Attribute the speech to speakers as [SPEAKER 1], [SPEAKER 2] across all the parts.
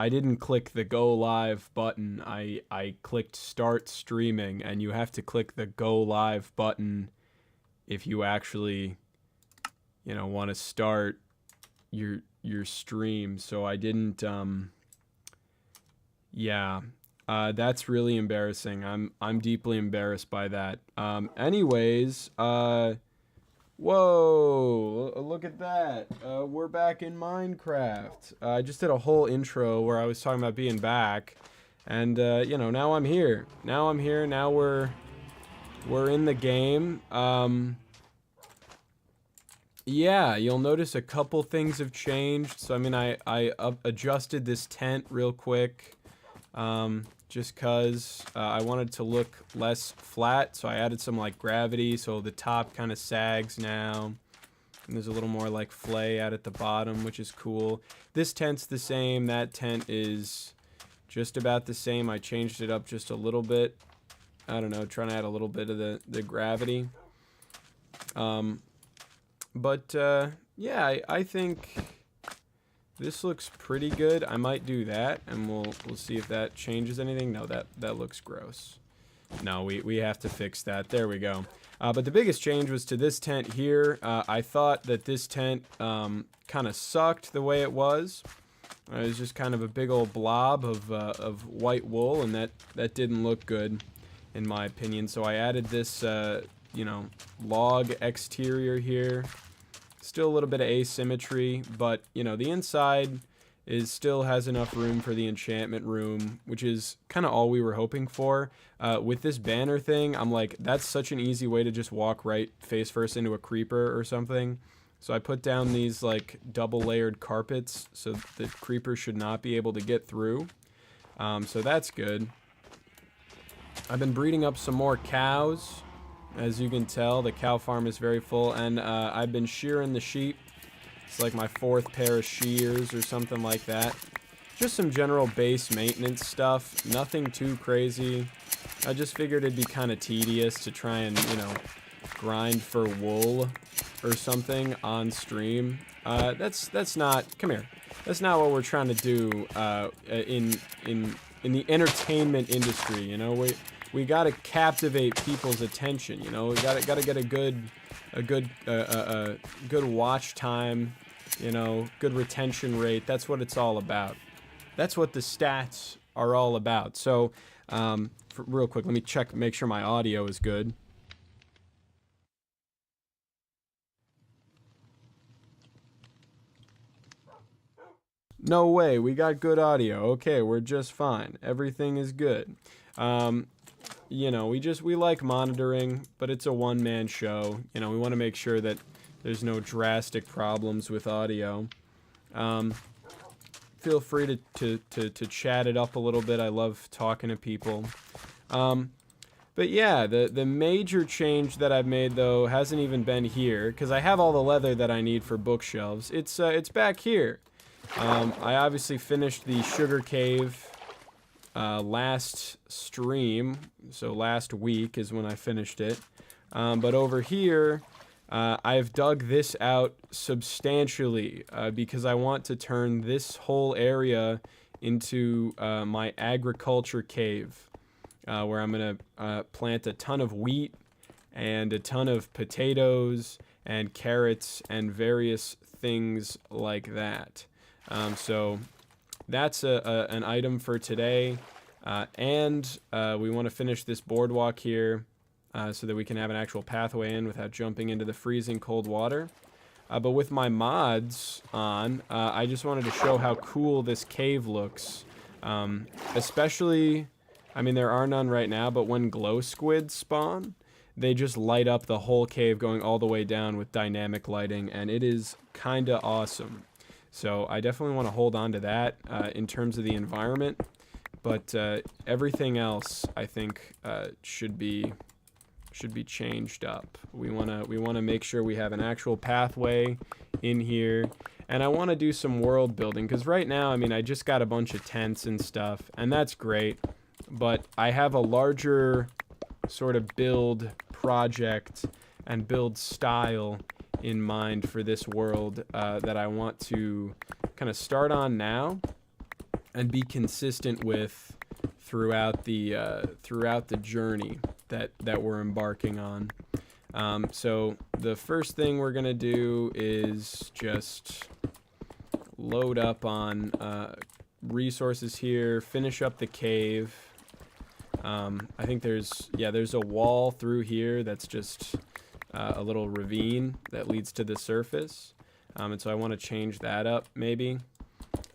[SPEAKER 1] I didn't click the go live button. I clicked start streaming, and you have to click the go live button if you actually, want to start your stream. So I didn't. Yeah, that's really embarrassing. I'm deeply embarrassed by that. Anyways, whoa, look at that. We're back in Minecraft. I just did a whole intro where I was talking about being back, and now I'm here. Now we're in the game. Yeah, you'll notice a couple things have changed. So I mean, I adjusted this tent real quick. Just cause I wanted to look less flat, so I added some like gravity, so the top kind of sags now, and there's a little more like flay out at the bottom, which is cool. This tent's the same, that tent is just about the same. I changed it up just a little bit. I don't know, trying to add a little bit of the gravity. Yeah, I think this looks pretty good. I might do that, and we'll see if that changes anything. No, that looks gross. No, we have to fix that. There we go. But the biggest change was to this tent here. I thought that this tent kind of sucked the way it was. It was just kind of a big old blob of white wool, and that didn't look good, in my opinion. So I added this, log exterior here. Still a little bit of asymmetry, but the inside still has enough room for the enchantment room, which is kind of all we were hoping for. With this banner thing, I'm like, that's such an easy way to just walk right face first into a creeper or something. So I put down these like double layered carpets so the creeper should not be able to get through. So that's good. I've been breeding up some more cows. As you can tell, the cow farm is very full, and I've been shearing the sheep. It's like my 4th pair of shears or something like that. Just some general base maintenance stuff, nothing too crazy. I just figured it'd be kind of tedious to try and, grind for wool or something on stream. That's not, come here. That's not what we're trying to do in the entertainment industry, We gotta captivate people's attention, We gotta get a good watch time, good retention rate. That's what it's all about. That's what the stats are all about. So, real quick, let me make sure my audio is good. No way, we got good audio. Okay, we're just fine. Everything is good. We like monitoring, but it's a one-man show. We want to make sure that there's no drastic problems with audio. Feel free to chat it up a little bit. I love talking to people. But yeah, the major change that I've made, though, hasn't even been here, because I have all the leather that I need for bookshelves. It's back here. I obviously finished the sugar cave last stream, so last week is when I finished it. But over here, I've dug this out substantially because I want to turn this whole area into my agriculture cave, where I'm going to plant a ton of wheat and a ton of potatoes and carrots and various things like that. So that's an item for today. And we want to finish this boardwalk here so that we can have an actual pathway in without jumping into the freezing cold water. But with my mods on, I just wanted to show how cool this cave looks. Especially, I mean, there are none right now, but when glow squids spawn, they just light up the whole cave going all the way down with dynamic lighting, and it is kind of awesome. So I definitely want to hold on to that in terms of the environment, but everything else I think should be changed up. We wanna make sure we have an actual pathway in here, and I want to do some world building, because right now, I mean, I just got a bunch of tents and stuff, and that's great, but I have a larger sort of build project and build style in mind for this world that I want to kind of start on now. and be consistent with throughout the journey that we're embarking on. So the first thing we're gonna do is just load up on resources here, finish up the cave. I think there's a wall through here that's just a little ravine that leads to the surface, and so I want to change that up maybe,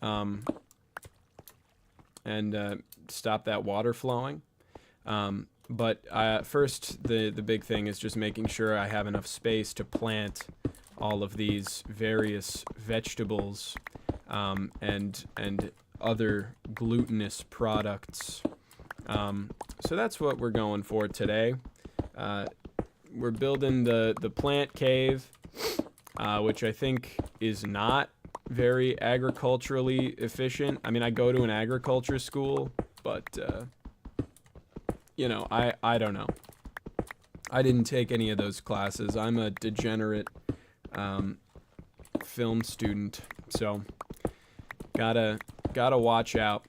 [SPEAKER 1] and stop that water flowing. But first, the big thing is just making sure I have enough space to plant all of these various vegetables, and other glutinous products. So that's what we're going for today. We're building the plant cave, which I think is not very agriculturally efficient. I mean, I go to an agriculture school, but you know, I don't know. I didn't take any of those classes. I'm a degenerate film student, so gotta watch out.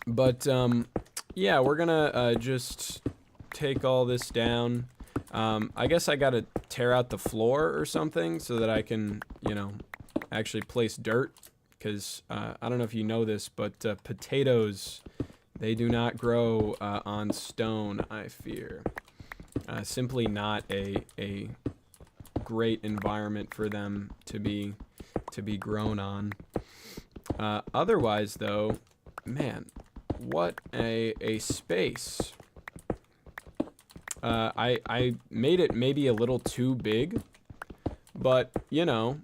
[SPEAKER 1] But yeah, we're gonna just take all this down. I guess I gotta tear out the floor or something so that I can, you know, actually place dirt, because I don't know if you know this, but potatoes, they do not grow on stone, I fear. Simply not a great environment for them to be grown on. Otherwise, though, man, what a space. I made it maybe a little too big, but, you know,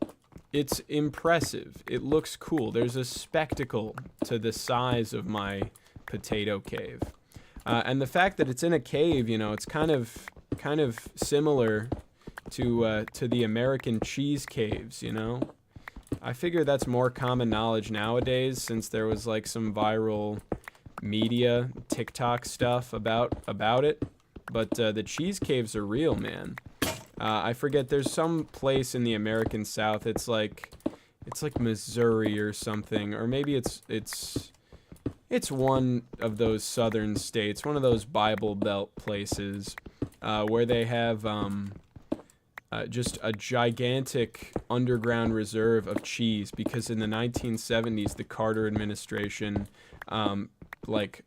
[SPEAKER 1] it's impressive. It looks cool. There's a spectacle to the size of my potato cave. And the fact that it's in a cave, you know, it's kind of similar to the American cheese caves, you know? I figure that's more common knowledge nowadays, since there was like some viral media TikTok stuff about it. But the cheese caves are real, man. I forget, there's some place in the American South. It's like Missouri or something, or maybe it's one of those southern states, one of those Bible Belt places, where they have just a gigantic underground reserve of cheese, because in the 1970s, the Carter administration like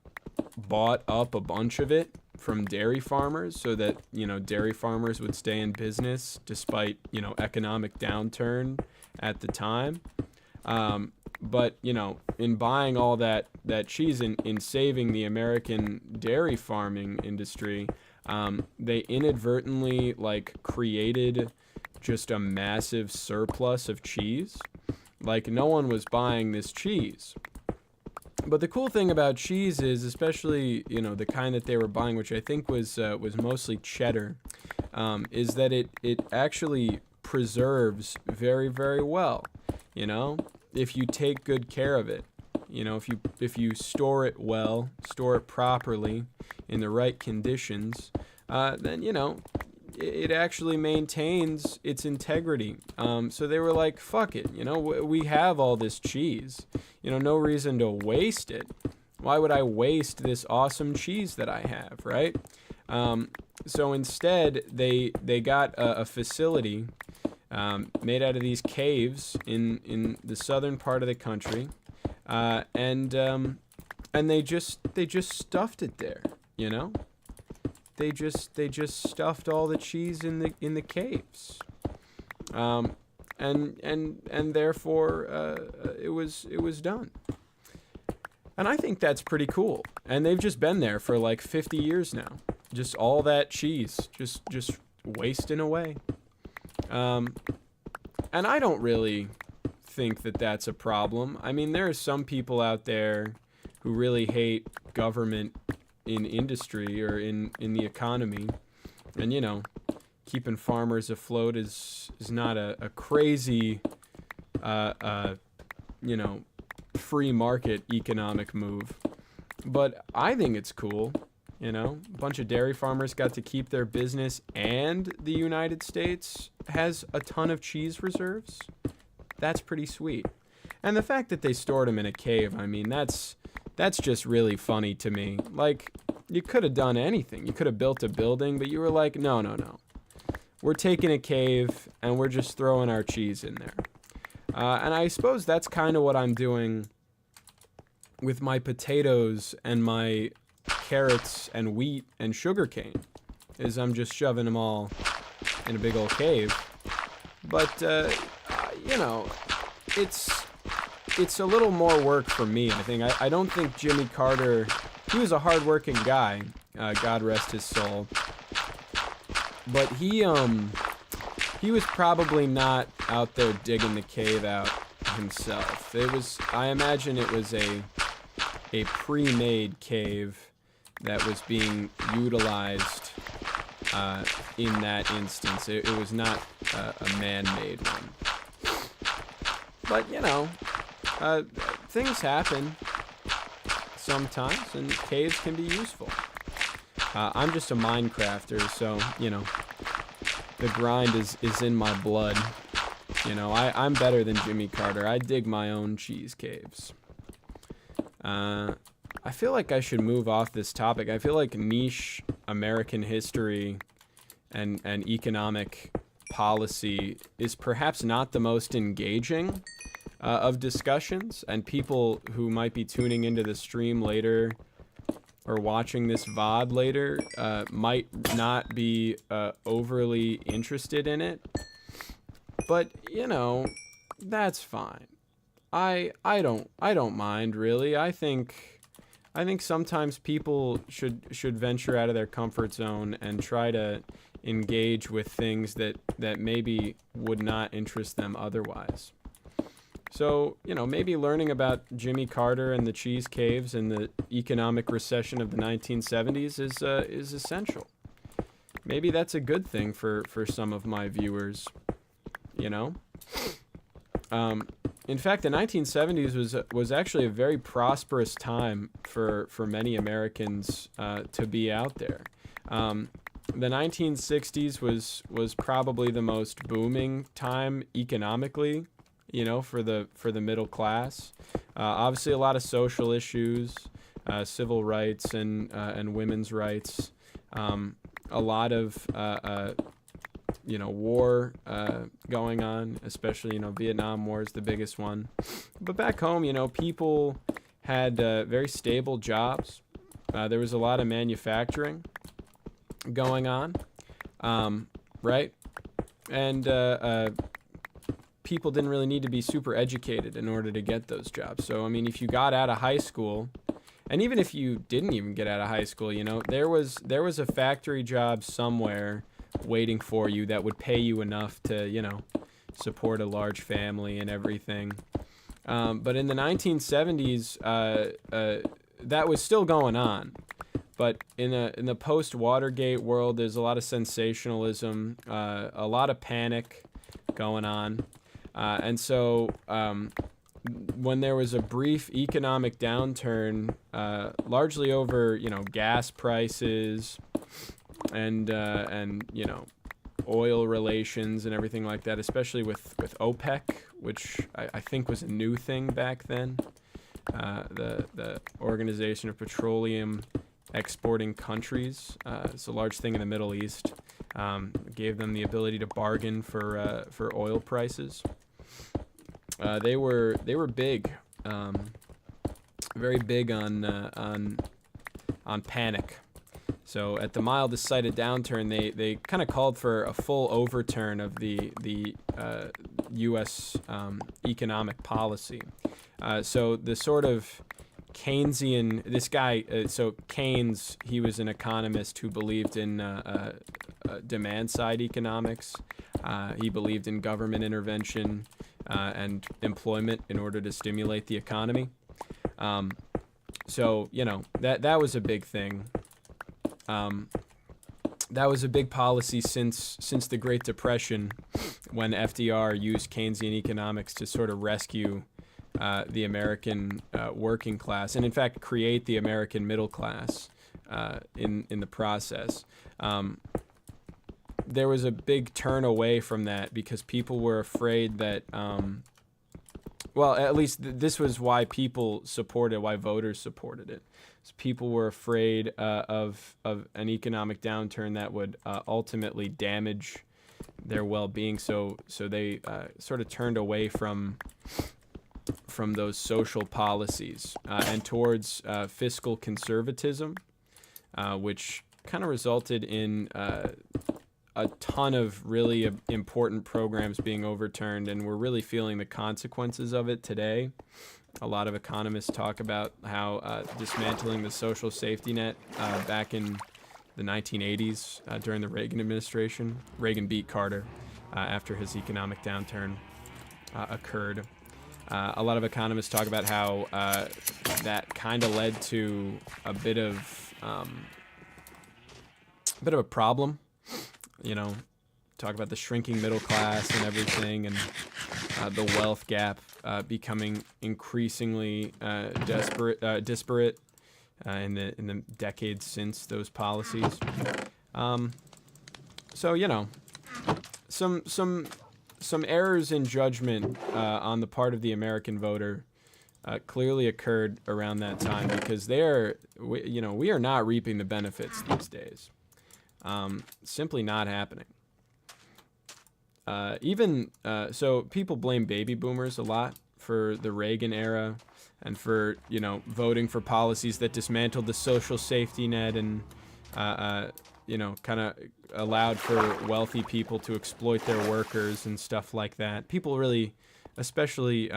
[SPEAKER 1] bought up a bunch of it from dairy farmers, so that, you know, dairy farmers would stay in business despite, you know, economic downturn at the time. But, you know, in buying all that cheese, in saving the American dairy farming industry, they inadvertently like created just a massive surplus of cheese. Like, no one was buying this cheese. But the cool thing about cheese is, especially, you know, the kind that they were buying, which I think was mostly cheddar, is that it actually preserves very, very well. You know, if you take good care of it, you know, if you store it well, store it properly in the right conditions, then, you know, it actually maintains its integrity. So they were like, fuck it, you know, we have all this cheese, you know, no reason to waste it. Why would I waste this awesome cheese that I have, right? So instead, they got a facility made out of these caves in the southern part of the country, and they just stuffed it there, you know. They just stuffed all the cheese in the caves, and therefore it was done. And I think that's pretty cool. And they've just been there for like 50 years now. Just all that cheese just wasting away. And I don't really think that that's a problem. I mean, there are some people out there who really hate government in industry or in the economy, and, you know, keeping farmers afloat is not a crazy you know, free market economic move, but I think it's cool. You know, a bunch of dairy farmers got to keep their business, and the United States has a ton of cheese reserves. That's pretty sweet. And the fact that they stored him in a cave, I mean, that's just really funny to me. Like, you could have done anything. You could have built a building, but you were like, no, no, no. We're taking a cave, and we're just throwing our cheese in there. And I suppose that's kind of what I'm doing with my potatoes and my carrots and wheat and sugarcane, is I'm just shoving them all in a big old cave. But, you know, it's a little more work for me, I think. I don't think Jimmy Carter, he was a hardworking guy, God rest his soul. But he was probably not out there digging the cave out himself. I imagine it was a pre-made cave that was being utilized in that instance. It was not a man-made one. But, you know, things happen sometimes, and caves can be useful. I'm just a Minecrafter, so, you know, the grind is in my blood. You know, I'm better than Jimmy Carter. I dig my own cheese caves. I feel like I should move off this topic. I feel like niche American history and economic policy is perhaps not the most engaging of discussions, and people who might be tuning into the stream later or watching this VOD later might not be overly interested in it. But, you know, that's fine. I don't mind, really. I think sometimes people should venture out of their comfort zone and try to engage with things that maybe would not interest them otherwise. So, you know, maybe learning about Jimmy Carter and the cheese caves and the economic recession of the 1970s is essential. Maybe that's a good thing for some of my viewers, you know? In fact, the 1970s was actually a very prosperous time for many Americans to be out there. The 1960s was probably the most booming time economically, you know, for the middle class. Obviously, a lot of social issues, civil rights and women's rights. A lot of you know, war going on, especially, you know, Vietnam War is the biggest one. But back home, you know, people had very stable jobs. There was a lot of manufacturing going on, right? And people didn't really need to be super educated in order to get those jobs. So, I mean, if you got out of high school, and even if you didn't even get out of high school, you know, there was a factory job somewhere waiting for you that would pay you enough to, you know, support a large family and everything. But in the 1970s, that was still going on. But in the post-Watergate world, there's a lot of sensationalism, a lot of panic going on. And so when there was a brief economic downturn, largely over, you know, gas prices and you know, oil relations and everything like that, especially with OPEC, which I think was a new thing back then, the Organization of Petroleum Exporting Countries. It's a large thing in the Middle East. Gave them the ability to bargain for oil prices. They were big, very big on panic. So at the mildest cited downturn, they kind of called for a full overturn of the U.S. Economic policy. So the sort of Keynesian, this guy, so Keynes, he was an economist who believed in demand-side economics. He believed in government intervention and employment in order to stimulate the economy. So, you know, that was a big thing. That was a big policy since the Great Depression, when FDR used Keynesian economics to sort of rescue the American working class, and in fact create the American middle class in the process. There was a big turn away from that because people were afraid that well, at least this was why people supported, why voters supported it. So people were afraid of an economic downturn that would ultimately damage their well-being. So they sort of turned away from those social policies and towards fiscal conservatism, which kind of resulted in a ton of really important programs being overturned, and we're really feeling the consequences of it today. A lot of economists talk about how dismantling the social safety net back in the 1980s during the Reagan administration. Reagan beat Carter after his economic downturn occurred. A lot of economists talk about how that kind of led to a bit of a problem. You know, talk about the shrinking middle class and everything, and the wealth gap becoming increasingly disparate in the decades since those policies. So you know, some errors in judgment on the part of the American voter clearly occurred around that time, because we are not reaping the benefits these days. Simply not happening. So people blame baby boomers a lot for the Reagan era and for, voting for policies that dismantled the social safety net and, kind of allowed for wealthy people to exploit their workers and stuff like that. People really, especially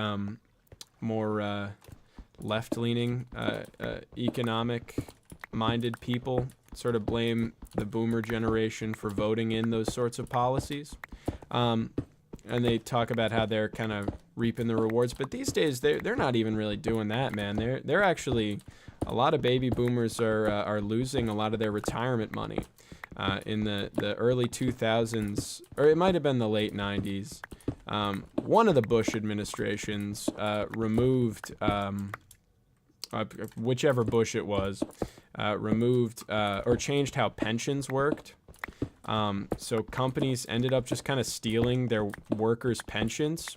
[SPEAKER 1] more left-leaning, economic-minded people, sort of blame the boomer generation for voting in those sorts of policies. And they talk about how they're kind of reaping the rewards, but these days they're not even really doing that, man. They're actually, a lot of baby boomers are losing a lot of their retirement money. In the early 2000s, or it might have been the late 90s, one of the Bush administrations removed, whichever Bush it was, removed or changed how pensions worked. So companies ended up just kind of stealing their workers' pensions,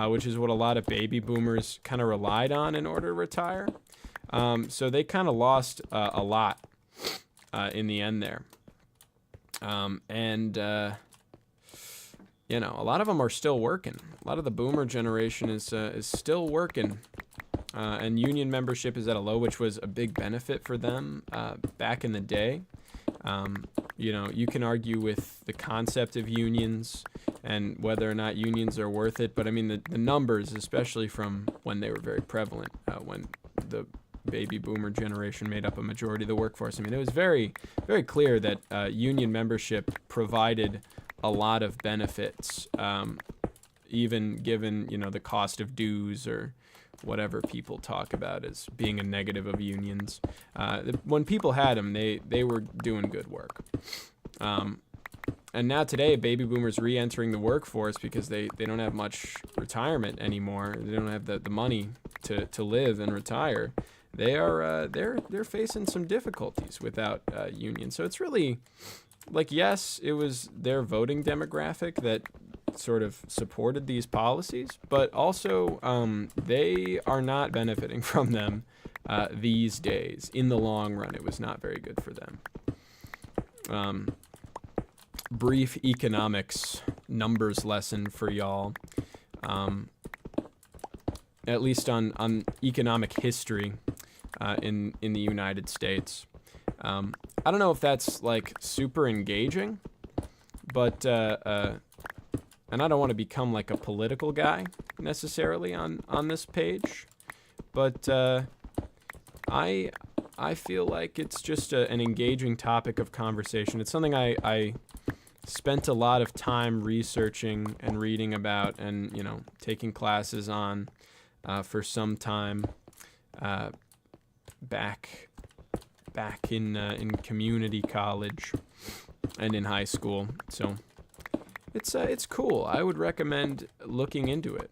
[SPEAKER 1] which is what a lot of baby boomers kind of relied on in order to retire. So they kind of lost a lot in the end there. A lot of them are still working. A lot of the boomer generation is still working. And union membership is at a low, which was a big benefit for them back in the day. You can argue with the concept of unions and whether or not unions are worth it, but I mean the numbers, especially from when they were very prevalent, when the baby boomer generation made up a majority of the workforce. I mean, it was very, very clear that union membership provided a lot of benefits, even given, the cost of dues or whatever people talk about as being a negative of unions. When people had them, they were doing good work. And now today, baby boomers re-entering the workforce because they don't have much retirement anymore. They don't have the money to live and retire. They're facing some difficulties without unions. So it's really like, yes, it was their voting demographic that sort of supported these policies, but also they are not benefiting from them these days. In the long run, it was not very good for them. Brief economics numbers lesson for y'all, at least on economic history in the United States. I don't know if that's like super engaging, but and I don't want to become like a political guy necessarily on this page, but I feel like it's just an engaging topic of conversation. It's something I spent a lot of time researching and reading about, and taking classes on for some time back in community college and in high school. So it's cool. I would recommend looking into it.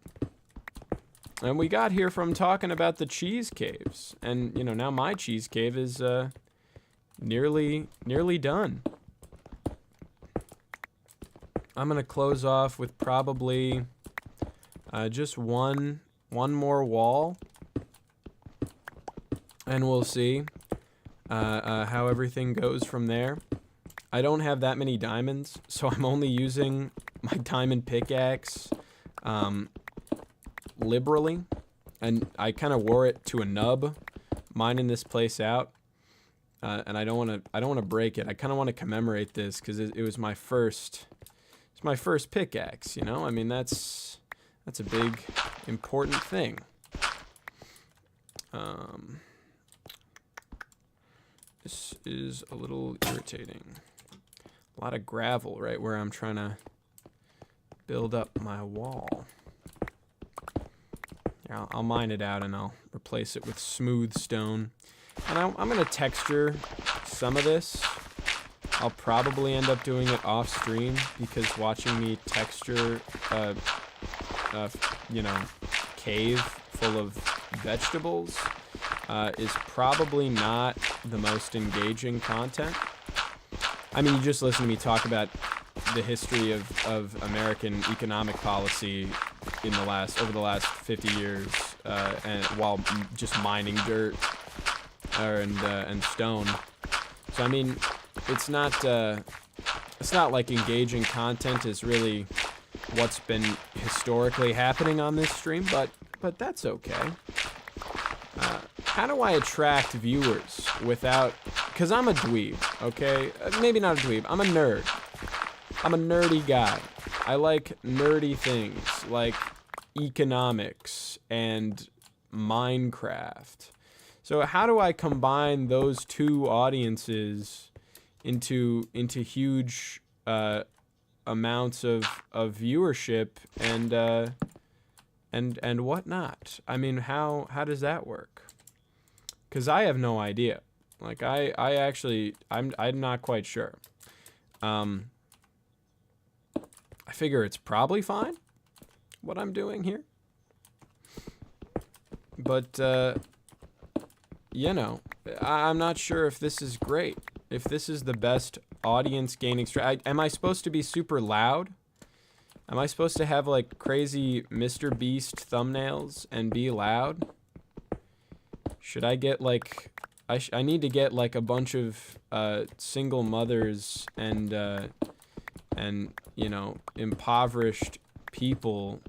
[SPEAKER 1] And we got here from talking about the cheese caves, and now my cheese cave is nearly done. I'm gonna close off with probably just one one more wall, and we'll see how everything goes from there. I don't have that many diamonds, so I'm only using my diamond pickaxe liberally, and I kind of wore it to a nub, mining this place out. And I don't want to break it. I kind of want to commemorate this because it was my first. It's my first pickaxe. You know, I mean that's a big, important thing. This is a little irritating. A lot of gravel right where I'm trying to build up my wall. Yeah, I'll mine it out and I'll replace it with smooth stone. And I'm going to texture some of this. I'll probably end up doing it off stream because watching me texture you know, cave full of vegetables is probably not the most engaging content. I mean, you just listen to me talk about the history of American economic policy in over the last 50 years, and while just mining dirt and stone. So I mean, it's not like engaging content is really what's been historically happening on this stream, but that's okay. How do I attract viewers without? Because I'm a dweeb, okay? Maybe not a dweeb. I'm a nerd. I'm a nerdy guy. I like nerdy things like economics and Minecraft. So how do I combine those two audiences into huge amounts of viewership and whatnot? I mean, how does that work? Because I have no idea. Like I'm not quite sure. I figure it's probably fine what I'm doing here, but you know, I'm not sure if this is great. If this is the best audience gaining strategy. Am I supposed to be super loud? Am I supposed to have like crazy Mr. Beast thumbnails and be loud? Should I get like I need to get like a bunch of single mothers and you know, impoverished people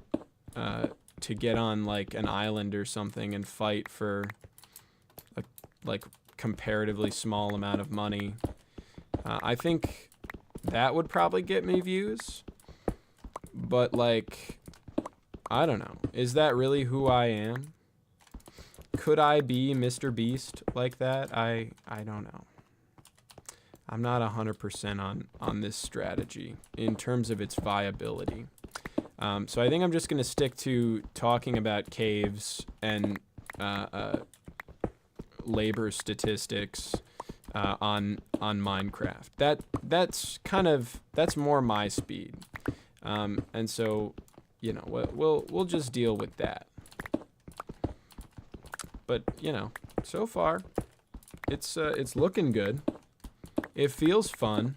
[SPEAKER 1] to get on like an island or something and fight for a like comparatively small amount of money. I think that would probably get me views, but like I don't know. Is that really who I am? Could I be Mr. Beast like that? I don't know. I'm not 100% on this strategy in terms of its viability. So I think I'm just going to stick to talking about caves and labor statistics on Minecraft. That's more my speed. And so, you know, we'll just deal with that. But, you know, so far it's looking good. It feels fun.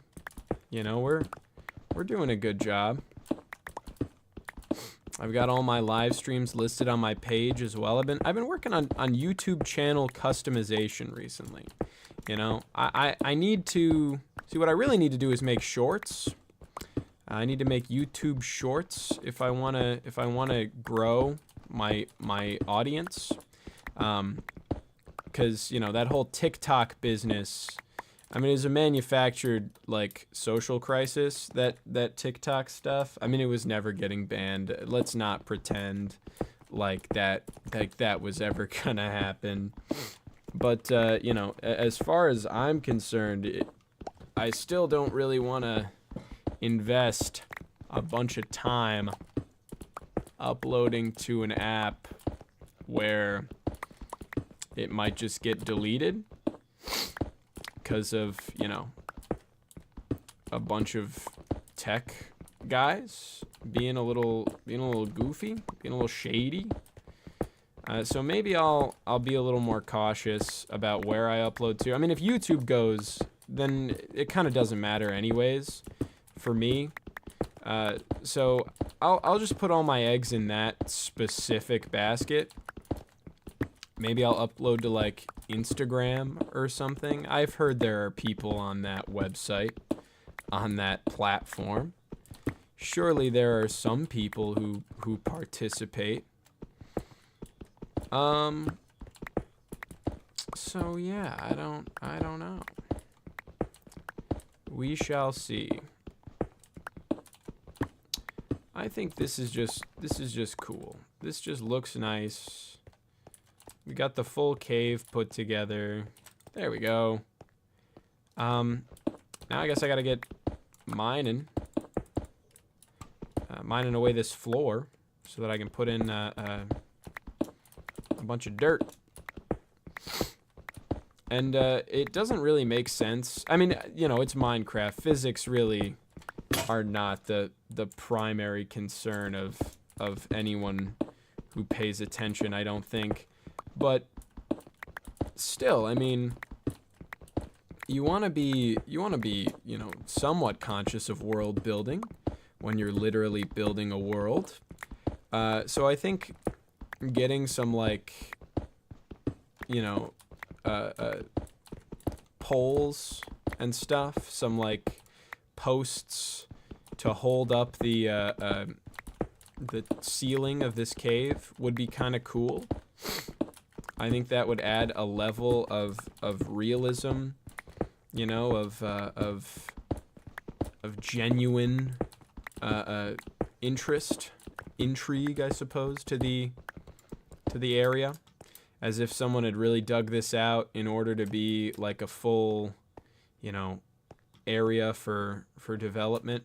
[SPEAKER 1] You know, we're doing a good job. I've got all my live streams listed on my page as well. I've been working on YouTube channel customization recently. You know, I need to see what I really need to do is make shorts. I need to make YouTube shorts if I wanna grow my audience. 'Cause you know that whole TikTok business. I mean, it's a manufactured like social crisis. That TikTok stuff. I mean, it was never getting banned. Let's not pretend like that was ever gonna happen. But you know, as far as I'm concerned, I still don't really want to invest a bunch of time uploading to an app where it might just get deleted because of, you know, a bunch of tech guys being a little goofy, being a little shady. So maybe I'll be a little more cautious about where I upload to. I mean, if YouTube goes, then it kind of doesn't matter anyways for me. So I'll just put all my eggs in that specific basket. Maybe I'll upload to like Instagram or something. I've heard there are people on that website, on that platform. Surely there are some people who participate. So yeah, I don't know. We shall see. I think this is just cool. This just looks nice. We got the full cave put together. There we go. Now I guess I gotta get mining away this floor so that I can put in a bunch of dirt. And it doesn't really make sense. I mean, you know, it's Minecraft. Physics really are not the primary concern of anyone who pays attention, I don't think. But still, I mean, you want to be, you know, somewhat conscious of world building when you're literally building a world. So I think getting some, like, you know, poles and stuff, some like posts to hold up the ceiling of this cave would be kind of cool. I think that would add a level of realism, you know, of genuine intrigue, I suppose, to the area, as if someone had really dug this out in order to be like a full, you know, area for development,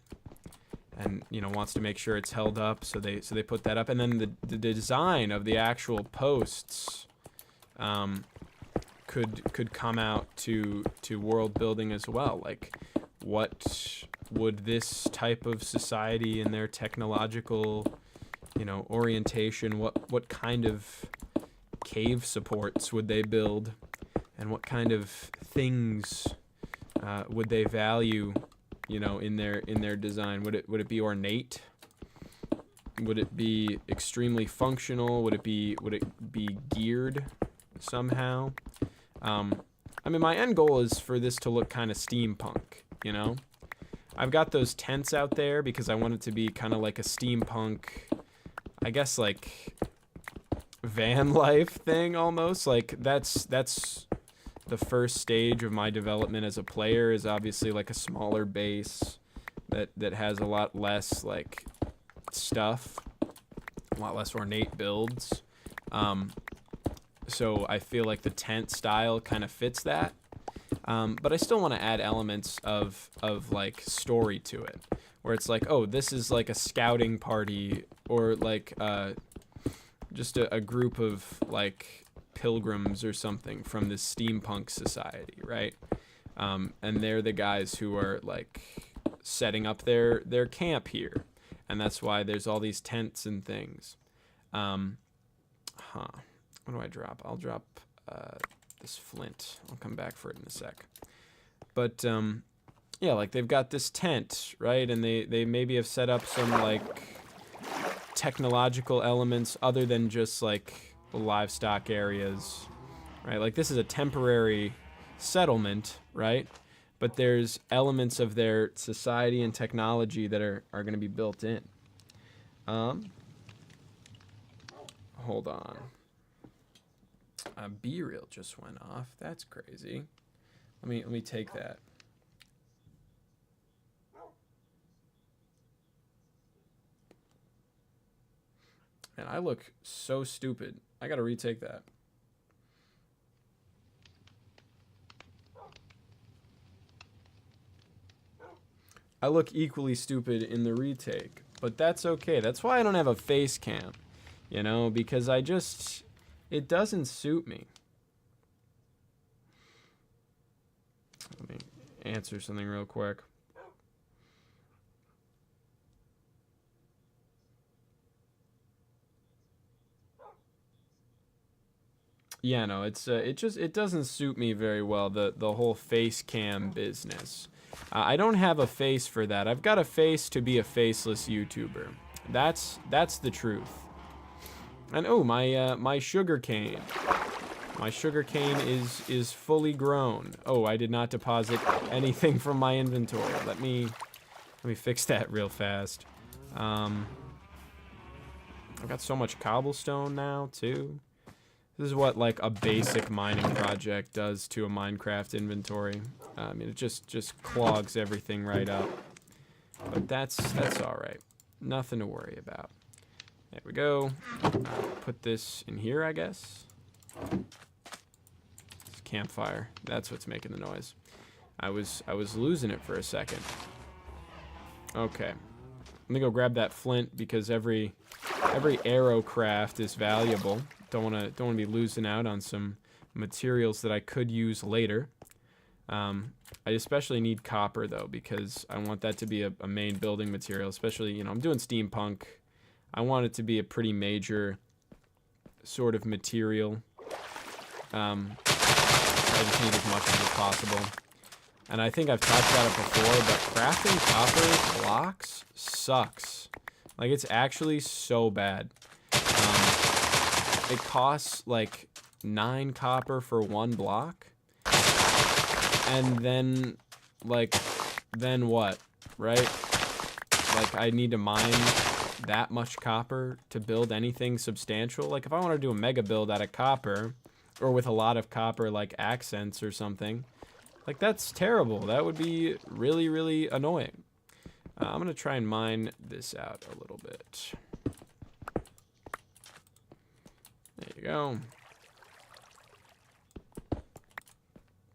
[SPEAKER 1] and, you know, wants to make sure it's held up, so they put that up. And then the design of the actual posts could come out to world building as well. Like, what would this type of society and their technological, you know, orientation, what kind of cave supports would they build, and what kind of things would they value, you know, in their design? Would it be ornate? Would it be extremely functional? Would it be geared somehow? I mean, my end goal is for this to look kind of steampunk, you know? I've got those tents out there because I want it to be kind of like a steampunk, I guess, like van life thing almost. Like, that's the first stage of my development as a player, is obviously like a smaller base that has a lot less like stuff, a lot less ornate builds. So I feel like the tent style kind of fits that. But I still want to add elements of like story to it, where it's like, oh, this is like a scouting party, or like just a group of like pilgrims or something from this steampunk society, right? And they're the guys who are like setting up their camp here, and that's why there's all these tents and things. What do I drop? I'll drop this flint. I'll come back for it in a sec. But yeah, like, they've got this tent, right? And they maybe have set up some like technological elements other than just like livestock areas, right? Like, this is a temporary settlement, right? But there's elements of their society and technology that are going to be built in. Hold on. B-reel just went off. That's crazy. Let me take that. And I look so stupid. I gotta retake that. I look equally stupid in the retake, but that's okay. That's why I don't have a face cam, you know, because it doesn't suit me. Let me answer something real quick. Yeah, no, it doesn't suit me very well, the whole face cam business. I don't have a face for that. I've got a face to be a faceless YouTuber. That's the truth. And oh, my sugar cane. My sugar cane is fully grown. Oh, I did not deposit anything from my inventory. Let me fix that real fast. I've got so much cobblestone now too. This is what like a basic mining project does to a Minecraft inventory. I mean, it just clogs everything right up. But that's all right. Nothing to worry about. There we go. Put this in here, I guess. It's a campfire. That's what's making the noise. I was losing it for a second. Okay. Let me go grab that flint because every arrow craft is valuable. Don't wanna be losing out on some materials that I could use later. I especially need copper though because I want that to be a main building material. Especially, you know, I'm doing steampunk. I want it to be a pretty major sort of material. I just need as much of it as possible. And I think I've talked about it before, but crafting copper blocks sucks. Like, it's actually so bad. It costs like 9 copper for 1 block. And then, like, then what, right? Like, I need to mine that much copper to build anything substantial. Like, if I want to do a mega build out of copper, or with a lot of copper, like accents or something, like, that's terrible. That would be really, really annoying. I'm going to try and mine this out a little bit. There you go.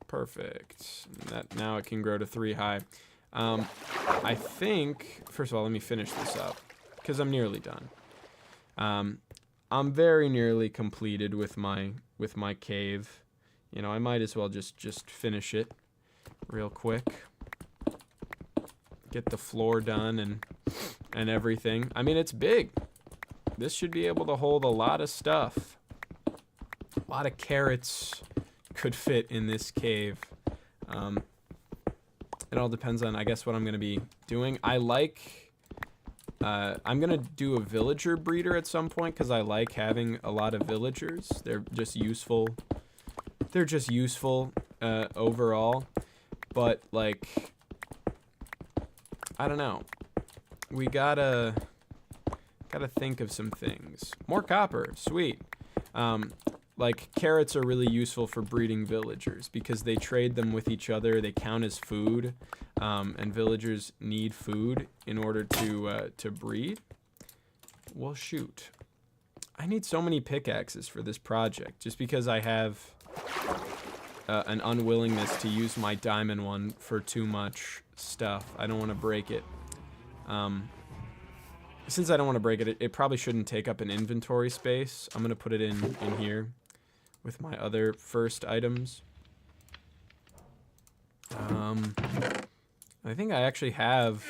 [SPEAKER 1] Perfect. Now it can grow to 3 high. I think, first of all, let me finish this up because I'm nearly done. I'm very nearly completed with my cave. You know, I might as well just finish it real quick. Get the floor done and everything. I mean, it's big. This should be able to hold a lot of stuff. A lot of carrots could fit in this cave. It all depends on, I guess, what I'm going to be doing. I'm going to do a villager breeder at some point because I like having a lot of villagers. They're just useful. They're just useful overall. But, like, I don't know. We gotta think of some things. More copper. Sweet. Like, carrots are really useful for breeding villagers because they trade them with each other. They count as food, and villagers need food in order to breed. Well, shoot. I need so many pickaxes for this project just because I have an unwillingness to use my diamond one for too much stuff. I don't want to break it. Since I don't want to break it, it probably shouldn't take up an inventory space. I'm going to put it in here with my other first items. I think I actually have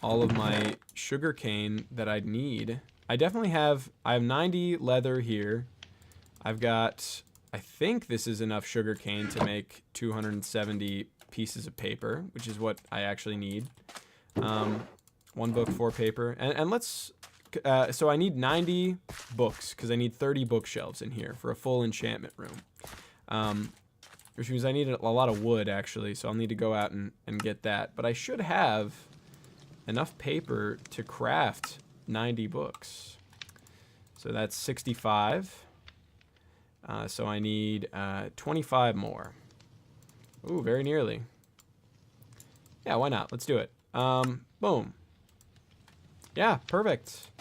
[SPEAKER 1] all of my sugarcane that I'd need. I have 90 leather here. I've got, I think this is enough sugarcane to make 270 pieces of paper, which is what I actually need. 1 book, 4 paper. And let's, so I need 90 books because I need 30 bookshelves in here for a full enchantment room. Which means I need a lot of wood, actually, so I'll need to go out and get that. But I should have enough paper to craft 90 books. So that's 65. So I need 25 more. Ooh, very nearly. Yeah, why not? Let's do it. Boom. Yeah, perfect.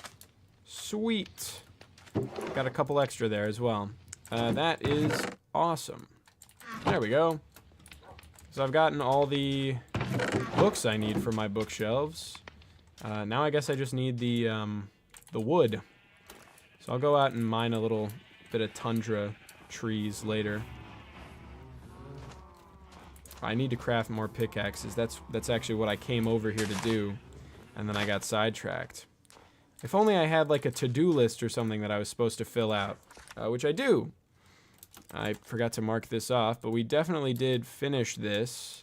[SPEAKER 1] Sweet. Got a couple extra there as well. That is awesome. There we go. So I've gotten all the books I need for my bookshelves. Now I guess I just need the wood. So I'll go out and mine a little bit of tundra trees later. I need to craft more pickaxes. That's actually what I came over here to do, and then I got sidetracked. If only I had like a to-do list or something that I was supposed to fill out, which I do. I forgot to mark this off, but we definitely did finish this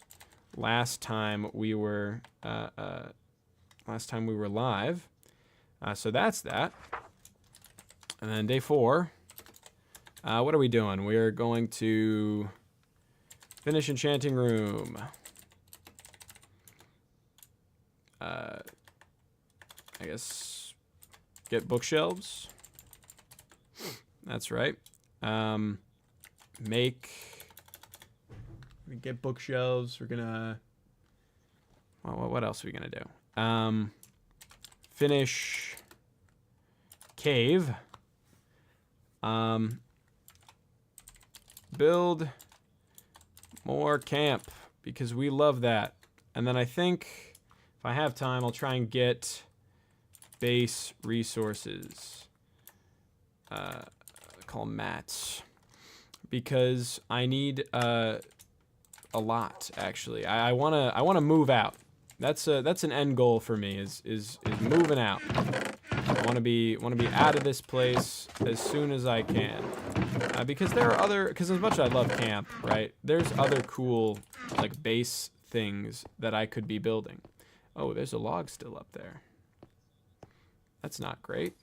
[SPEAKER 1] last time we were live. So that's that. And then day 4. What are we doing? We're going to finish enchanting room. I guess get bookshelves. That's right. We get bookshelves. We're gonna. What else are we gonna do? Finish cave. Build more camp because we love that. And then I think if I have time, I'll try and get base resources. Call mats because I need a lot actually. I wanna move out. That's an end goal for me is moving out. I wanna be out of this place as soon as I can. Because there are because as much as I love camp, right? There's other cool like base things that I could be building. Oh, there's a log still up there. That's not great.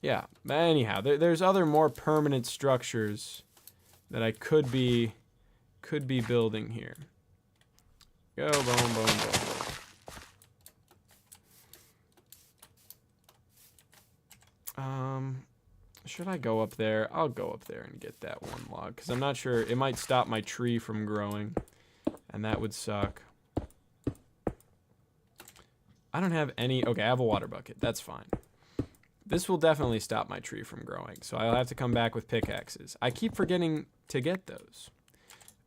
[SPEAKER 1] Yeah, but anyhow, there's other more permanent structures that I could be building here. Go, boom, boom, boom, boom. Should I go up there? I'll go up there and get that one log, because I'm not sure. It might stop my tree from growing, and that would suck. I don't have any... Okay, I have a water bucket. That's fine. This will definitely stop my tree from growing, so I'll have to come back with pickaxes. I keep forgetting to get those.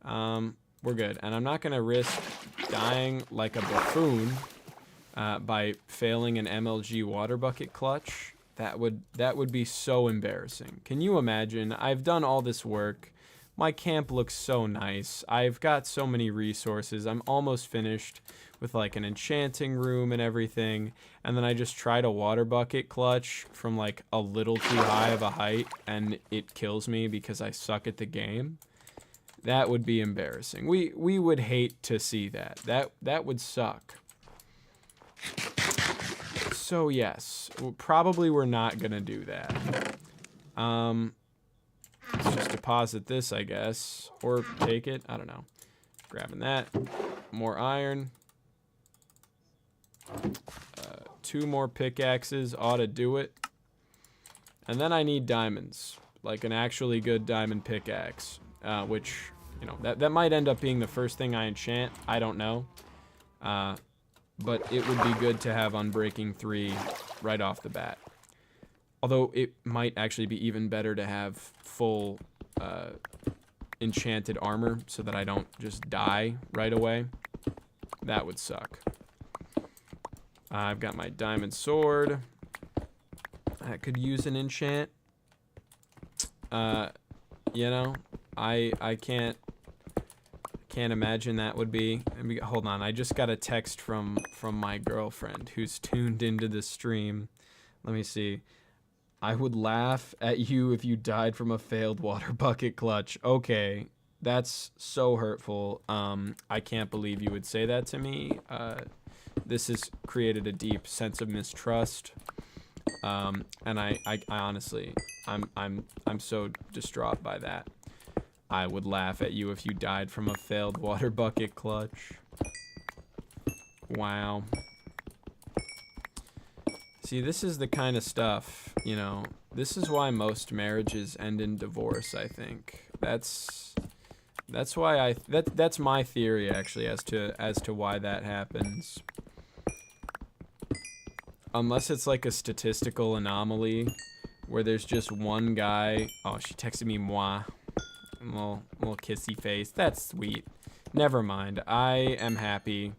[SPEAKER 1] We're good, and I'm not going to risk dying like a buffoon by failing an MLG water bucket clutch. That would be so embarrassing. Can you imagine? I've done all this work. My camp looks so nice. I've got so many resources. I'm almost finished with like an enchanting room and everything. And then I just tried a water bucket clutch from like a little too high of a height and it kills me because I suck at the game. That would be embarrassing. We would hate to see that. That would suck. So yes, probably we're not gonna do that. Let's just deposit this, I guess, or take it. I don't know. Grabbing that. More iron. 2 more pickaxes ought to do it. And then I need diamonds, like an actually good diamond pickaxe, which, you know, that might end up being the first thing I enchant. I don't know. But it would be good to have Unbreaking 3 right off the bat. Although it might actually be even better to have full enchanted armor so that I don't just die right away. That would suck. I've got my diamond sword. I could use an enchant. You know, I can't imagine that would be. Hold on, I just got a text from my girlfriend who's tuned into the stream. Let me see. I would laugh at you if you died from a failed water bucket clutch. Okay, that's so hurtful. I can't believe you would say that to me. This has created a deep sense of mistrust. And I honestly, I'm so distraught by that. I would laugh at you if you died from a failed water bucket clutch. Wow. See, this is the kind of stuff, you know, this is why most marriages end in divorce, I think. That's why that's my theory actually as to why that happens. Unless it's like a statistical anomaly where there's just one guy. Oh, she texted me moi. Little kissy face. That's sweet. Never mind. I am happy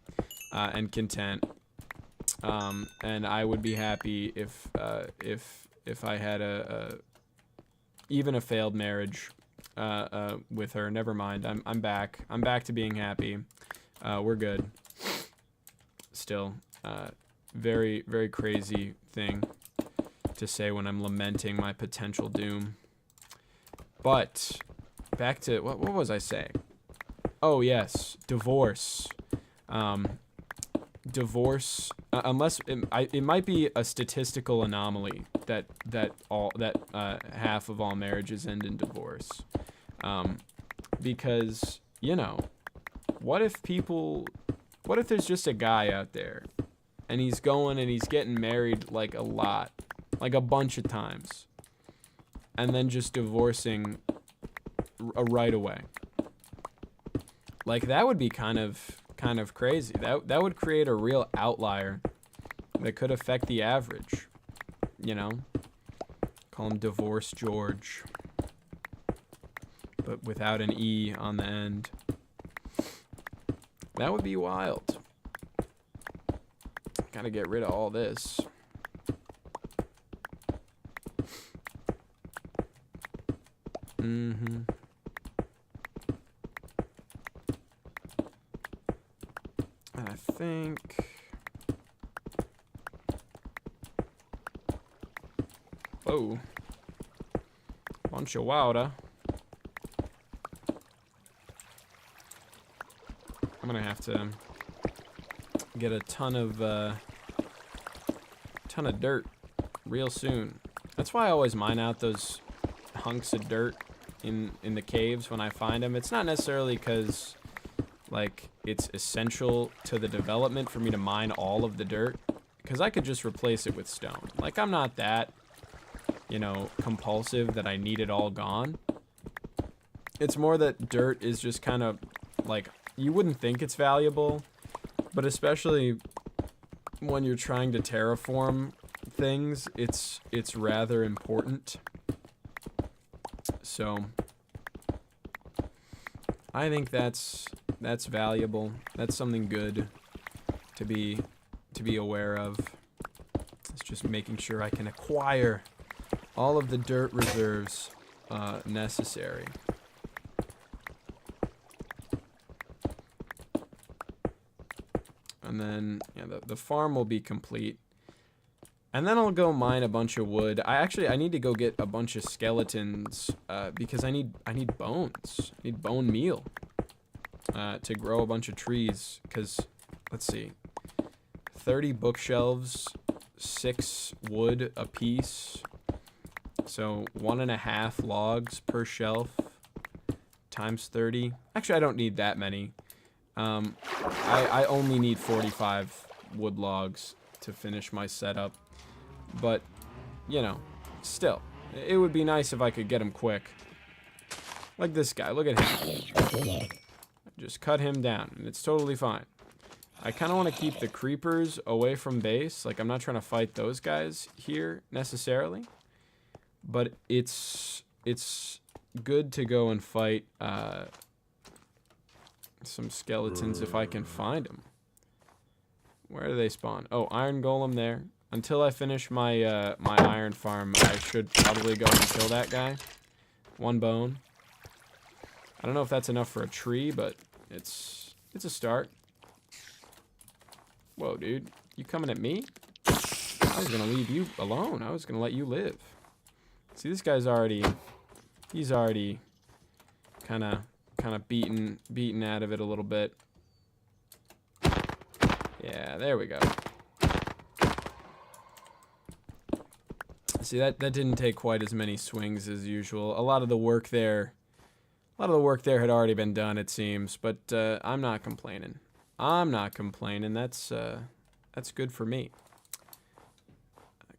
[SPEAKER 1] and content. And I would be happy if I had even a failed marriage with her. Never mind. I'm back. I'm back to being happy. We're good. Still, very, very crazy thing to say when I'm lamenting my potential doom. But back to what was I saying? Oh, yes. Divorce. Divorce, unless it might be a statistical anomaly that half of all marriages end in divorce. Because, you know, what if there's just a guy out there and he's going and he's getting married like a lot, like a bunch of times, and then just divorcing right away? Like, that would be kind of crazy. That would create a real outlier that could affect the average, you know? Call him Divorce George, but without an E on the end. That would be wild. Gotta get rid of all this. Mm-hmm. And I think... Oh. Bunch of water. I'm gonna have to get a ton of dirt real soon. That's why I always mine out those hunks of dirt in the caves when I find them. It's not necessarily because like it's essential to the development for me to mine all of the dirt, because I could just replace it with stone. Like, I'm not that, you know, compulsive that I need it all gone. It's more that dirt is just kind of like, you wouldn't think it's valuable, but especially when you're trying to terraform things, it's rather important. So I think that's valuable. That's something good to be aware of. It's just making sure I can acquire all of the dirt reserves necessary. And then, yeah, the farm will be complete. And then I'll go mine a bunch of wood. I need to go get a bunch of skeletons because I need bones. I need bone meal to grow a bunch of trees. Because, let's see, 30 bookshelves, 6 wood a piece. So 1.5 logs per shelf times 30. Actually, I don't need that many. I only need 45 wood logs to finish my setup. But, you know, still, it would be nice if I could get him quick. Like this guy, look at him. Just cut him down, and it's totally fine. I kind of want to keep the creepers away from base. Like, I'm not trying to fight those guys here, necessarily. But it's good to go and fight some skeletons if I can find them. Where do they spawn? Oh, iron golem there. Until I finish my my iron farm, I should probably go and kill that guy. 1 bone. I don't know if that's enough for a tree, but it's a start. Whoa, dude. You coming at me? I was gonna leave you alone. I was gonna let you live. See, this guy's he's already kind of beaten out of it a little bit. Yeah, there we go. See, that didn't take quite as many swings as usual. A lot of the work there had already been done, it seems, but I'm not complaining. I'm not complaining. That's good for me.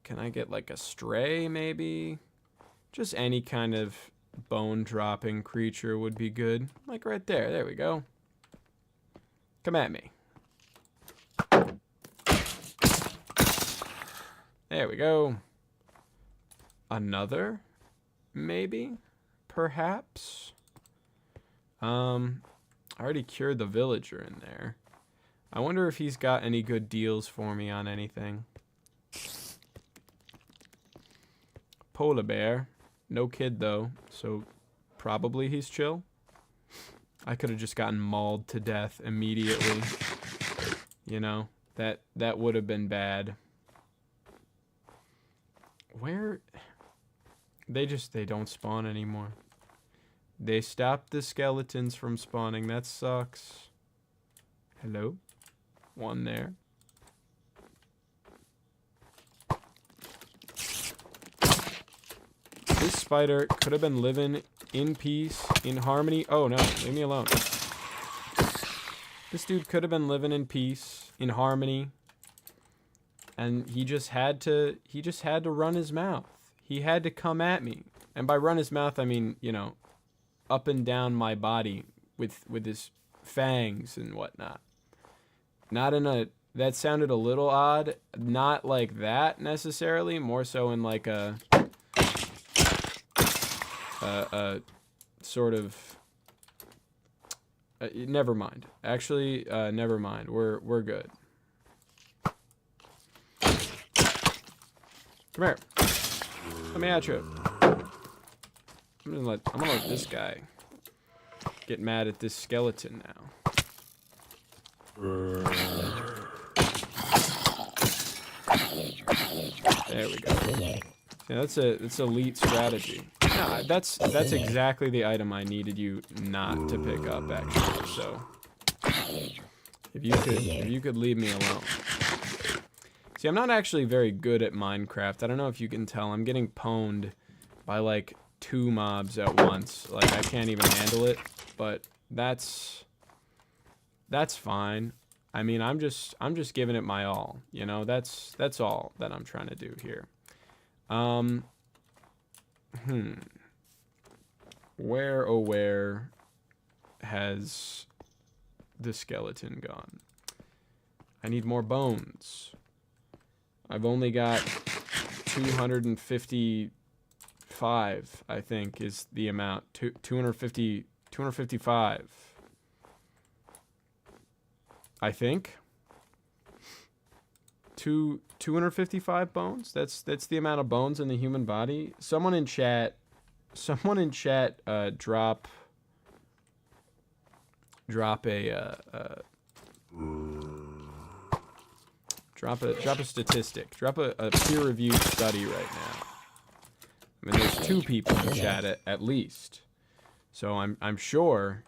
[SPEAKER 1] Can I get like a stray maybe? Just any kind of bone dropping creature would be good. Like right there. There we go. Come at me. There we go. Another? Maybe? Perhaps? I already cured the villager in there. I wonder if he's got any good deals for me on anything. Polar bear. No kid, though, so probably he's chill. I could have just gotten mauled to death immediately. You know, that would have been bad. Where... They don't spawn anymore. They stopped the skeletons from spawning. That sucks. Hello? One there. This spider could have been living in peace, in harmony. Oh no, leave me alone. This dude could have been living in peace, in harmony. And he just had to run his mouth. He had to come at me. And by run his mouth, I mean, you know, up and down my body with his fangs and whatnot. Not in a, that sounded a little odd. Not like that necessarily, more so in like a sort of, never mind. Actually, never mind. We're good. Come here. Let me at you. I'm gonna let this guy get mad at this skeleton now. There we go. Yeah, that's elite strategy. No, that's exactly the item I needed you not to pick up, actually. So if you could leave me alone. See, I'm not actually very good at Minecraft. I don't know if you can tell. I'm getting pwned by like 2 mobs at once. Like I can't even handle it. But that's fine. I mean, I'm just giving it my all. You know, that's all that I'm trying to do here. Where, oh where has the skeleton gone? I need more bones. I've only got 255, I think, is the amount. 255. I think. 255 bones? That's the amount of bones in the human body. Someone in chat drop a statistic. Drop a peer-reviewed study right now. I mean, there's 2 people in chat at least. So I'm sure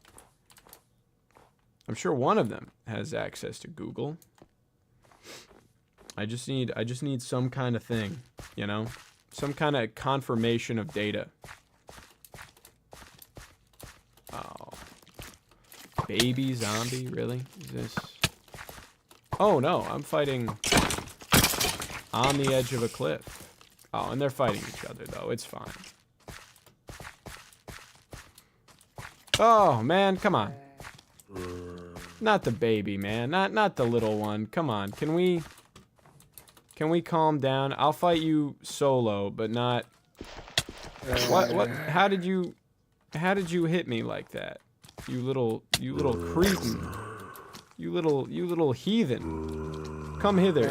[SPEAKER 1] one of them has access to Google. I just need some kind of thing, you know? Some kind of confirmation of data. Oh. Baby zombie, really? Is this? Oh no, I'm fighting on the edge of a cliff. Oh, and they're fighting each other though. It's fine. Oh man, come on. Not the baby, man. Not the little one. Come on. Can we calm down? I'll fight you solo, but not. What? How did you hit me like that? You little cretin. You little heathen. Come hither.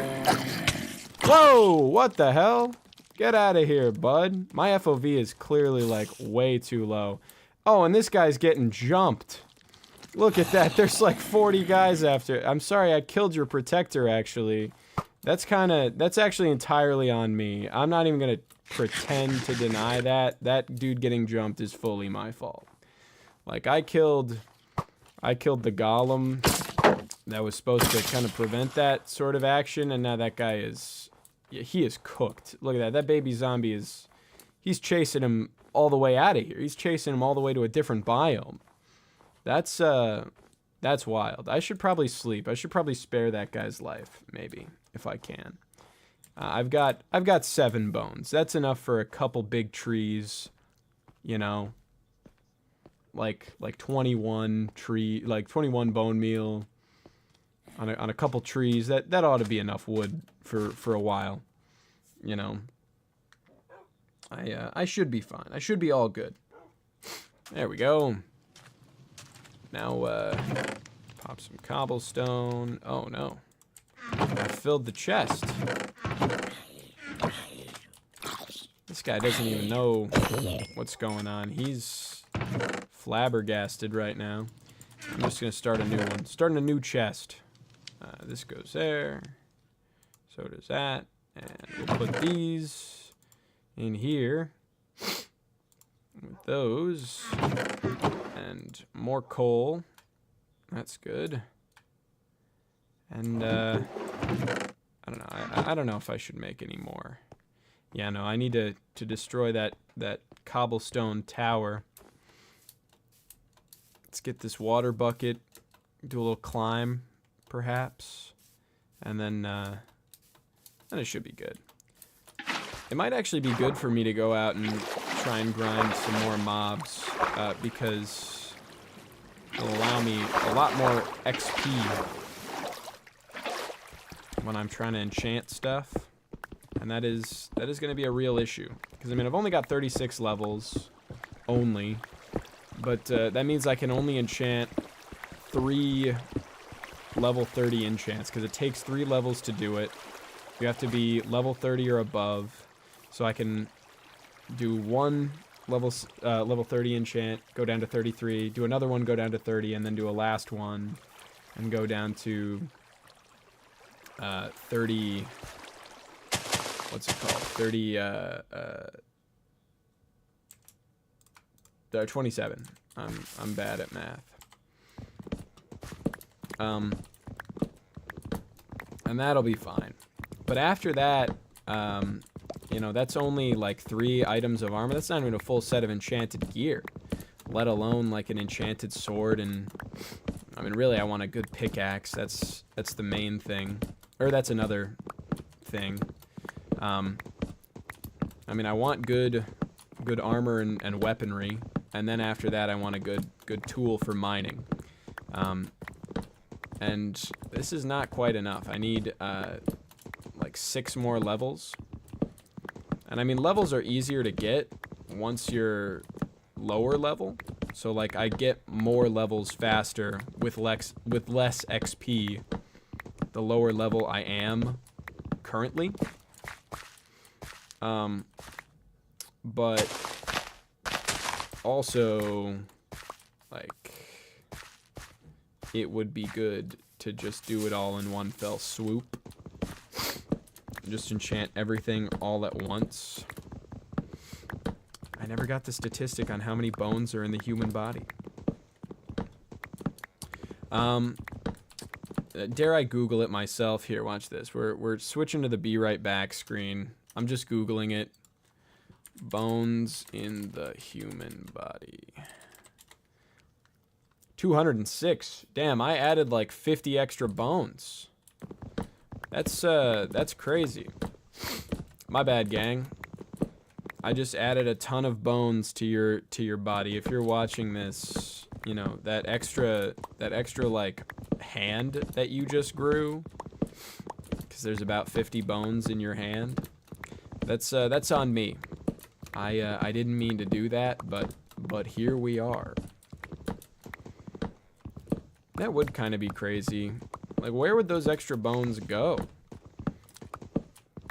[SPEAKER 1] Whoa! What the hell? Get out of here, bud. My FOV is clearly like way too low. Oh, and this guy's getting jumped. Look at that. There's like 40 guys after. I'm sorry, I killed your protector, actually. That's actually entirely on me. I'm not even gonna pretend to deny that. That dude getting jumped is fully my fault. Like, I killed the golem that was supposed to kind of prevent that sort of action, and now that guy is, yeah, he is cooked. Look at that. That baby zombie he's chasing him all the way out of here. He's chasing him all the way to a different biome. That's wild. I should probably sleep. I should probably spare that guy's life, maybe, if I can. I've got 7 bones. That's enough for a couple big trees, you know. Like 21 bone meal on a couple trees. That ought to be enough wood for a while, you know. I should be fine. I should be all good. There we go. Now pop some cobblestone. Oh no. I filled the chest. This guy doesn't even know what's going on. He's flabbergasted right now. I'm just gonna start a new one. Starting a new chest. This goes there. So does that. And we'll put these in here. with those. And more coal. That's good. And, I don't know. I don't know if I should make any more. Yeah, no, I need to destroy that cobblestone tower. Let's get this water bucket, do a little climb, perhaps, and then it should be good. It might actually be good for me to go out and try and grind some more mobs, because it'll allow me a lot more XP when I'm trying to enchant stuff. And that is going to be a real issue. Because, I mean, I've only got 36 levels. Only. But that means I can only enchant 3 level 30 enchants. Because it takes 3 levels to do it. You have to be level 30 or above. So I can do 1 level 30 enchant, go down to 33, do another one, go down to 30, and then do a last one, and go down to 30... What's it called? 27. I'm bad at math. And that'll be fine. But after that, you know, that's only like 3 items of armor. That's not even a full set of enchanted gear, let alone like an enchanted sword. And I mean, really, I want a good pickaxe. That's the main thing, or that's another thing. I mean, I want good armor and weaponry, and then after that, I want a good tool for mining. And this is not quite enough. I need like 6 more levels. And I mean, levels are easier to get once you're lower level. So like, I get more levels faster with less XP the lower level I am currently. But also, like, it would be good to just do it all in one fell swoop. Just enchant everything all at once. I never got the statistic on how many bones are in the human body. Dare I Google it myself? Here, watch this. We're switching to the Be Right Back screen. I'm just Googling it. Bones in the human body. 206. Damn, I added like 50 extra bones. That's crazy. My bad, gang. I just added a ton of bones to your body. If you're watching this, you know, that extra like hand that you just grew, because there's about 50 bones in your hand. That's on me. I didn't mean to do that, but here we are. That would kind of be crazy. Like, where would those extra bones go?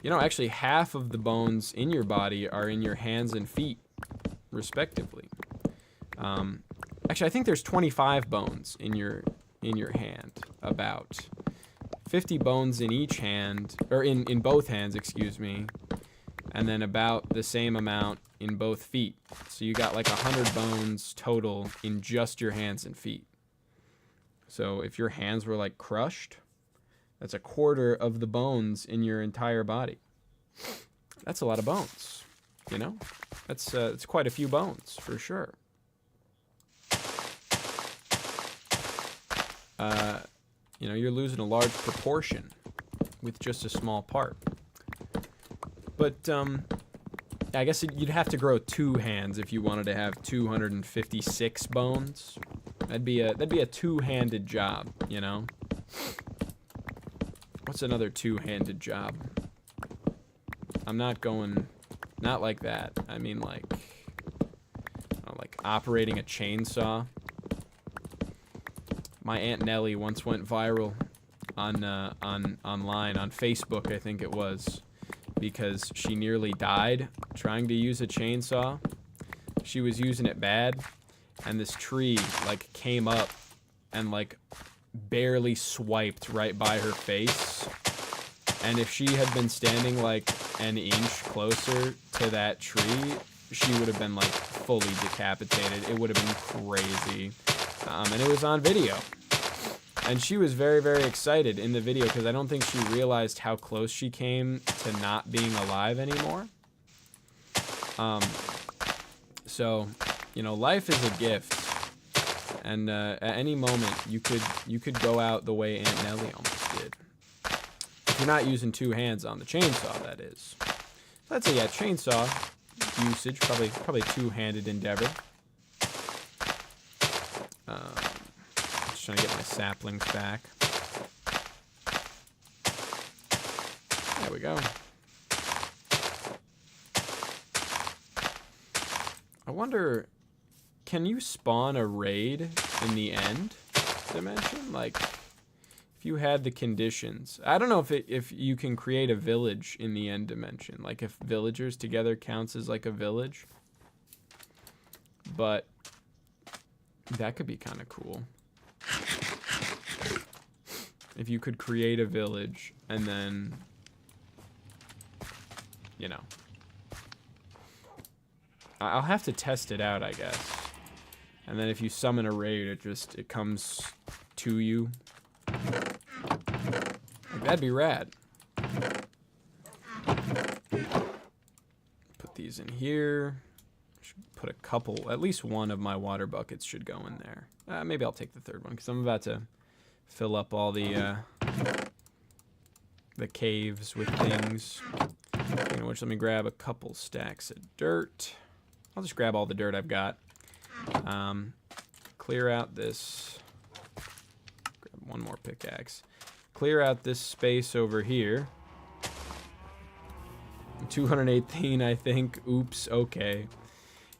[SPEAKER 1] You know, actually, half of the bones in your body are in your hands and feet, respectively. Actually, I think there's 25 bones in your hand. About 50 bones in each hand, or in both hands, excuse me. And then about the same amount in both feet. So you got like 100 bones total in just your hands and feet. So if your hands were like crushed, that's a quarter of the bones in your entire body. That's a lot of bones, you know? It's quite a few bones, for sure. You know, you're losing a large proportion with just a small part. But, I guess you'd have to grow 2 hands if you wanted to have 256 bones. That'd be a two-handed job, you know? What's another two-handed job? I'm not like that. I mean, like operating a chainsaw. My Aunt Nellie once went viral on online, on Facebook, I think it was, because she nearly died trying to use a chainsaw. She was using it bad, and this tree like came up and like barely swiped right by her face. And if she had been standing like an inch closer to that tree, she would have been like fully decapitated. It would have been crazy. And it was on video. And she was very, very excited in the video because I don't think she realized how close she came to not being alive anymore. So, you know, life is a gift. And at any moment, you could go out the way Aunt Nelly almost did. If you're not using two hands on the chainsaw, that is. Let's say, yeah, chainsaw usage, probably two-handed endeavor. Just trying to get my saplings back. There we go. I wonder, can you spawn a raid in the end dimension? Like, if you had the conditions. I don't know if you can create a village in the end dimension. Like, if villagers together counts as, like, a village. But that could be kind of cool. If you could create a village and then, you know. I'll have to test it out, I guess. And then if you summon a raid, it comes to you. Like, that'd be rad. Put these in here. Should put a couple, at least one of my water buckets should go in there. Maybe I'll take the third one because I'm about to fill up all the caves with things. Speaking of which, let me grab a couple stacks of dirt. I'll just grab all the dirt I've got. Clear out this. Grab one more pickaxe. Clear out this space over here. 218, I think. Oops. Okay.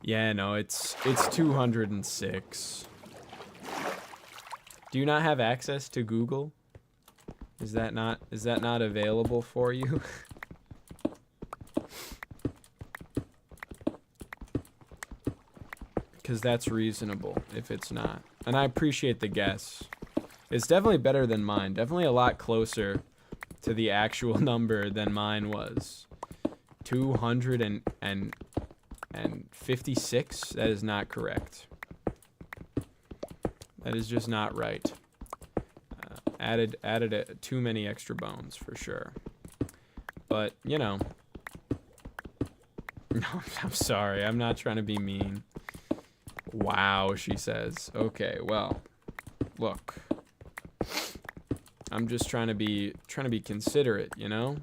[SPEAKER 1] Yeah, no, it's 206. Do you not have access to Google? Is that not available for you? Because that's reasonable if it's not. And I appreciate the guess. It's definitely better than mine. Definitely a lot closer to the actual number than mine was. 256? That is not correct. That is just not right. Added too many extra bones for sure. But, you know. No, I'm sorry. I'm not trying to be mean. Wow, she says. Okay, well, look. I'm just trying to be considerate, you know?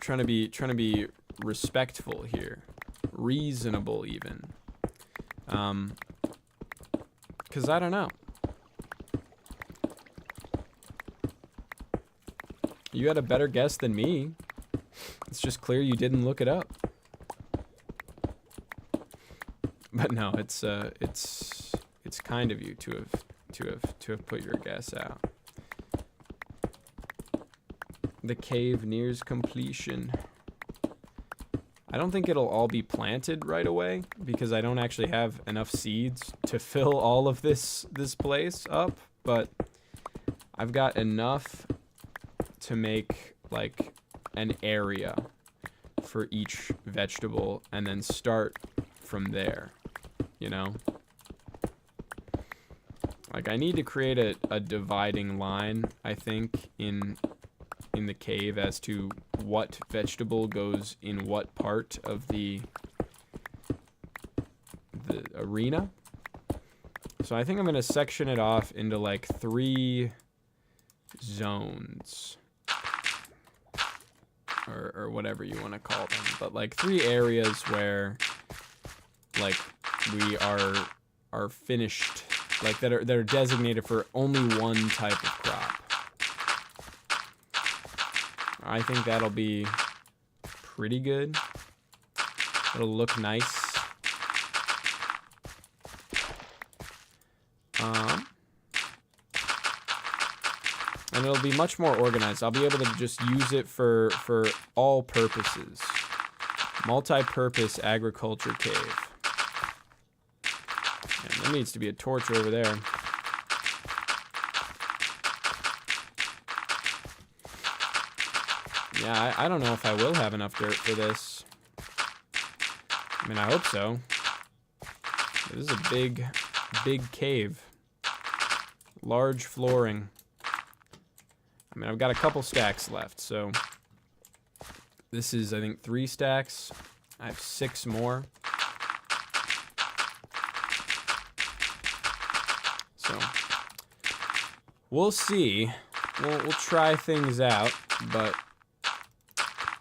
[SPEAKER 1] Trying to be respectful here. Reasonable even. Cause I don't know. You had a better guess than me. It's just clear you didn't look it up. But no, it's kind of you to have put your guess out. The cave nears completion. I don't think it'll all be planted right away because I don't actually have enough seeds to fill all of this place up, but I've got enough to make like an area for each vegetable and then start from there, you know? Like, I need to create a dividing line, I think, in the cave as to what vegetable goes in what part of the arena. So I think I'm going to section it off into like 3 zones. Or whatever you want to call them, but like 3 areas where like we are finished, like that are designated for only one type of crop. I think that'll be pretty good. It'll look nice. And it'll be much more organized. I'll be able to just use it for all purposes. Multi-purpose agriculture cave. And there needs to be a torch over there. Yeah, I don't know if I will have enough dirt for this. I mean, I hope so. This is a big, big cave. Large flooring. I mean, I've got a couple stacks left, so... This is, I think, 3 stacks. I have 6 more. So, we'll see. We'll try things out, but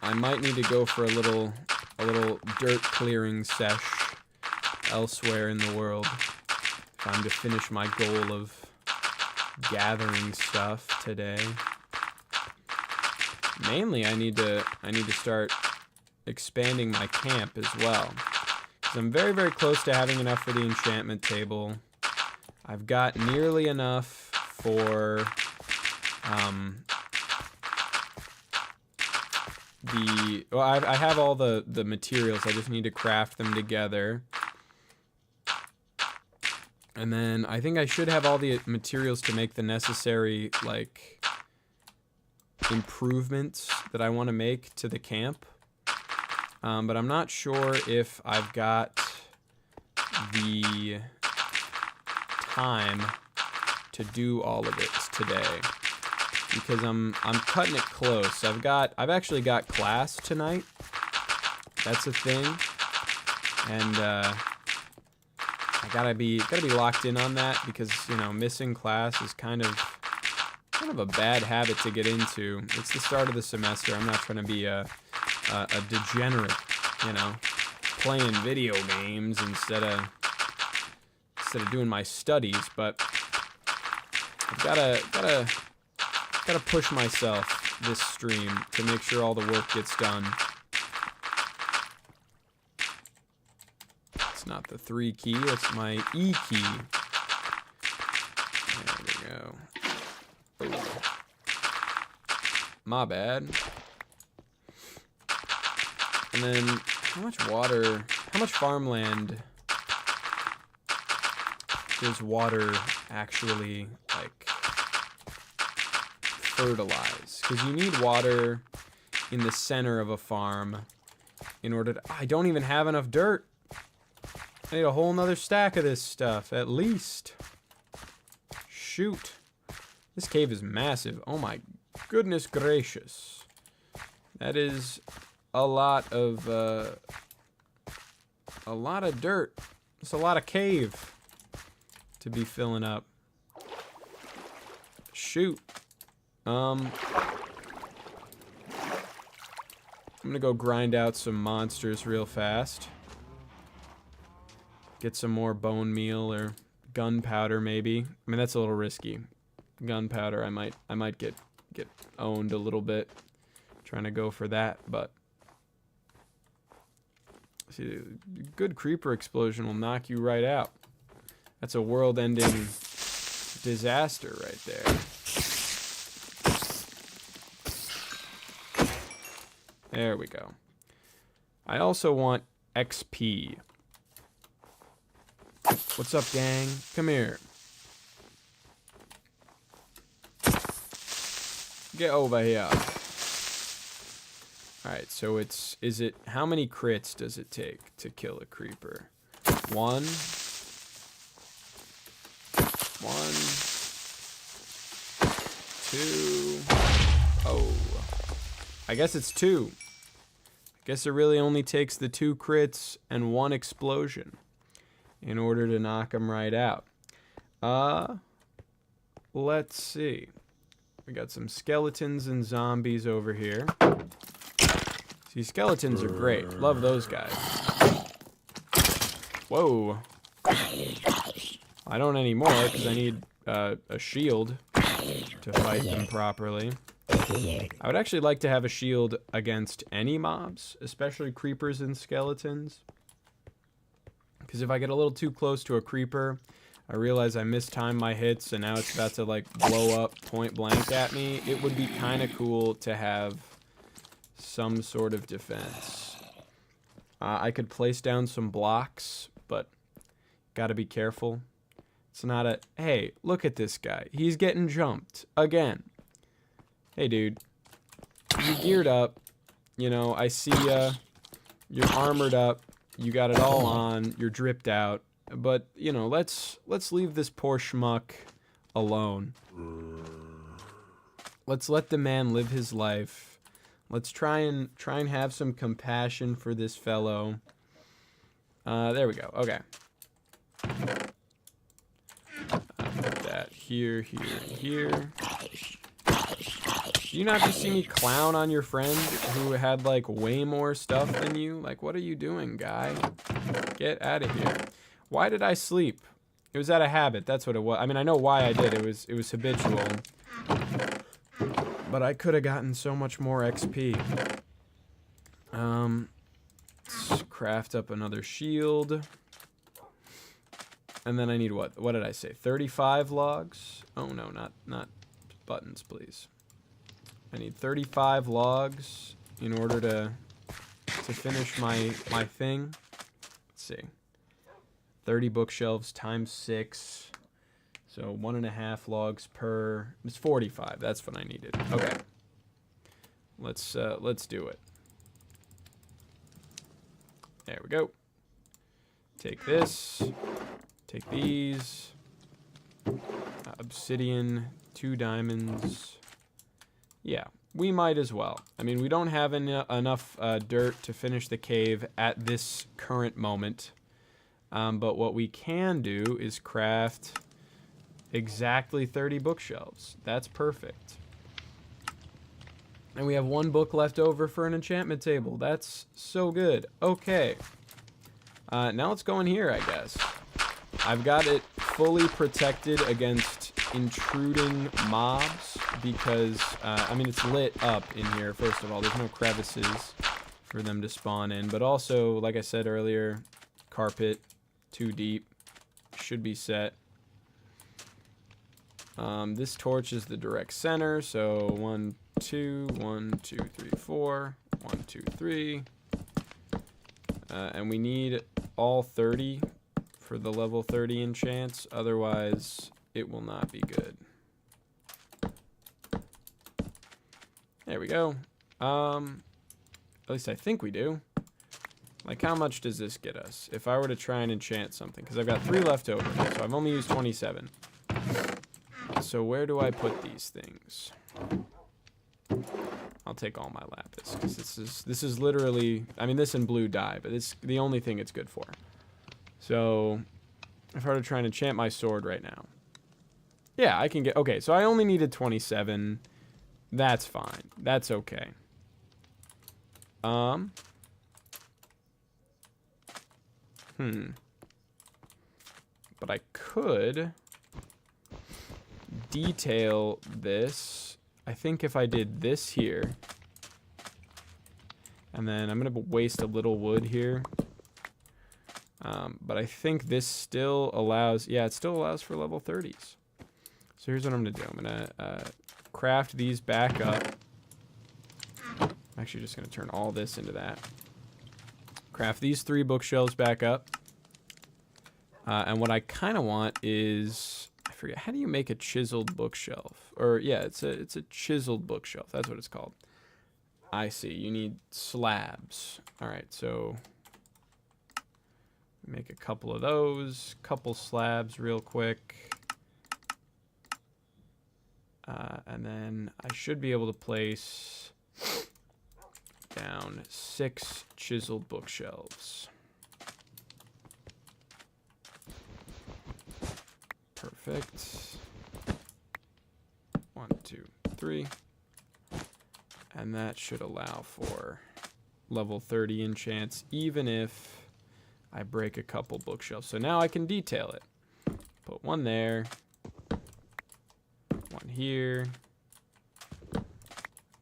[SPEAKER 1] I might need to go for a little dirt clearing sesh elsewhere in the world if I'm to finish my goal of gathering stuff today. Mainly, I need to start expanding my camp as well, because I'm very, very close to having enough for the enchantment table. I've got nearly enough for I have all the materials. I just need to craft them together. And then I think I should have all the materials to make the necessary, like, improvements that I want to make to the camp. But I'm not sure if I've got the time to do all of it today, because I'm cutting it close. I've actually got class tonight. That's a thing, and I gotta be locked in on that, because, you know, missing class is kind of a bad habit to get into. It's the start of the semester. I'm not trying to be a degenerate, you know, playing video games instead of doing my studies, but I've gotta push myself this stream to make sure all the work gets done. It's not the 3 key, it's my E key. There we go. Oh. My bad. And then, how much farmland does water actually, like, fertilize? Because you need water in the center of a farm in order to... I don't even have enough dirt. I need a whole nother stack of this stuff, at least. Shoot. This cave is massive. Oh my goodness gracious. That is a lot of dirt. It's a lot of cave to be filling up. Shoot. I'm gonna go grind out some monsters real fast. Get some more bone meal or gunpowder, maybe. I mean, that's a little risky. Gunpowder, I might get owned a little bit trying to go for that, but see, a good creeper explosion will knock you right out. That's a world-ending disaster right there. There we go. I also want XP. What's up, gang? Come here. Get over here. Alright, so how many crits does it take to kill a creeper? 1. 1. Two. Oh. I guess it's 2. I guess it really only takes the 2 crits and 1 explosion in order to knock them right out. Let's see. We got some skeletons and zombies over here. See, skeletons are great. Love those guys. Whoa. I don't anymore, because I need a shield to fight them properly. I would actually like to have a shield against any mobs, especially creepers and skeletons. Because if I get a little too close to a creeper, I realize I mistimed my hits and now it's about to, like, blow up point blank at me. It would be kind of cool to have some sort of defense. I could place down some blocks, but gotta be careful. It's not a, hey, look at this guy. He's getting jumped again. Hey, dude. you geared up. You know, I see ya. You're armored up. You got it all on. You're dripped out. But, you know, let's leave this poor schmuck alone. Let's let the man live his life. Let's try and have some compassion for this fellow. There we go. Okay. Put that here, here, and here. Do you not just see me clown on your friend who had, like, way more stuff than you? Like, what are you doing, guy? Get out of here. Why did I sleep? It was out of habit. That's what it was. I mean, I know why I did. It was habitual. But I could have gotten so much more XP. Let's craft up another shield. And then I need what? What did I say? 35 logs? Oh, no, not buttons, please. I need 35 logs in order to finish my thing. Let's see. 30 bookshelves times 6. So 1.5 logs per. It's 45. That's what I needed. Okay. Let's do it. There we go. Take this. Take these. Obsidian, 2 diamonds. Yeah, we might as well. I mean, we don't have enough dirt to finish the cave at this current moment. But what we can do is craft exactly 30 bookshelves. That's perfect. And we have 1 book left over for an enchantment table. That's so good. Okay. Now let's go in here, I guess. I've got it fully protected against intruding mobs because, I mean, it's lit up in here, first of all. There's no crevices for them to spawn in. But also, like I said earlier, carpet, 2 deep, should be set. This torch is the direct center, so 1, 2, 1, 2, 3, 4, 1, 2, 3. And we need all 30 for the level 30 enchants, otherwise it will not be good. There we go. At least I think we do. Like, how much does this get us? If I were to try and enchant something, because I've got 3 left over, so I've only used 27. So where do I put these things? I'll take all my lapis, because this is literally, I mean, this and blue dye, but it's the only thing it's good for. So if I were to try and enchant my sword right now. Yeah, I can get, okay, so I only needed 27. That's fine. That's okay. But I could detail this. I think if I did this here, and then I'm going to waste a little wood here. But I think this still allows, yeah, it still allows for level 30s. So here's what I'm going to do. I'm going to craft these back up. I'm actually just going to turn all this into that. Craft these 3 bookshelves back up. And what I kind of want is, I forget, how do you make a chiseled bookshelf? Or yeah, it's a chiseled bookshelf. That's what it's called. I see. You need slabs. All right, so make a couple of those, couple slabs real quick. And then I should be able to place down 6 chiseled bookshelves. Perfect. 1, 2, 3. And that should allow for level 30 enchants, even if I break a couple bookshelves. So now I can detail it. Put 1 there. 1 here.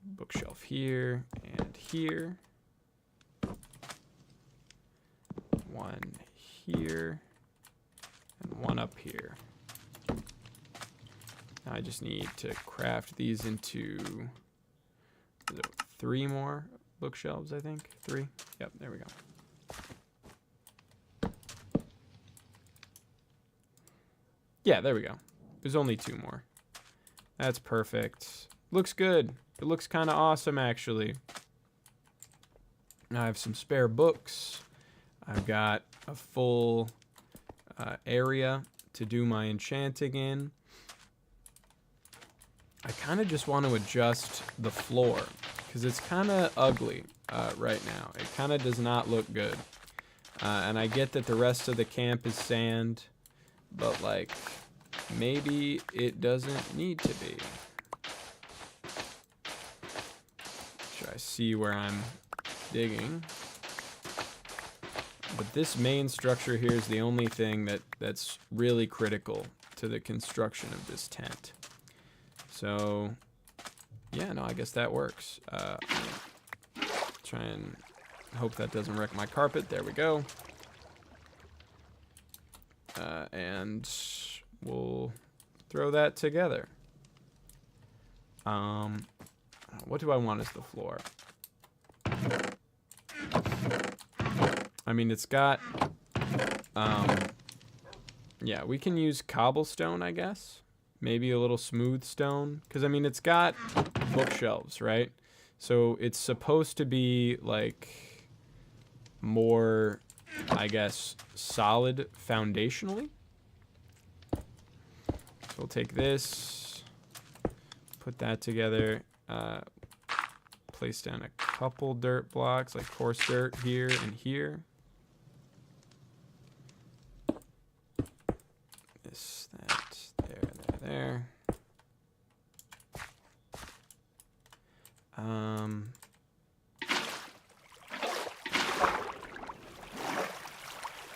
[SPEAKER 1] Bookshelf here and here. 1 here. And 1 up here. Now I just need to craft these into 3 more bookshelves, I think. 3. Yep, there we go. Yeah, there we go. There's only 2 more. That's perfect. Looks good. It looks kind of awesome, actually. I have some spare books. I've got a full area to do my enchanting in. I kind of just want to adjust the floor because it's kind of ugly right now. It kind of does not look good. And I get that the rest of the camp is sand, but like maybe it doesn't need to be. Should I see where I'm digging? But this main structure here is the only thing that's really critical to the construction of this tent. So, yeah, no, I guess that works. Try and hope that doesn't wreck my carpet. There we go. And we'll throw that together. What do I want as the floor? I mean, it's got, yeah, we can use cobblestone, I guess. Maybe a little smooth stone. Because, I mean, it's got bookshelves, right? So it's supposed to be, like, more, I guess, solid foundationally. So we'll take this, put that together, place down a couple dirt blocks, like coarse dirt here and here. This, that, there.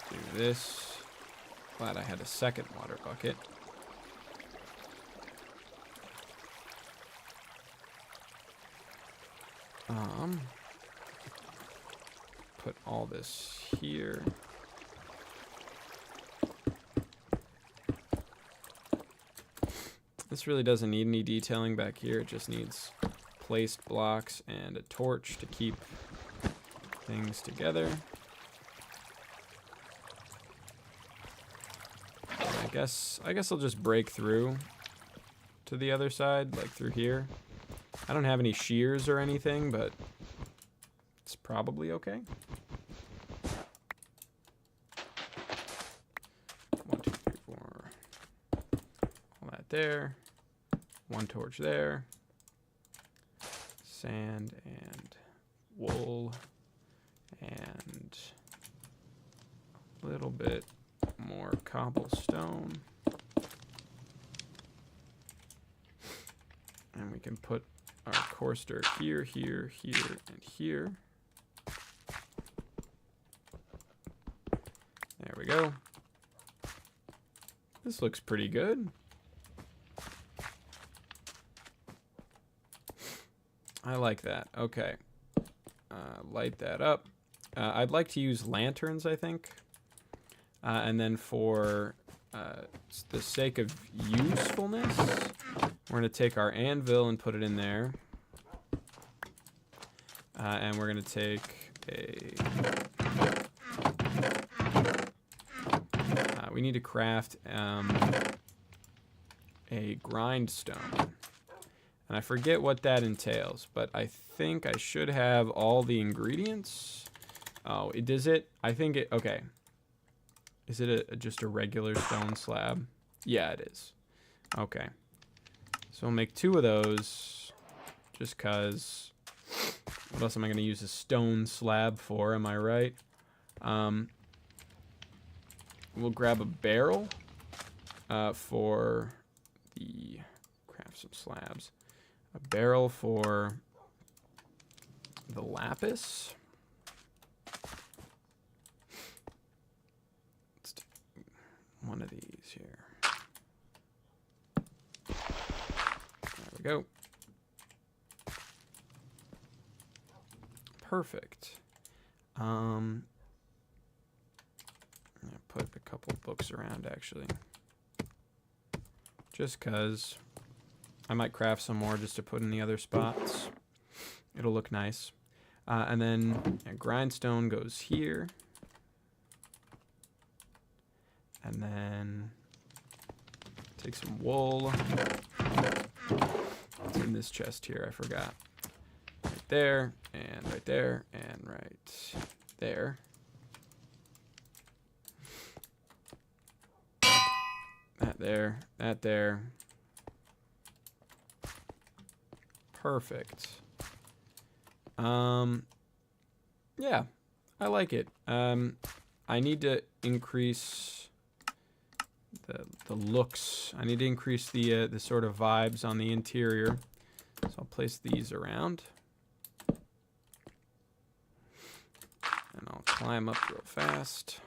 [SPEAKER 1] Do this. Glad I had a second water bucket. Put all this here. This really doesn't need any detailing back here. It just needs placed blocks and a torch to keep things together. And I guess I'll just break through to the other side, like through here. I don't have any shears or anything, but it's probably okay. 1, 2, 3, 4. All that there. One torch there. Sand and wool and a little bit more cobblestone. And we can put our coarse dirt here, here, here, and here. There we go. This looks pretty good. I like that. Okay. Light that up. I'd like to use lanterns, I think. And then for the sake of usefulness, we're going to take our anvil and put it in there. And we're going to take we need to craft a grindstone. And I forget what that entails, but I think I should have all the ingredients. Oh, does it? I think it, okay. Is it just a regular stone slab? Yeah, it is. Okay. So we'll make 2 of those, just because. What else am I going to use a stone slab for? Am I right? We'll grab a barrel for the craft some slabs. A barrel for the lapis. Let's do one of these here. There we go. Perfect. I'm gonna put a couple books around actually. Just cause I might craft some more just to put in the other spots. It'll look nice. And then a grindstone goes here. And then take some wool. Let's in this chest here? I forgot. Right there, and right there, and right there. That there, that there. Perfect. Yeah, I like it. I need to increase the looks. I need to increase the sort of vibes on the interior. So I'll place these around. And I'll climb up real fast.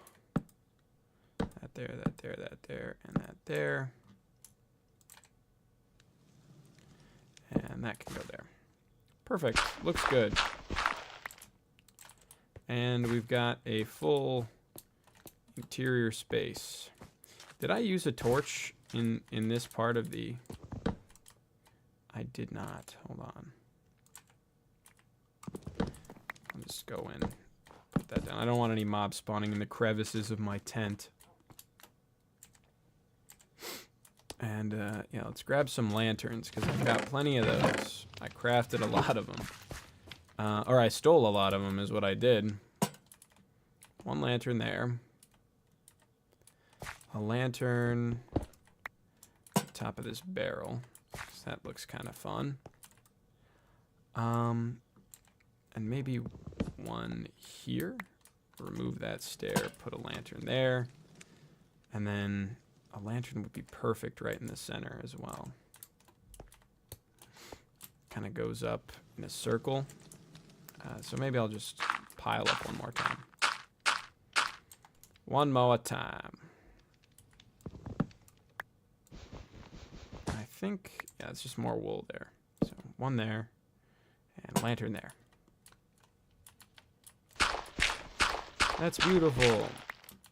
[SPEAKER 1] That there, that there, that there, and that there. And that can go there. Perfect. Looks good. And we've got a full interior space. Did I use a torch in this part of the... I did not. Hold on. I'll just go in. Put that down. I don't want any mobs spawning in the crevices of my tent. And, yeah, let's grab some lanterns, because I've got plenty of those. I crafted a lot of them. Or I stole a lot of them, is what I did. One lantern there. A lantern on top of this barrel. So that looks kind of fun. And maybe one here. Remove that stair, put a lantern there. And then a lantern would be perfect right in the center as well. Kind of goes up in a circle. So maybe I'll just pile up one more time. One more time. I think, yeah, it's just more wool there. So one there, and a lantern there. That's beautiful.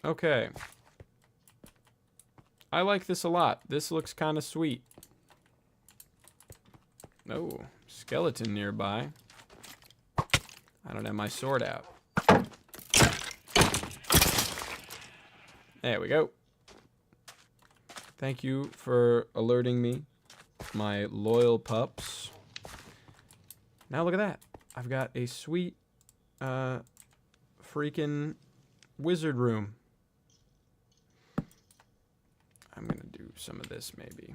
[SPEAKER 1] Okay. I like this a lot. This looks kind of sweet. Oh, skeleton nearby. I don't have my sword out. There we go. Thank you for alerting me, my loyal pups. Now look at that. I've got a sweet freaking wizard room. I'm gonna do some of this maybe.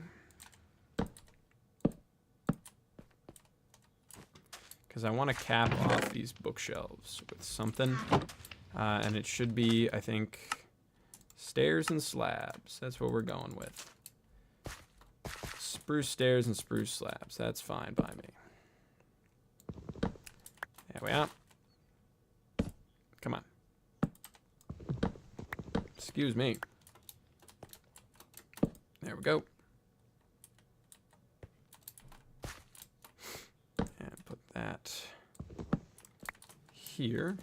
[SPEAKER 1] Because I want to cap off these bookshelves with something. And it should be, I think, stairs and slabs. That's what we're going with. Spruce stairs and spruce slabs. That's fine by me. There we are. Come on. Excuse me. There we go. And put that here.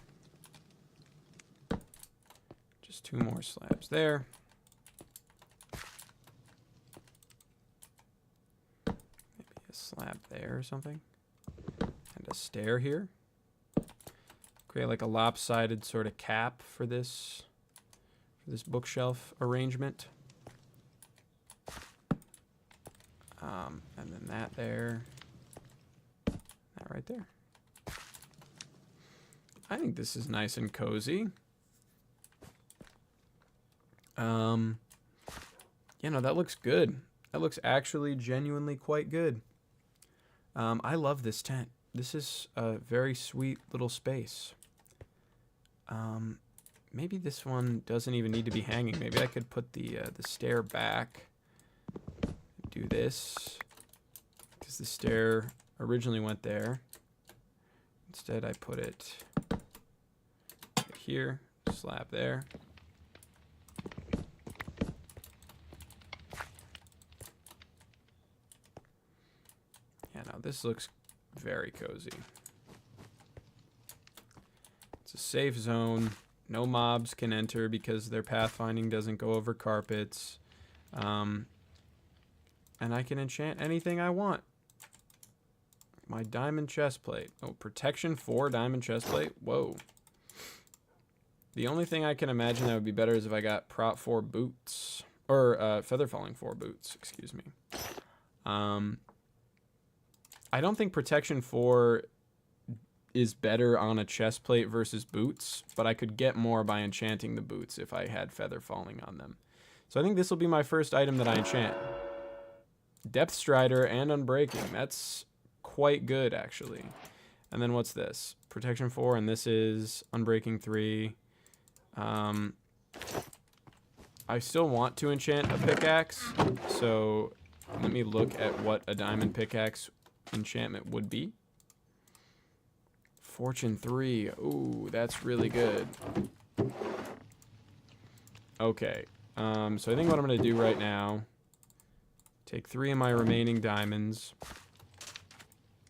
[SPEAKER 1] Just 2 more slabs there. Maybe a slab there or something. And a stair here. Create like a lopsided sort of cap for this bookshelf arrangement. And then that there. That right there. I think this is nice and cozy. You know, that looks good. That looks actually genuinely quite good. I love this tent. This is a very sweet little space. Maybe this one doesn't even need to be hanging. Maybe I could put the stair back. Do this. Because the stair originally went there. Instead, I put it here. Slab there. Yeah, now this looks very cozy. It's a safe zone. No mobs can enter because their pathfinding doesn't go over carpets. And I can enchant anything I want. My diamond chestplate. Oh, protection 4 diamond chestplate? Whoa. The only thing I can imagine that would be better is if I got prot 4 boots. Or feather falling 4 boots, excuse me. I don't think Protection 4 is better on a chest plate versus boots, but I could get more by enchanting the boots if I had Feather Falling on them. So I think this will be my first item that I enchant. Depth Strider and Unbreaking. That's quite good, actually. And then what's this? Protection 4, and this is Unbreaking 3. I still want to enchant a pickaxe, so let me look at what a diamond pickaxe enchantment would be. Fortune 3. Ooh, that's really good. Okay. So I think what I'm going to do right now, take 3 of my remaining diamonds,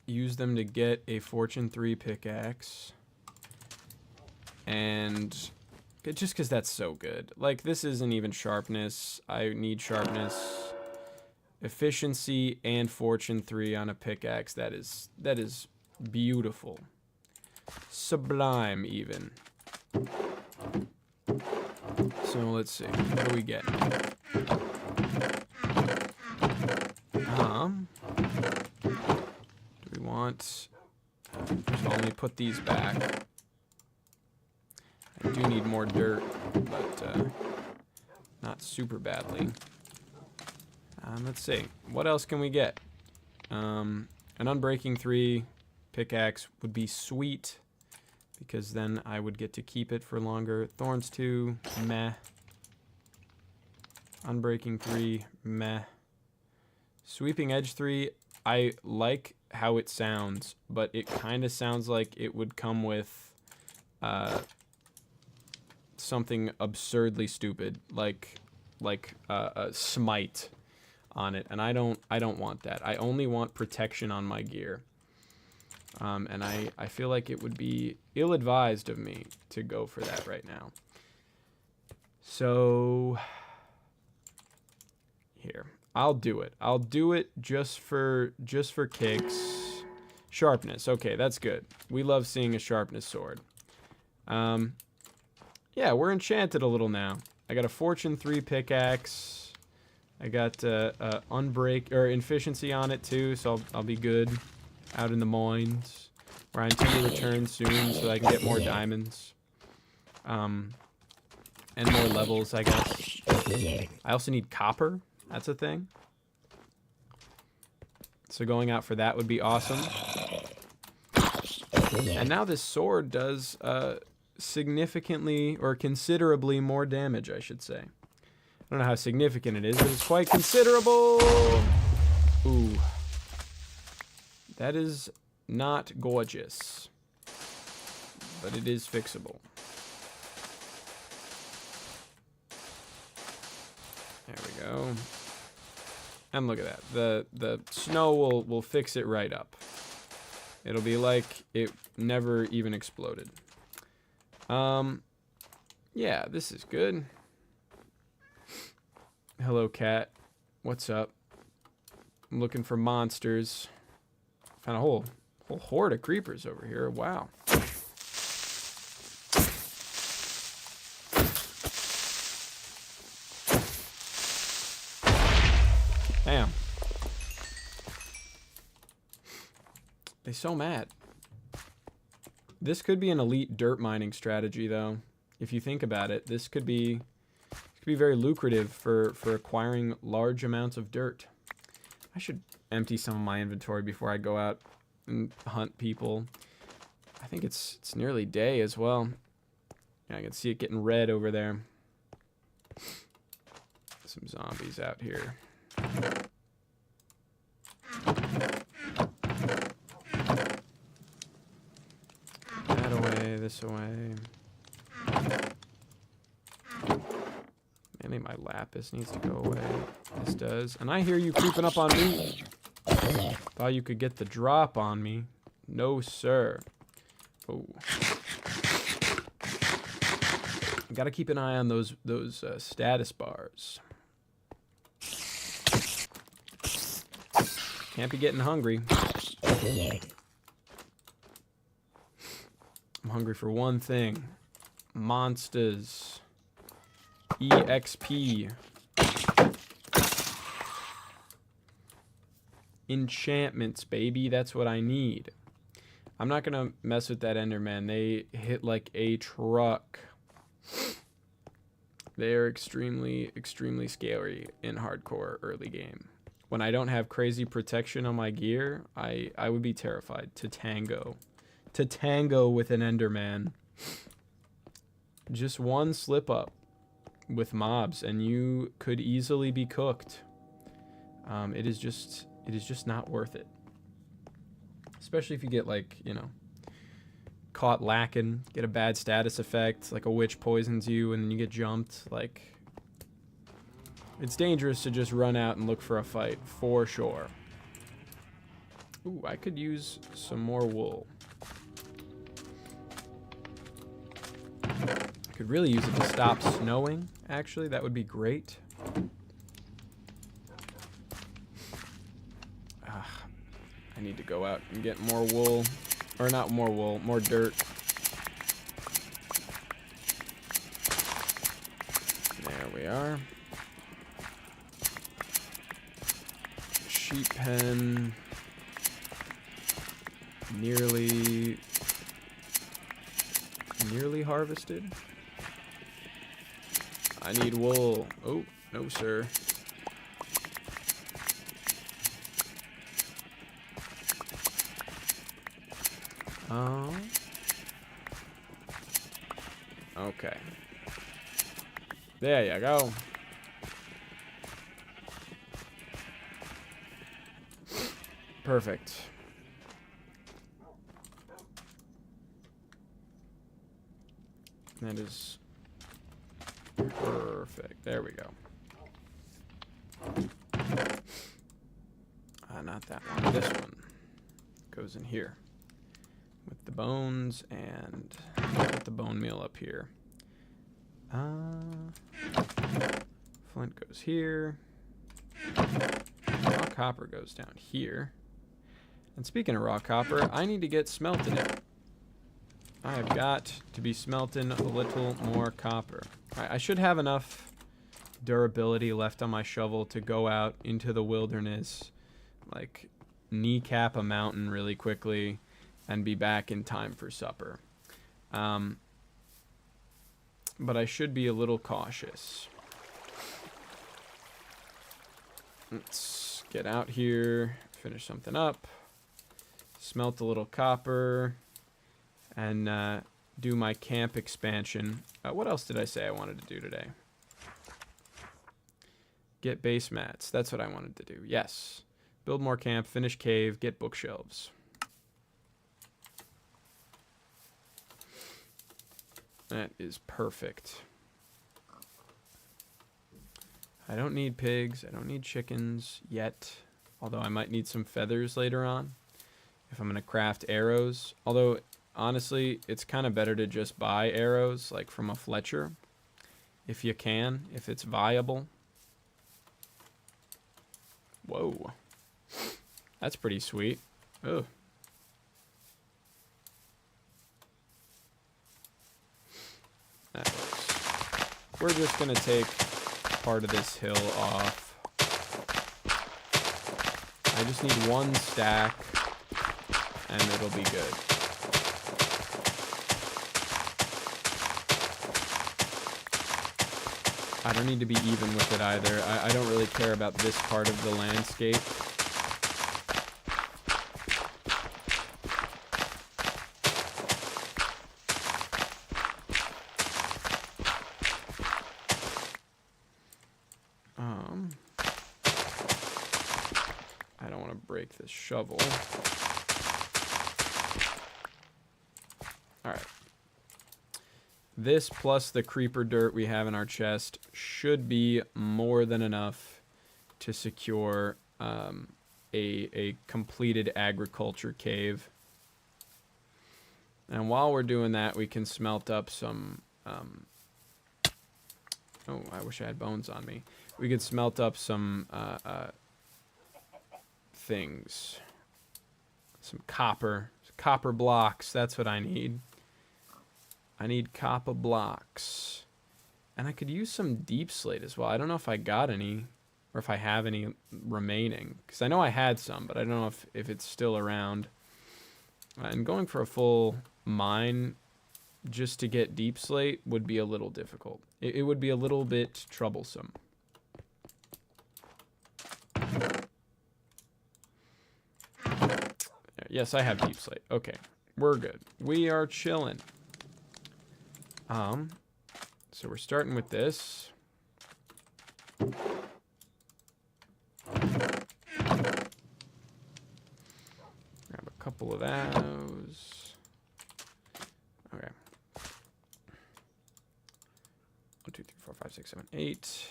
[SPEAKER 1] use them to get a Fortune 3 pickaxe, and just because that's so good. Like, this isn't even sharpness. I need sharpness, efficiency, and Fortune 3 on a pickaxe. That is beautiful. Sublime, even. So let's see. What do we get? Do we want... First of all, let me put these back. I do need more dirt, but not super badly. Let's see. What else can we get? An Unbreaking 3 pickaxe would be sweet, because then I would get to keep it for longer. Thorns 2, meh. Unbreaking 3, meh. Sweeping Edge 3, I like how it sounds, but it kind of sounds like it would come with something absurdly stupid, like a smite on it, and I don't want that. I only want protection on my gear. And I feel like it would be ill-advised of me to go for that right now. So, here. I'll do it. I'll do it just for kicks. Sharpness. Okay, that's good. We love seeing a sharpness sword. Yeah, we're enchanted a little now. I got a Fortune 3 pickaxe. I got Unbreak, or Efficiency on it too, so I'll be good out in the mines, where I intend to return soon so I can get more diamonds. And more levels, I guess. I also need copper. That's a thing. So going out for that would be awesome. And now this sword does significantly, or considerably more damage, I should say. I don't know how significant it is, but it's quite considerable. Ooh. That is not gorgeous, but it is fixable. There we go. And look at that. The snow will fix it right up. It'll be like it never even exploded. Yeah, this is good. Hello, cat. What's up? I'm looking for monsters. Found a whole horde of creepers over here. Wow. Damn. They're so mad. This could be an elite dirt mining strategy, though. If you think about it, this could be very lucrative for acquiring large amounts of dirt. I should empty some of my inventory before I go out and hunt people. I think it's nearly day as well. Yeah, I can see it getting red over there. Some zombies out here. That away, this away. Mainly my lapis needs to go away. This does. And I hear you creeping up on me. Thought you could get the drop on me. No, sir. Oh. Gotta keep an eye on those status bars. Can't be getting hungry. I'm hungry for one thing. Monsters. EXP. enchantments, baby. That's what I need. I'm not going to mess with that Enderman. They hit like a truck. They are extremely, extremely scary in hardcore early game. When I don't have crazy protection on my gear, I would be terrified to tango. To tango with an Enderman. Just one slip up with mobs and you could easily be cooked. It is just not worth it. Especially if you get, like, you know, caught lacking, get a bad status effect, like a witch poisons you and then you get jumped. Like, it's dangerous to just run out and look for a fight, for sure. Ooh, I could use some more wool. I could really use it to stop snowing, actually. That would be great. I need to go out and get more wool. Or not more wool, more dirt. There we are. Sheep pen. Nearly harvested. I need wool. Oh, no, sir. Okay. There you go. Perfect. That is perfect. There we go. Not that one. This one goes in here with the bones, and put the bone meal up here. Flint goes here. Raw copper goes down here. And speaking of raw copper, I need to get smelting it. I have got to be smelting a little more copper. I should have enough durability left on my shovel to go out into the wilderness, like kneecap a mountain really quickly, and be back in time for supper. But I should be a little cautious. Let's get out here, finish something up, smelt a little copper, and do my camp expansion. What else did I say I wanted to do today? Get base mats. That's what I wanted to do. Yes. Build more camp, finish cave, get bookshelves. That is perfect. I don't need pigs. I don't need chickens yet. Although I might need some feathers later on if I'm going to craft arrows. Although, honestly, it's kind of better to just buy arrows, like from a Fletcher. If you can, if it's viable. Whoa. That's pretty sweet. Oh. That works. We're just going to take part of this hill off. I just need one stack, and it'll be good. I don't need to be even with it either. I don't really care about this part of the landscape. I don't want to break this shovel. All right. This plus the creeper dirt we have in our chest should be more than enough to secure a completed agriculture cave. And while we're doing that, we can smelt up some... oh, I wish I had bones on me. We could smelt up some things. Some copper blocks. That's what I need. I need copper blocks. And I could use some deep slate as well. I don't know if I got any. or if I have any remaining. Because I know I had some, but I don't know if it's still around. And going for a full mine just to get deep slate would be a little difficult. It would be a little bit troublesome. Yes, I have deep slate. Okay, we're good. We are chilling. So we're starting with this. Grab a couple of those. Okay. 1, 2, 3, 4, 5, 6, 7, 8.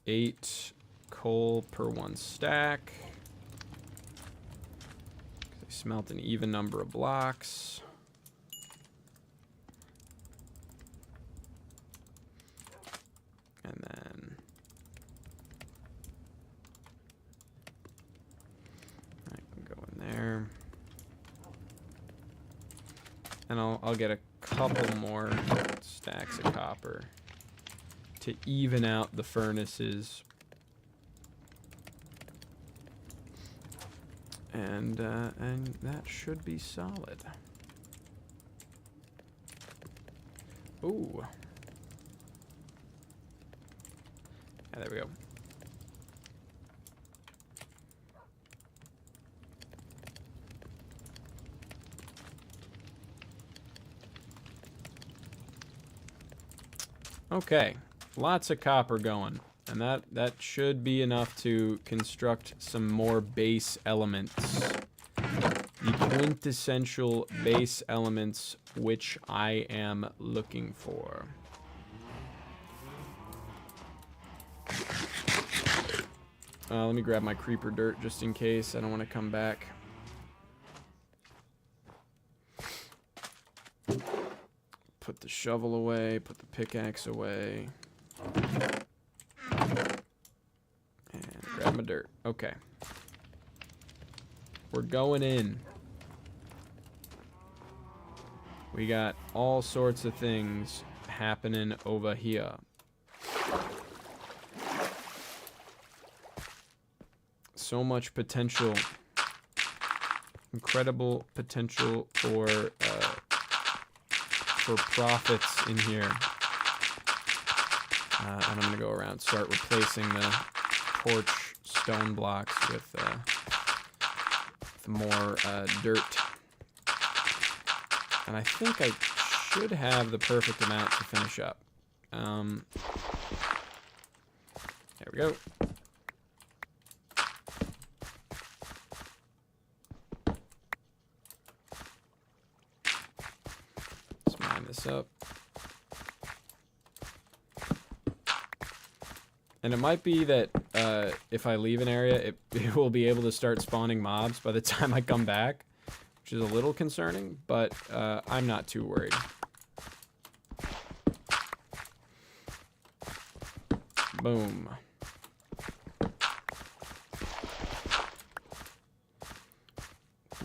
[SPEAKER 1] 8 coal per 1 stack. They smelt an even number of blocks. And then I can go in there. And I'll get a couple more stacks of copper to even out the furnaces. And that should be solid. Ooh. Yeah, there we go. Okay, lots of copper going. And that should be enough to construct some more base elements. The quintessential base elements which I am looking for. Let me grab my creeper dirt just in case. I don't want to come back. Put the shovel away, put the pickaxe away. Grab my dirt. Okay. We're going in. We got all sorts of things happening over here. So much potential. Incredible potential for profits in here. And I'm going to go around and start replacing the torch stone blocks with more dirt. And I think I should have the perfect amount to finish up. There we go. Let's mine this up. And it might be that if I leave an area, it will be able to start spawning mobs by the time I come back, which is a little concerning, but I'm not too worried. Boom.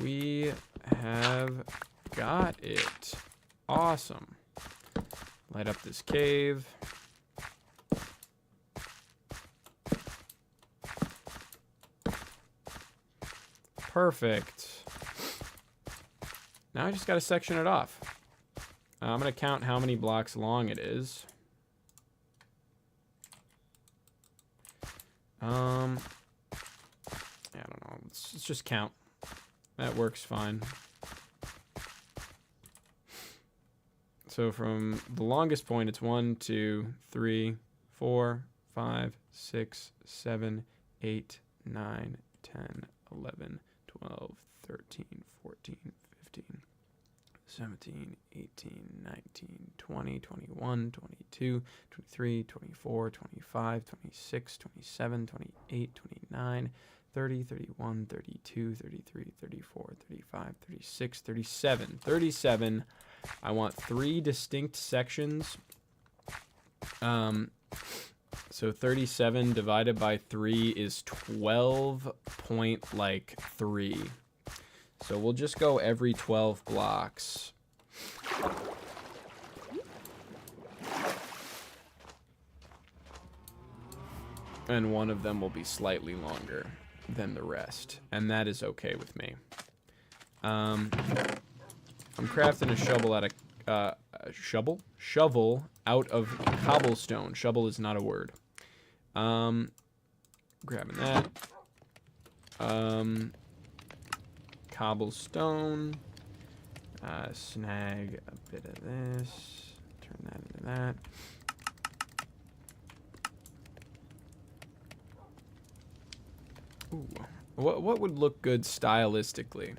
[SPEAKER 1] We have got it. Awesome. Light up this cave. Perfect. Now I just got to section it off. I'm going to count how many blocks long it is. Yeah, I don't know. Let's just count. That works fine. So from the longest point, it's 1, 2, 3, 4, 5, 6, 7, 8, 9, 10, 11, 12, 13, 14, 15, 17, 18, 19, 20, 21, 22, 23, 24, 25, 26, 27, 28, 29, 30, 31, 32, 33, 34, 35, 36, 37. 37. I want 3 distinct sections. So 37 divided by 3 is 12.3. So we'll just go every 12 blocks. And one of them will be slightly longer than the rest. And that is okay with me. I'm crafting a shovel out of... Shovel out of cobblestone. Shovel is not a word. Grabbing that. Cobblestone. Snag a bit of this. Turn that into that. Ooh. What would look good stylistically?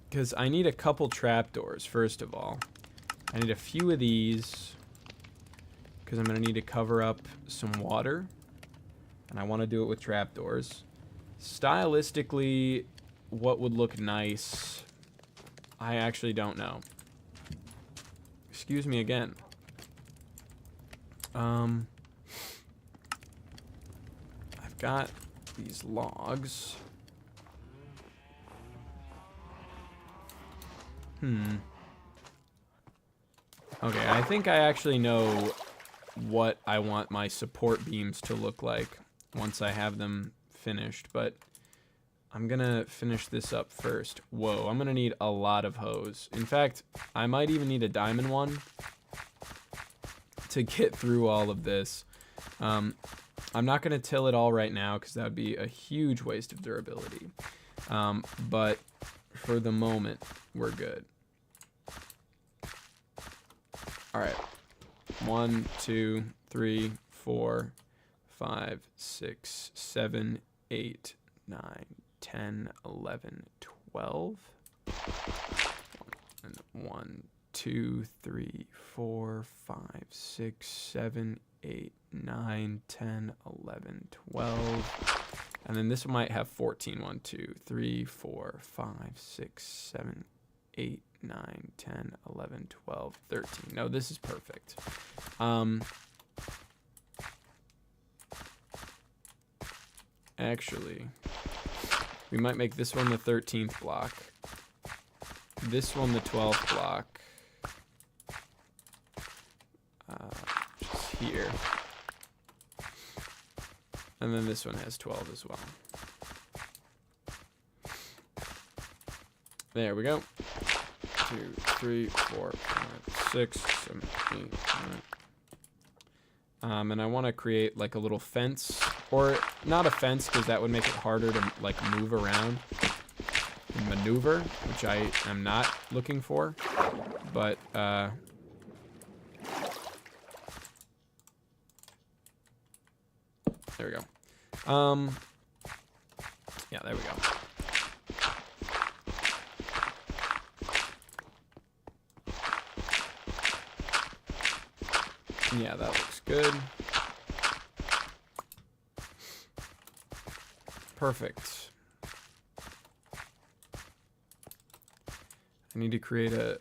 [SPEAKER 1] Because I need a couple trapdoors, first of all. I need a few of these. Because I'm going to need to cover up some water. And I want to do it with trapdoors. Stylistically, what would look nice? I actually don't know. Excuse me again. I've got these logs. Okay, I think I actually know what I want my support beams to look like once I have them finished, but I'm gonna finish this up first. Whoa, I'm gonna need a lot of hose. In fact, I might even need a diamond one to get through all of this. I'm not gonna till it all right now because that would be a huge waste of durability. But for the moment, we're good. All right. 1, 2, 3, 4, 5, 6, 7, 8, 9, 10, 11, 12. 1, 2, 3, 4, 5, 6, 7, 8, 9, 10, 11, 12. And then this might have 14. 1, 2, 3, 4, 5, 6, 7, 8, 9, 10, 11, 12, 13. No, this is perfect. Actually, we might make this one the 13th block. This one the 12th block. Just here. And then this one has 12 as well. There we go. 2, 3, 4, 5, 6, 7, 8, 9. And I want to create like a little fence, or not a fence because that would make it harder to like move around and maneuver, which I am not looking for. But there we go. Yeah, there we go. Yeah, that looks good. Perfect. I need to create a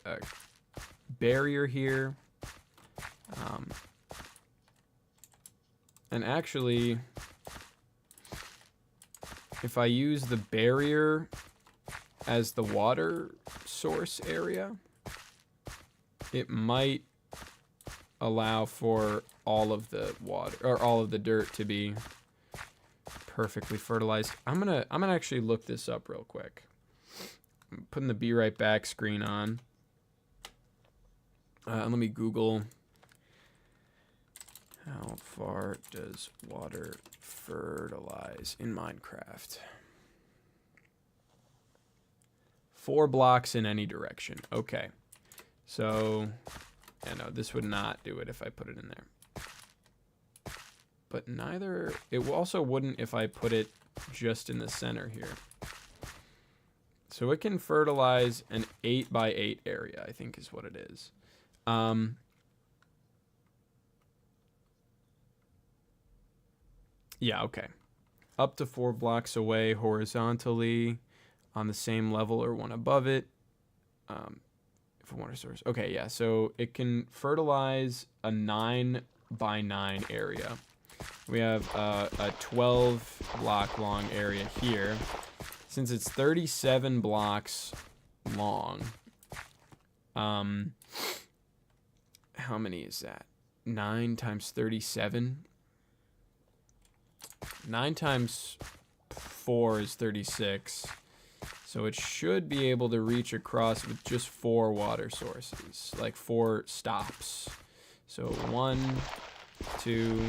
[SPEAKER 1] barrier here. And actually, if I use the barrier as the water source area, it might allow for all of the water or all of the dirt to be perfectly fertilized. I'm gonna actually look this up real quick. I'm putting the Be Right Back screen on. Let me Google how far does water fertilize in Minecraft. 4 blocks in any direction. Okay, so yeah, no, this would not do it if I put it in there. But neither, it also wouldn't if I put it just in the center here. So it can fertilize an 8 by 8 area, I think is what it is. Yeah, okay. Up to 4 blocks away horizontally on the same level or one above it. If a water source. Okay, yeah, so it can fertilize a 9 by 9 area. We have a 12 block long area here. Since it's 37 blocks long, how many is that? 9 times 37? 9 times 4 is 36. So it should be able to reach across with just 4 water sources, like 4 stops. So 1, 2,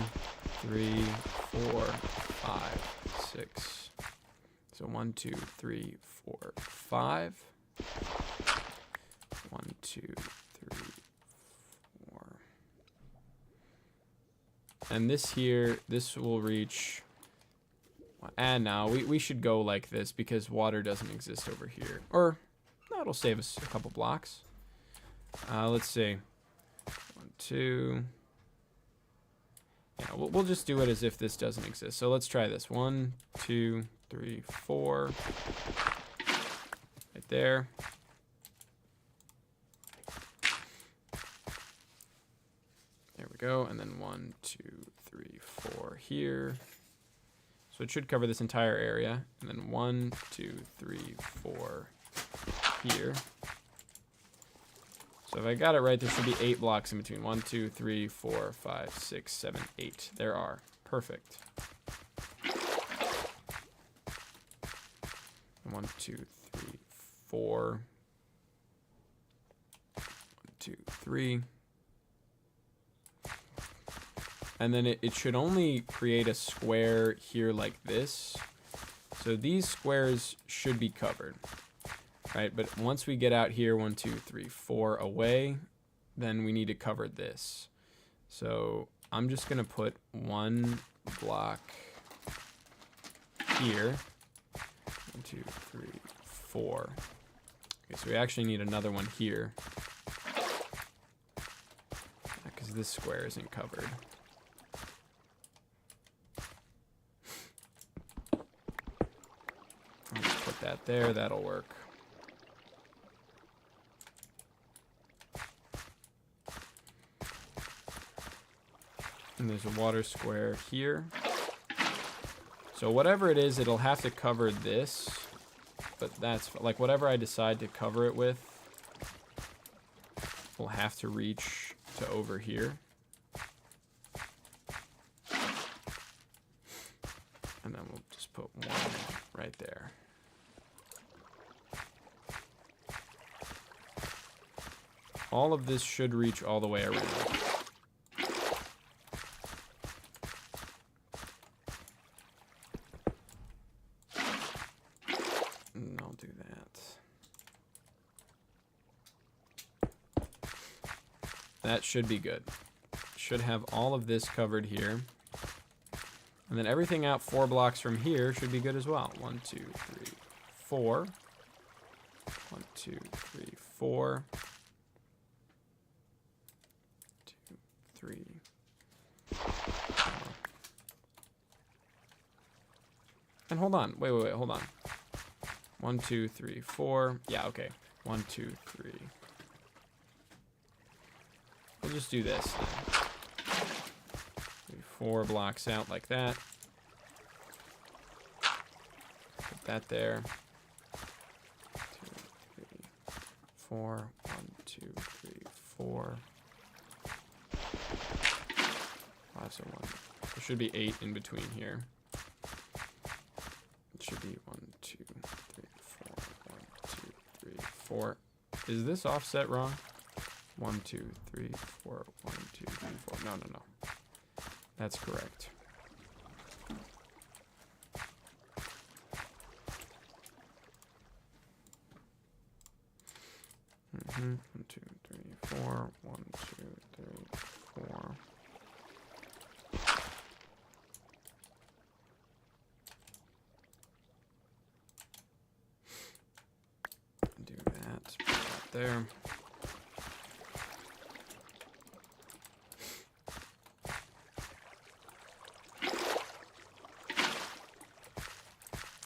[SPEAKER 1] 3, 4, 5, 6. So 1, 2, 3, 4, 5. 1, 2, 3, 4. And this here, this will reach. And now we should go like this because water doesn't exist over here. Or, no, it'll save us a couple blocks. Let's see. 1, 2. Yeah, we'll just do it as if this doesn't exist. So let's try this. 1, 2, 3, 4. Right there. There we go. And then 1, 2, 3, 4 here. So it should cover this entire area. And then 1, 2, 3, 4 here. So if I got it right, there should be 8 blocks in between. 1, 2, 3, 4, 5, 6, 7, 8. There are. Perfect. 1, 2, 3, 4. 1, 2, 3. And then it should only create a square here like this. So these squares should be covered, right? But once we get out here, 1, 2, 3, 4 away, then we need to cover this. So I'm just gonna put 1 block here. 1, 2, 3, 4. Okay, so we actually need another one here because this square isn't covered. Put that there, that'll work. And there's a water square here. So whatever it is, it'll have to cover this, but that's like whatever I decide to cover it with will have to reach to over here. And then we'll just put 1 right there. All of this should reach all the way around. And I'll do that. That should be good. Should have all of this covered here. And then everything out 4 blocks from here should be good as well. 1, 2, 3, 4. 1, 2, 3, 4. 2, 3. 4. And hold on. Wait, hold on. 1, 2, 3, 4. Yeah, okay. 1, 2, 3. We'll just do this then. 4 blocks out like that. Put that there. 2, 3, 4. 1, 2, 3, 4. 5, so 1. There should be 8 in between here. It should be 1, 2, 3, 4. 1, 2, 3, 4. Is this offset wrong? 1, 2, 3, 4. 1, 2, 3, 4. No. That's correct. Mm-hmm. 1, 2, 3, 4. 1, 2, 3, 4. Do that. Put that there.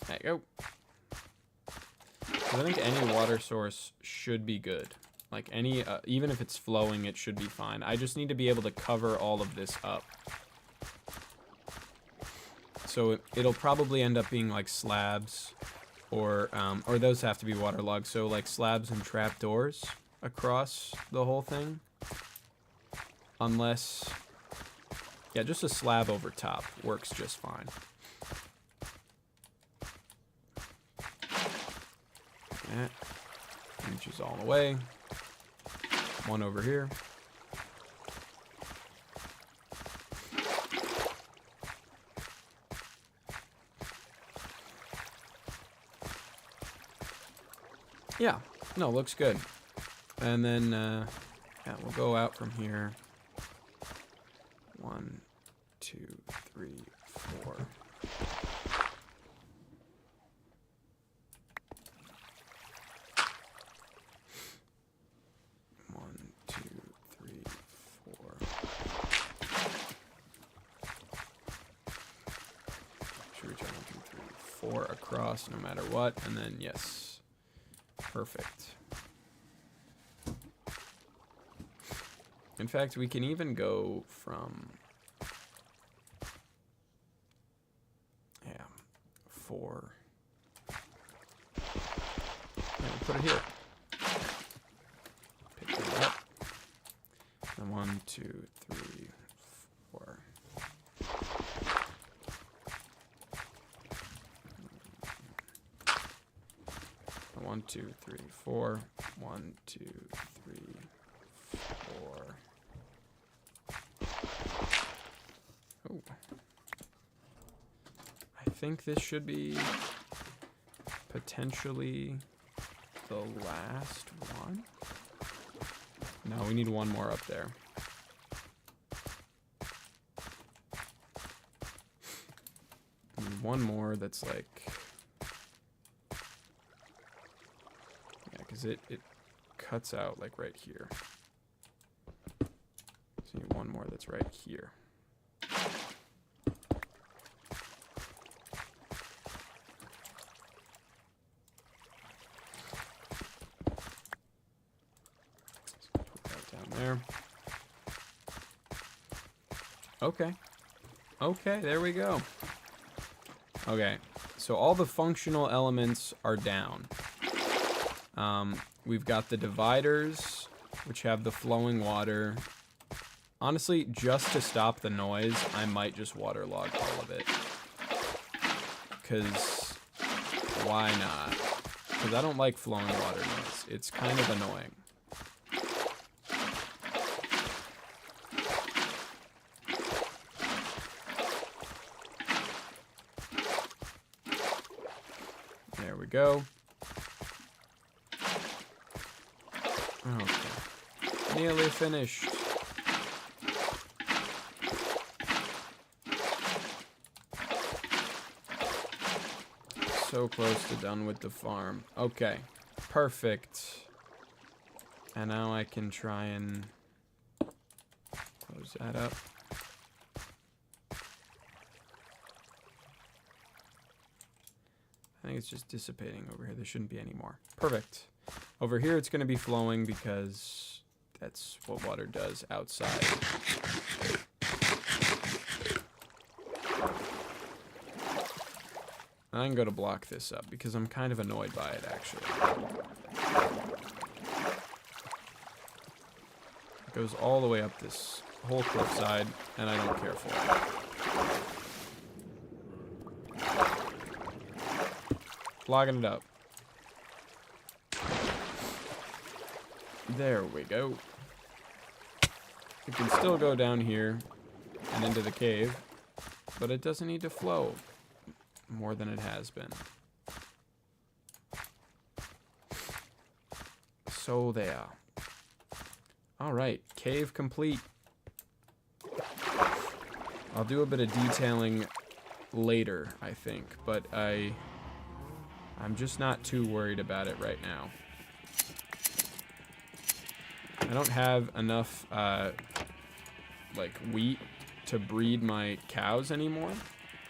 [SPEAKER 1] There you go. I think any water source should be good. Like any, even if it's flowing, it should be fine. I just need to be able to cover all of this up. So it'll probably end up being like slabs, or those have to be waterlogged. So like slabs and trapdoors across the whole thing, unless Yeah, just a slab over top works just fine. That reaches all the way. One over here. Yeah, no, looks good. And then, yeah, we'll go out from here. 1, 2, 3, 4. Should reach out 1, 2, 3, 4 across no matter what, and then yes, perfect. In fact, we can even go from 4. Yeah, we'll put it here. Pick it up. And 1, 2, 3, 4. 1, 2, 3, 4. 1, 2, 3, 4. Oh. I think this should be potentially the last one. No, we need one more up there. And one more that's like, yeah, because it cuts out like right here. So you need one more that's right here. There. Okay. Okay, there we go. Okay, so all the functional elements are down. We've got the dividers, which have the flowing water. Honestly, just to stop the noise, I might just waterlog all of it. Because why not? Because I don't like flowing water noise. It's kind of annoying. There we go. Okay. Nearly finished. So close to done with the farm. Okay. Perfect. And now I can try and close that up. I think it's just dissipating over here. There shouldn't be any more. Perfect. Over here it's going to be flowing because that's what water does outside. I can go to block this up because I'm kind of annoyed by it actually. It goes all the way up this whole cliffside and I don't care for it. Logging it up. There we go. It can still go down here and into the cave, but it doesn't need to flow more than it has been. So there. Alright, cave complete. I'll do a bit of detailing later, I think, but I'm just not too worried about it right now. I don't have enough like wheat to breed my cows anymore.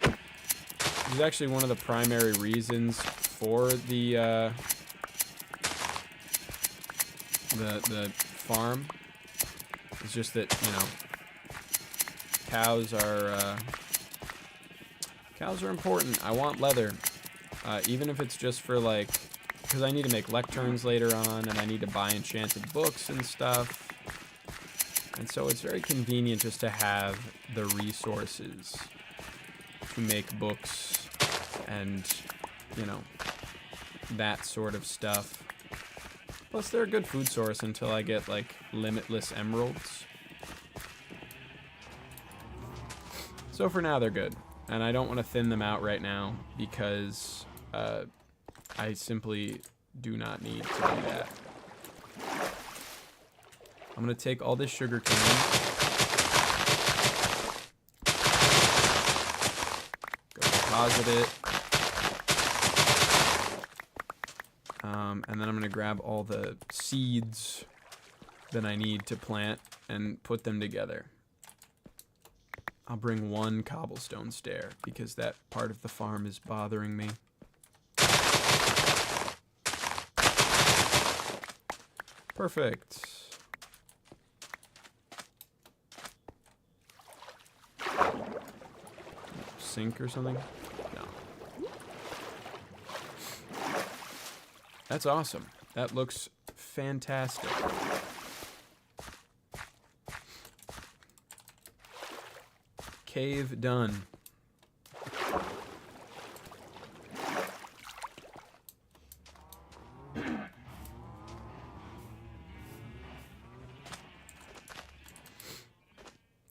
[SPEAKER 1] This is actually one of the primary reasons for the farm. It's just that, you know, cows are important. I want leather, even if it's just for like, because I need to make lecterns later on, and I need to buy enchanted books and stuff. And so it's very convenient just to have the resources to make books and, you know, that sort of stuff. Plus, they're a good food source until I get, like, limitless emeralds. So for now, they're good. And I don't want to thin them out right now because I simply do not need to do that. I'm going to take all this sugar cane. Go deposit it. And then I'm going to grab all the seeds that I need to plant and put them together. I'll bring one cobblestone stair because that part of the farm is bothering me. Perfect. Sink or something? No. That's awesome. That looks fantastic. Cave done.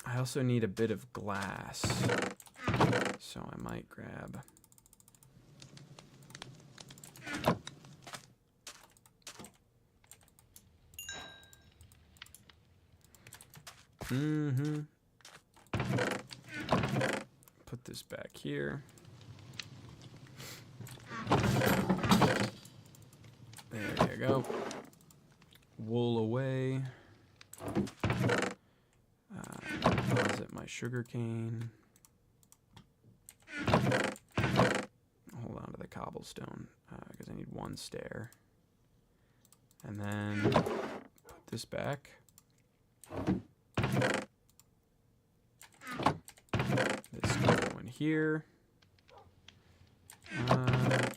[SPEAKER 1] I also need a bit of glass, so I might grab put this back here. There you go. Wool away. Deposit my sugar cane. Hold on to the cobblestone because I need one stair. And then put this back. This can go in here.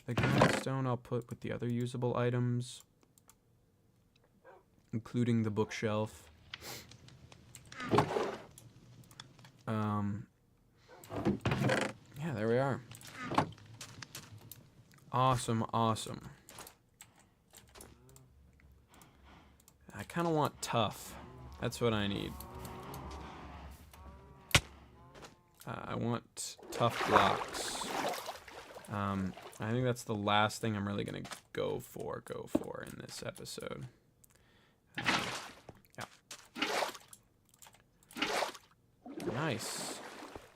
[SPEAKER 1] The grindstone I'll put with the other usable items, including the bookshelf. Yeah, there we are. Awesome, awesome. I kind of want tough. That's what I need. I want tough blocks. I think that's the last thing I'm really gonna go for in this episode. Yeah. Nice.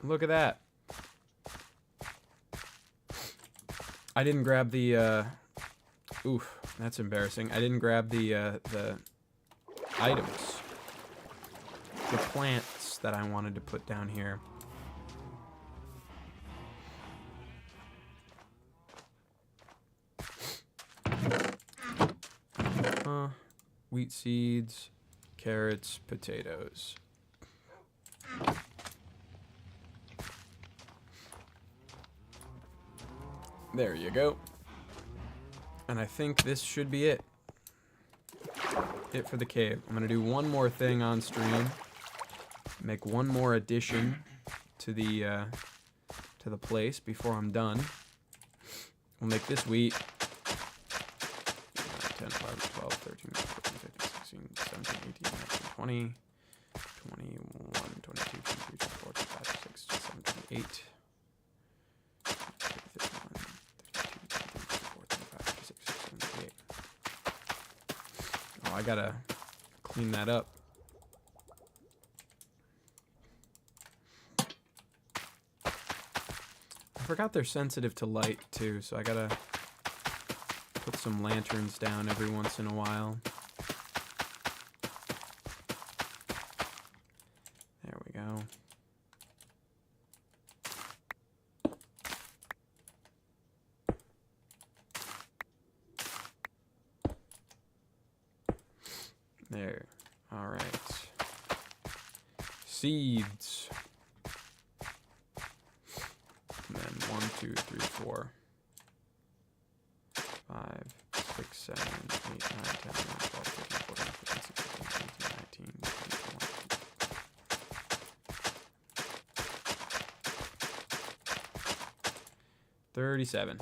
[SPEAKER 1] Look at that. I didn't grab the, oof, that's embarrassing. I didn't grab the items. The plants that I wanted to put down here. Wheat seeds, carrots, potatoes. There you go. And I think this should be it. It for the cave. I'm gonna do one more thing on stream. Make one more addition to the place before I'm done. We'll make this wheat. 10, 11, 12, 13, 14, 15, 16, 17, 18, 19, 20, 21, 22, 23, 24, 25, 26, 27, 28. 28. Oh, I gotta clean that up. I forgot they're sensitive to light too, so I gotta put some lanterns down every once in a while. There we go. There. All right. Seeds. And then 1, 2, 3, 4, 5, 6, 7, 8, 9, 10, 11, 12, 13, 14, 15, 16, 17, 18, 19, 20, 21, 37.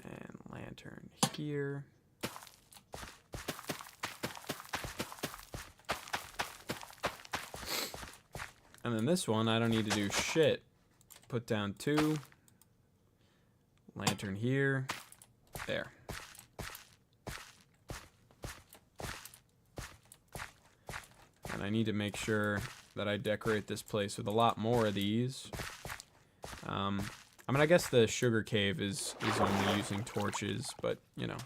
[SPEAKER 1] And lantern here. And then this one, I don't need to do shit. Put down 2. Lantern here. There. And I need to make sure that I decorate this place with a lot more of these. I mean, I guess the sugar cave is only using torches, but, you know,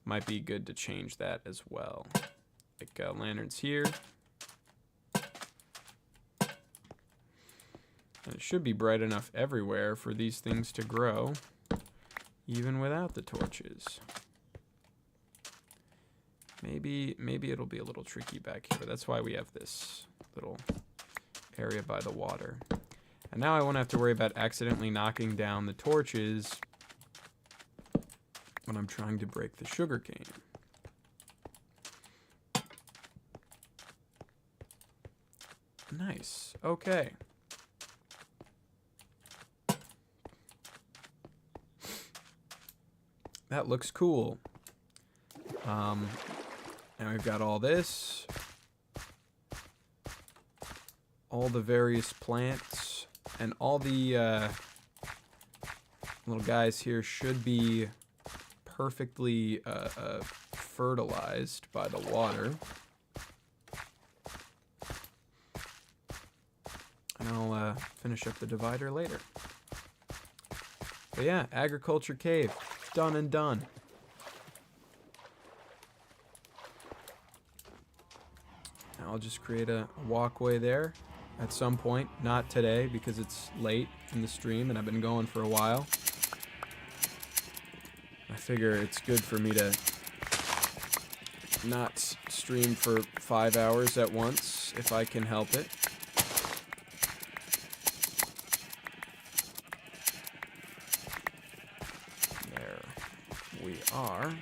[SPEAKER 1] might be good to change that as well. Like lanterns here. And it should be bright enough everywhere for these things to grow, even without the torches. Maybe it'll be a little tricky back here. That's why we have this little area by the water. And now I won't have to worry about accidentally knocking down the torches when I'm trying to break the sugarcane. Nice. Okay. That looks cool. And we've got all this. All the various plants. And all the little guys here should be perfectly fertilized by the water. And I'll finish up the divider later. But yeah, agriculture cave. Done and done. I'll just create a walkway there at some point. Not today because it's late in the stream and I've been going for a while. I figure it's good for me to not stream for 5 hours at once if I can help it. We are.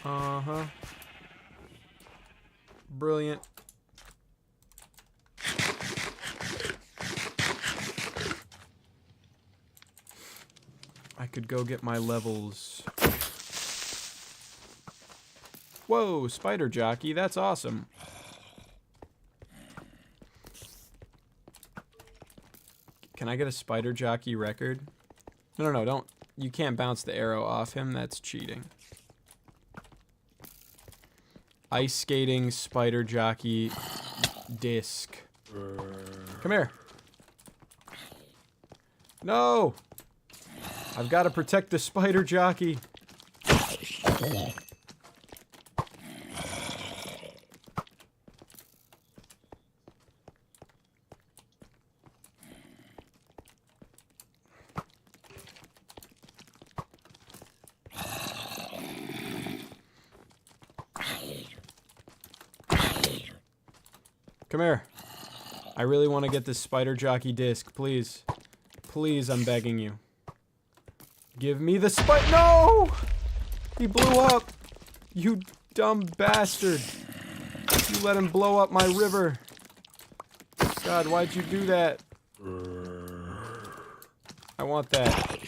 [SPEAKER 1] Uh-huh. Brilliant. I could go get my levels. Whoa, spider jockey, that's awesome. Can I get a spider jockey record? No, don't. You can't bounce the arrow off him, that's cheating. Ice skating spider jockey disc. Come here. No! I've got to protect the spider jockey. Come here. I really want to get this spider jockey disc, please. Please, I'm begging you. Give me the No! He blew up! You dumb bastard! You let him blow up my river. God, why'd you do that? I want that.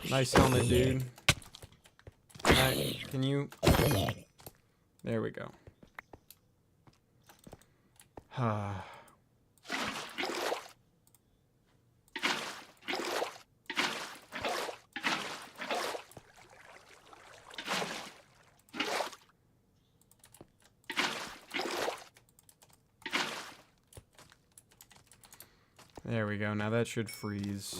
[SPEAKER 1] Nice helmet, dude. Can you... There we go. There we go. Now that should freeze.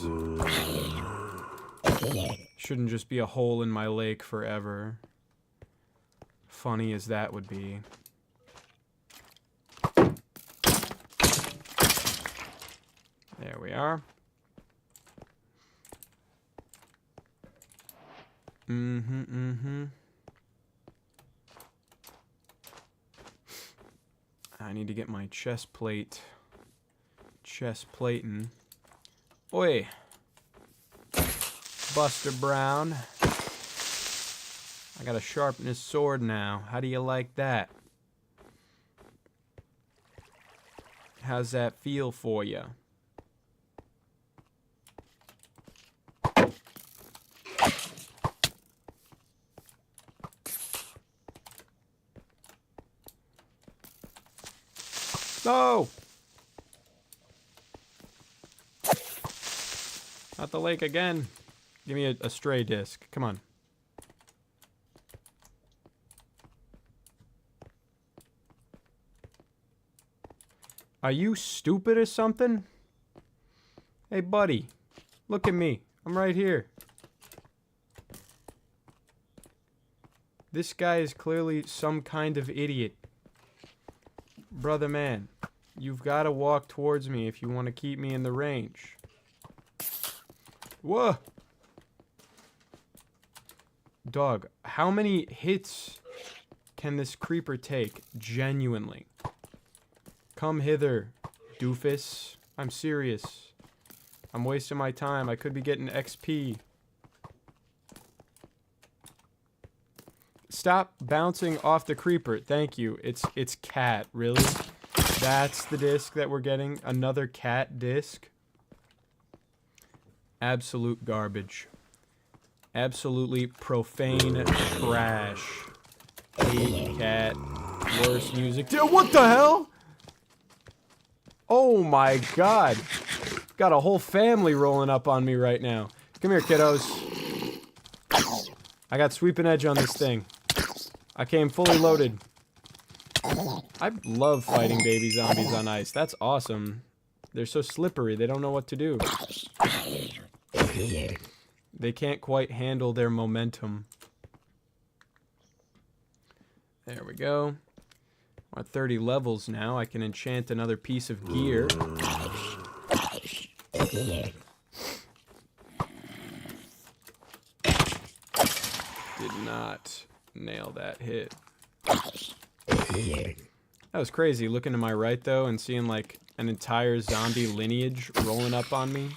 [SPEAKER 1] Shouldn't just be a hole in my lake forever. Funny as that would be. There we are. I need to get my chest plate. Chest plating. Oi! Buster Brown. I gotta sharpen his sword now. How do you like that? How's that feel for you? No! Not the lake again. Give me a stray disc. Come on. Are you stupid or something? Hey, buddy. Look at me. I'm right here. This guy is clearly some kind of idiot. Brother man, you've got to walk towards me if you want to keep me in the range. Whoa! Dog, how many hits can this creeper take? Genuinely. Come hither, doofus. I'm serious. I'm wasting my time. I could be getting XP. Stop bouncing off the creeper. Thank you. It's cat. Really? That's the disc that we're getting? Another cat disc? Absolute garbage. Absolutely profane trash. Hate cat. Worst music. Dude, what the hell? Oh my god. Got a whole family rolling up on me right now. Come here, kiddos. I got sweeping edge on this thing. I came fully loaded. I love fighting baby zombies on ice. That's awesome. They're so slippery, they don't know what to do. They can't quite handle their momentum. There we go. We're at 30 levels now. I can enchant another piece of gear. Did not nail that hit. That was crazy, looking to my right though and seeing like an entire zombie lineage rolling up on me.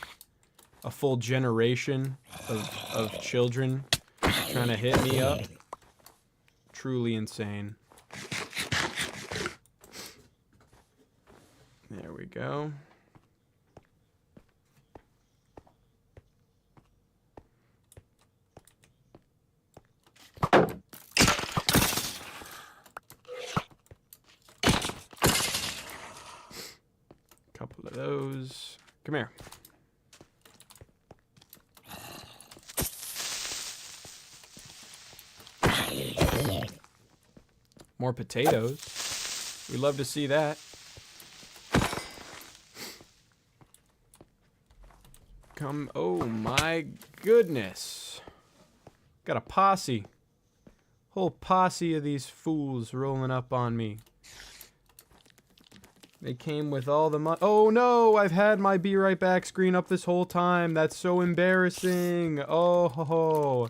[SPEAKER 1] A full generation of children trying to hit me up. Truly insane. There we go. Couple of those. Come here. More potatoes. We love to see that. Come, oh my goodness. Got a posse. Whole posse of these fools rolling up on me. They came with all the money. Oh no, I've had my be right back screen up this whole time. That's so embarrassing. Oh ho ho.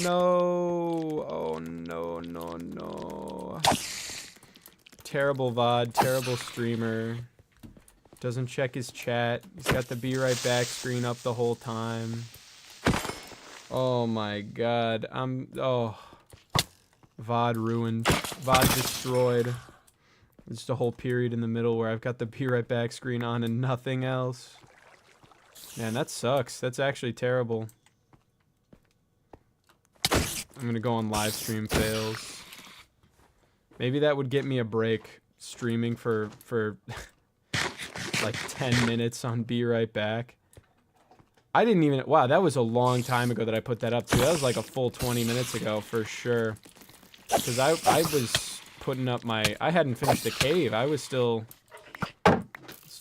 [SPEAKER 1] No. Oh no, no, no. Terrible VOD, terrible streamer. Doesn't check his chat. He's got the be right back screen up the whole time. Oh my god. Oh. VOD ruined. VOD destroyed. Just a whole period in the middle where I've got the be right back screen on and nothing else. Man, that sucks. That's actually terrible. I'm gonna go on live stream fails. Maybe that would get me a break streaming for like 10 minutes on be right back. I didn't even, wow, that was a long time ago that I put that up too. That was like a full 20 minutes ago for sure. Because I was putting up my, I hadn't finished the cave. I was still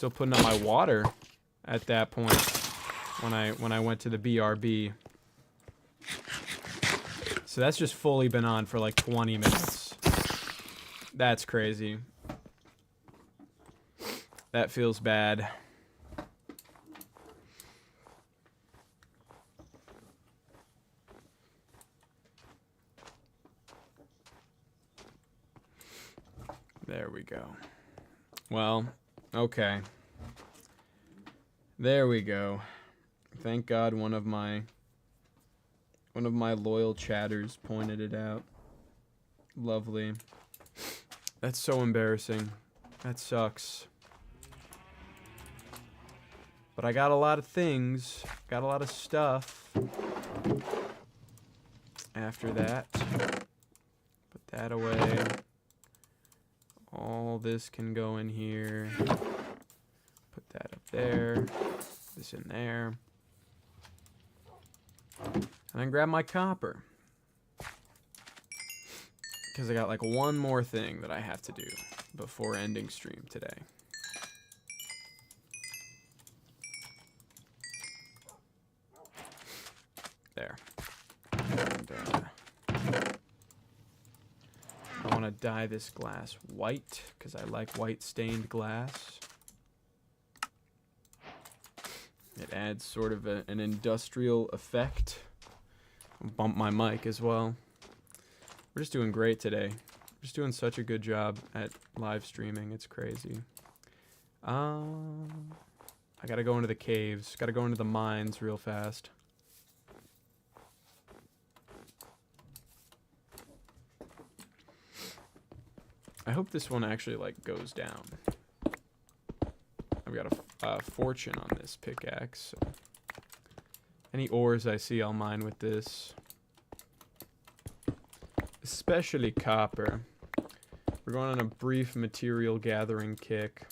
[SPEAKER 1] putting up my water at that point when I went to the BRB. So that's just fully been on for like 20 minutes. That's crazy. That feels bad. There we go. Well, okay. There we go. Thank God one of my loyal chatters pointed it out. Lovely. That's so embarrassing. That sucks. But I got a lot of things. Got a lot of stuff. After that. Put that away. All this can go in here. Put that up there. This in there. And then grab my copper. Because I got like one more thing that I have to do before ending stream today. There. And, I want to dye this glass white because I like white stained glass. It adds sort of an industrial effect. I'll bump my mic as well. We're just doing great today. We're just doing such a good job at live streaming. It's crazy. I gotta go into the caves. Gotta go into the mines real fast. I hope this one actually like goes down. I've got a fortune on this pickaxe. So any ores I see, I'll mine with this. Especially copper. We're going on a brief material gathering kick.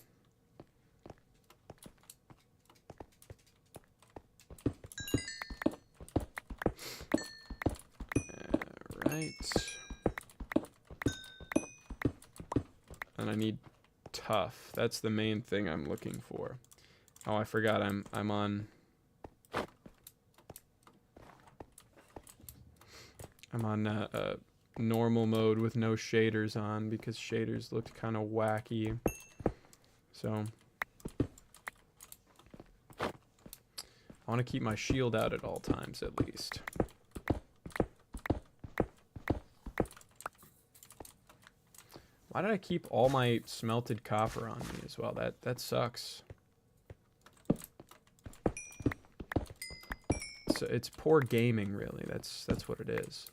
[SPEAKER 1] Alright. And I need tough. That's the main thing I'm looking for. Oh, I forgot I'm on normal mode with no shaders on because shaders looked kind of wacky. So I want to keep my shield out at all times at least. Why did I keep all my smelted copper on me as well? That sucks. So it's poor gaming, really. That's what it is.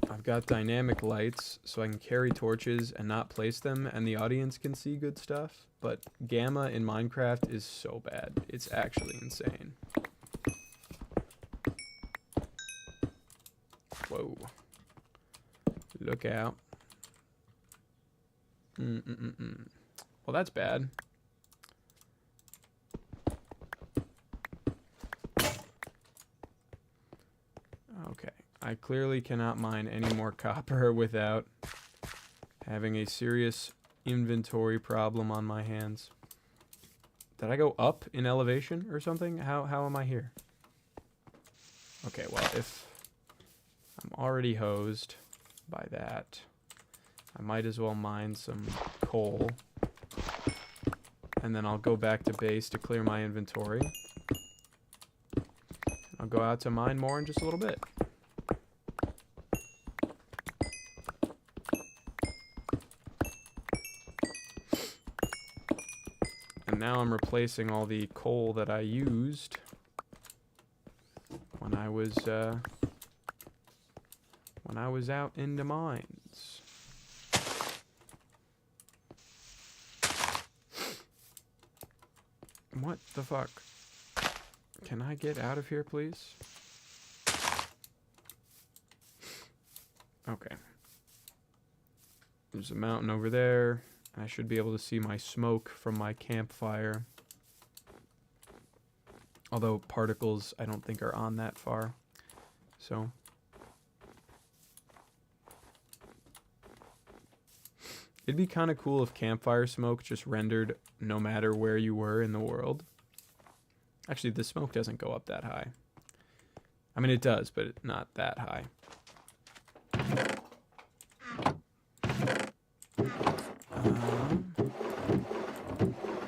[SPEAKER 1] I've got dynamic lights, so I can carry torches and not place them, and the audience can see good stuff. But gamma in Minecraft is so bad. It's actually insane. Whoa. Look out. Well, that's bad. Okay. I clearly cannot mine any more copper without having a serious inventory problem on my hands. Did I go up in elevation or something? How am I here? Okay, well, if I'm already hosed by that, I might as well mine some coal. And then I'll go back to base to clear my inventory. I'll go out to mine more in just a little bit. And now I'm replacing all the coal that I used when I was out in the mines. What the fuck? Can I get out of here, please? Okay. There's a mountain over there. I should be able to see my smoke from my campfire. Although particles, I don't think are on that far. So. It'd be kind of cool if campfire smoke just rendered no matter where you were in the world. Actually, the smoke doesn't go up that high. I mean, it does, but not that high.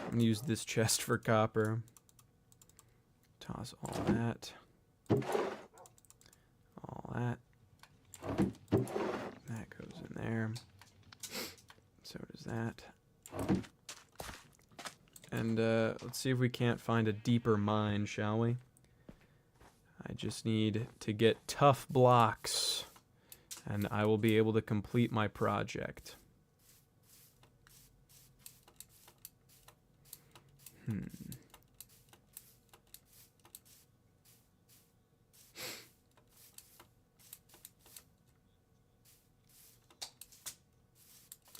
[SPEAKER 1] I'm gonna use this chest for copper. Toss all that. All that. That goes in there. So does that. And let's see if we can't find a deeper mine, shall we? I just need to get tough blocks, and I will be able to complete my project.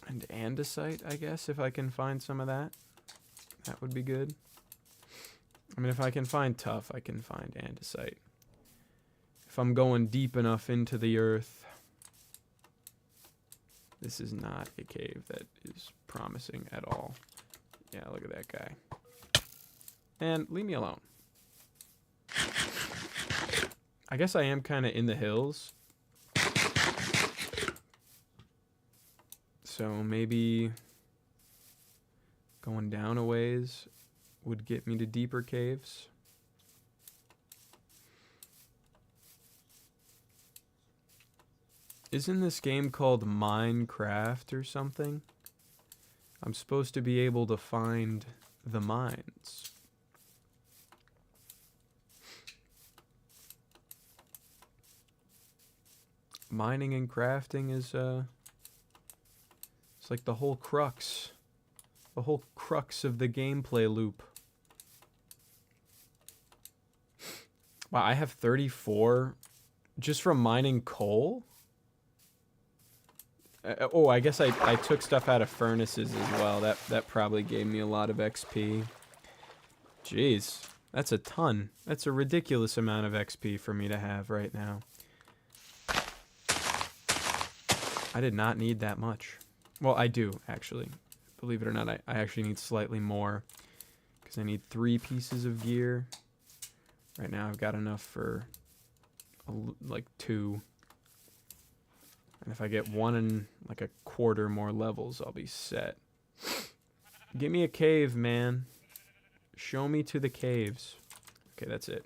[SPEAKER 1] And andesite, I guess, if I can find some of that. That would be good. I mean, if I can find tough, I can find andesite. If I'm going deep enough into the earth. This is not a cave that is promising at all. Yeah, look at that guy. And leave me alone. I guess I am kind of in the hills. So maybe going down a ways would get me to deeper caves. Isn't this game called Minecraft or something? I'm supposed to be able to find the mines. Mining and crafting is it's like the whole crux of the gameplay loop. Wow, I have 34 just from mining coal. Oh, I guess I took stuff out of furnaces as well. That probably gave me a lot of XP. Jeez, that's a ton. That's a ridiculous amount of XP for me to have right now. I did not need that much. Well, I do, actually. Believe it or not, I actually need slightly more. Because I need 3 pieces of gear. Right now I've got enough for like 2. And if I get 1 and like a quarter more levels, I'll be set. Give me a cave, man. Show me to the caves. Okay, that's it.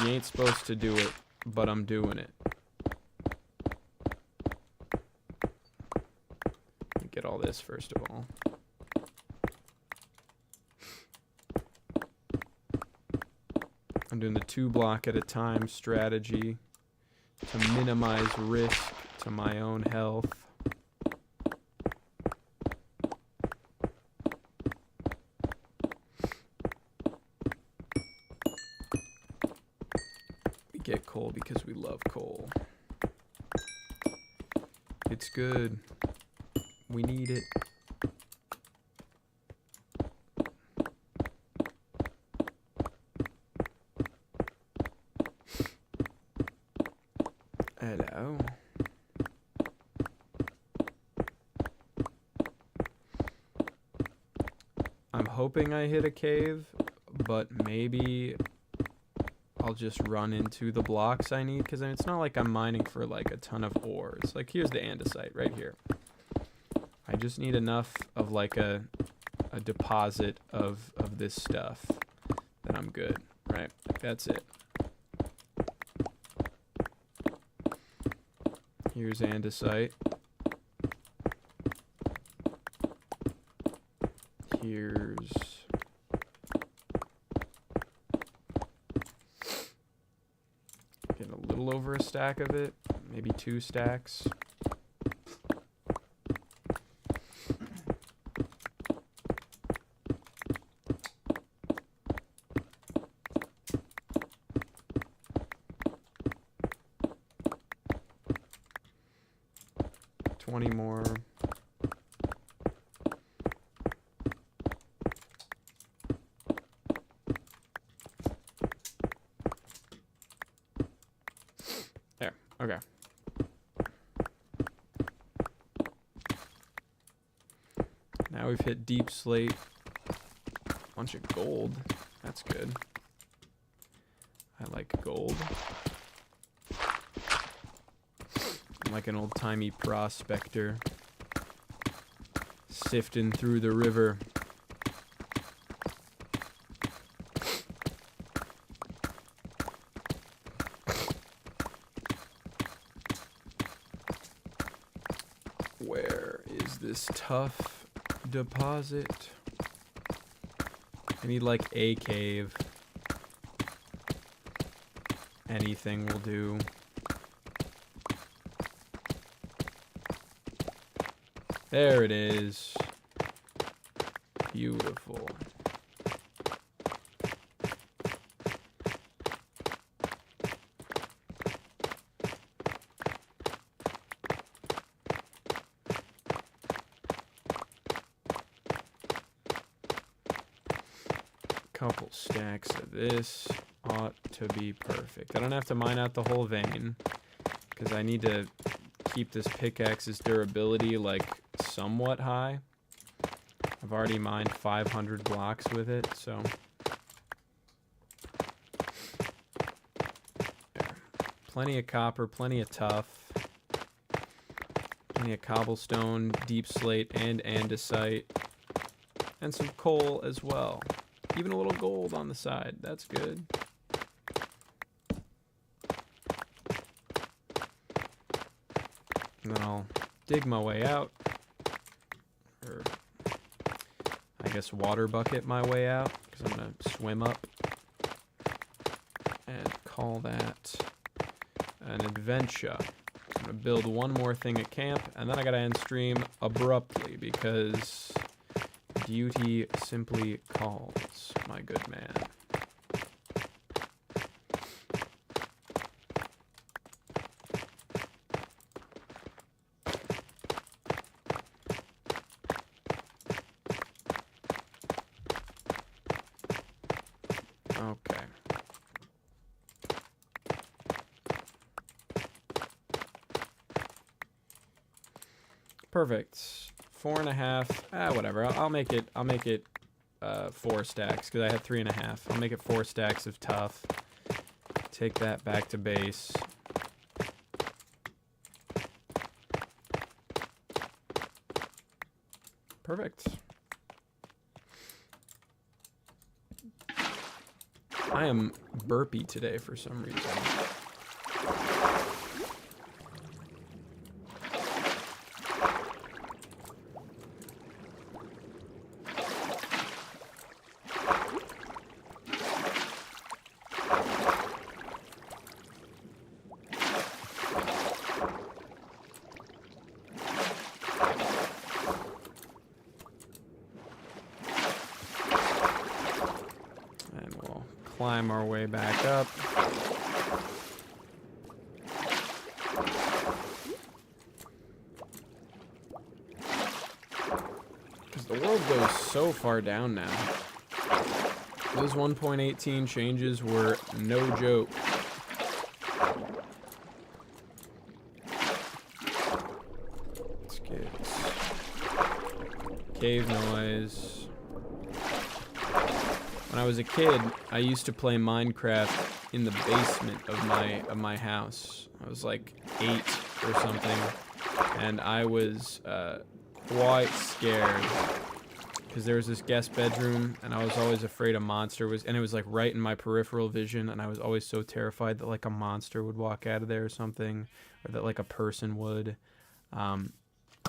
[SPEAKER 1] You ain't supposed to do it, but I'm doing it. Get all this first of all. I'm doing the 2 block at a time strategy to minimize risk to my own health. We get coal because we love coal. It's good. We need it. Hello. I'm hoping I hit a cave, but maybe I'll just run into the blocks I need, because it's not like I'm mining for like a ton of ore. It's like, here's the andesite right here. I just need enough of like a deposit of this stuff that I'm good, right? Like that's it. Here's andesite. Here's getting a little over a stack of it, maybe 2 stacks. More. There. Okay. Now we've hit deep slate. Bunch of gold. That's good. I like gold. I'm like an old-timey prospector. Sifting through the river. Where is this tough deposit? I need like a cave. Anything will do. There it is. Beautiful. Couple stacks of this ought to be perfect. I don't have to mine out the whole vein because I need to keep this pickaxe's durability like somewhat high. I've already mined 500 blocks with it, so there. Plenty of copper, plenty of tough, plenty of cobblestone, deep slate, and andesite, and some coal as well. Even a little gold on the side. That's good. And then I'll dig my way out. Or, I guess, water bucket my way out. Because I'm going to swim up. And call that an adventure. I'm going to build one more thing at camp. And then I got to end stream abruptly. Because duty simply calls, my good man. Okay. Perfect. 4.5. Whatever. I'll make it 4 stacks because I had 3.5. I'll make it 4 stacks of tough. Take that back to base. Perfect. I am burpy today for some reason. Climb our way back up. Because the world goes so far down now. Those 1.18 changes were no joke. Let's get cave noise. When I was a kid, I used to play Minecraft in the basement of my house. I was like 8 or something, and I was quite scared because there was this guest bedroom, and I was always afraid a monster was, and it was like right in my peripheral vision, and I was always so terrified that like a monster would walk out of there or something, or that like a person would, and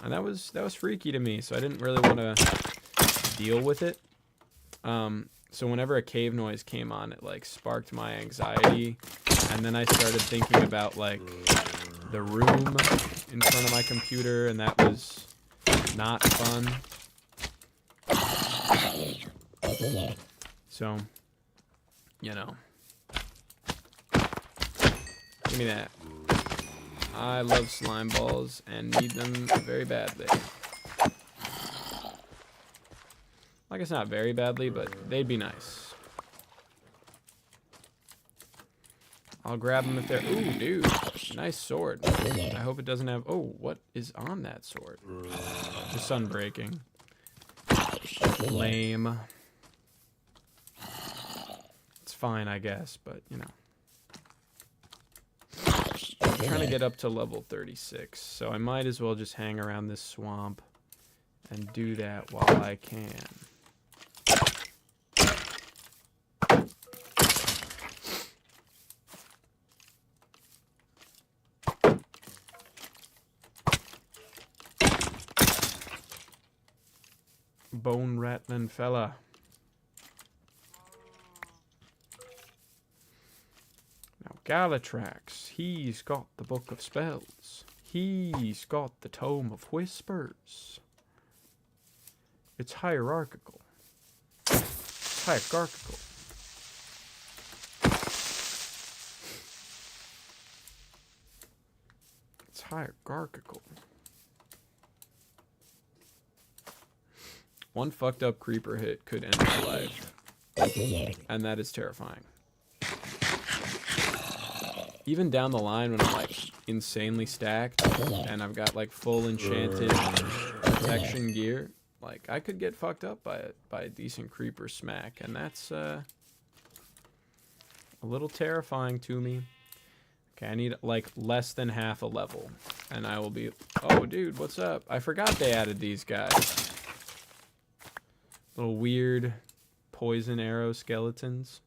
[SPEAKER 1] that was freaky to me. So I didn't really want to deal with it. So whenever a cave noise came on, it like sparked my anxiety, and then I started thinking about like the room in front of my computer, and that was not fun. So, you know, give me that. I love slime balls and need them very badly. I guess not very badly, but they'd be nice. I'll grab them if they're... Ooh, dude. Nice sword. I hope it doesn't have... Oh, what is on that sword? Just sunbreaking. Lame. It's fine, I guess, but, you know. I'm trying to get up to level 36, so I might as well just hang around this swamp and do that while I can. Bone rattling fella. Now Galatrax, he's got the Book of Spells. He's got the Tome of Whispers. It's hierarchical. It's hierarchical. It's hierarchical. One fucked up creeper hit could end my life. And that is terrifying. Even down the line when I'm like insanely stacked and I've got like full enchanted protection gear, like I could get fucked up by a decent creeper smack, and that's a little terrifying to me. Okay, I need like less than half a level and I will be... Oh dude, what's up? I forgot they added these guys. Little weird poison arrow skeletons.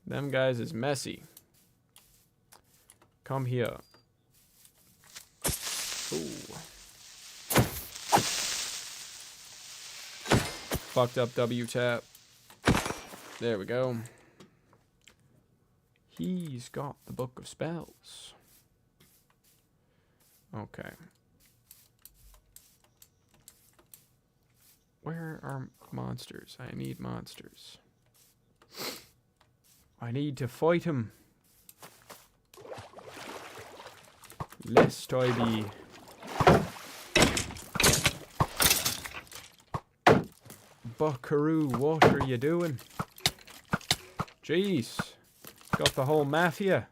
[SPEAKER 1] Them guys is messy. Come here. Ooh. Fucked up W tap. There we go. He's got the Book of Spells. Okay. Where are monsters? I need monsters. I need to fight him. Lest I be... Buckaroo, what are you doing? Jeez. Got the whole mafia.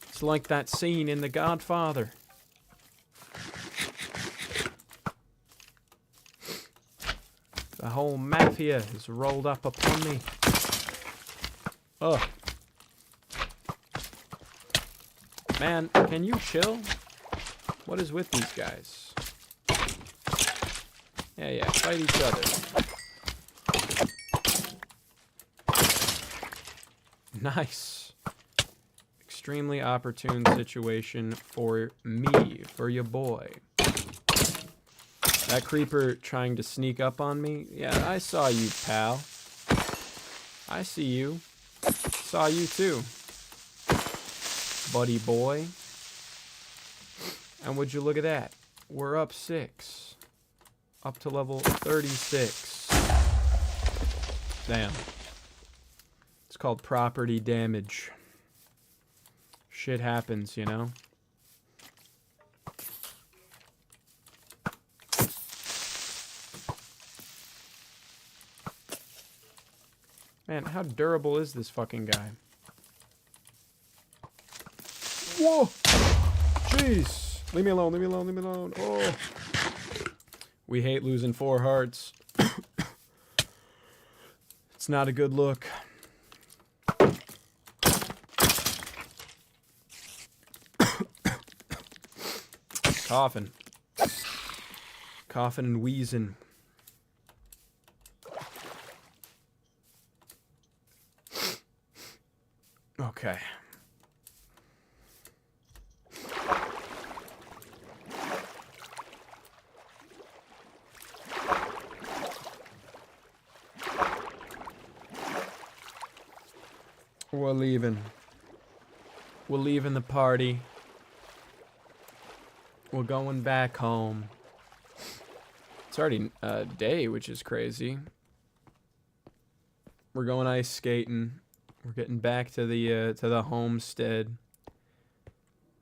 [SPEAKER 1] It's like that scene in The Godfather. The whole mafia is rolled up upon me. Ugh. Man, can you chill? What is with these guys? Yeah, fight each other. Nice. Extremely opportune situation for me, for your boy. That creeper trying to sneak up on me? Yeah, I saw you, pal. I see you. Saw you too. Buddy boy. And would you look at that? We're up 6. Up to level 36. Damn. It's called property damage. Shit happens, you know? Man, how durable is this fucking guy? Whoa! Jeez! Leave me alone, leave me alone, leave me alone. Oh! We hate losing 4 hearts. It's not a good look. Coughing. Coughing and wheezing. Okay. We're leaving. We're leaving the party. We're going back home. It's already day, which is crazy. We're going ice skating. We're getting back to the homestead.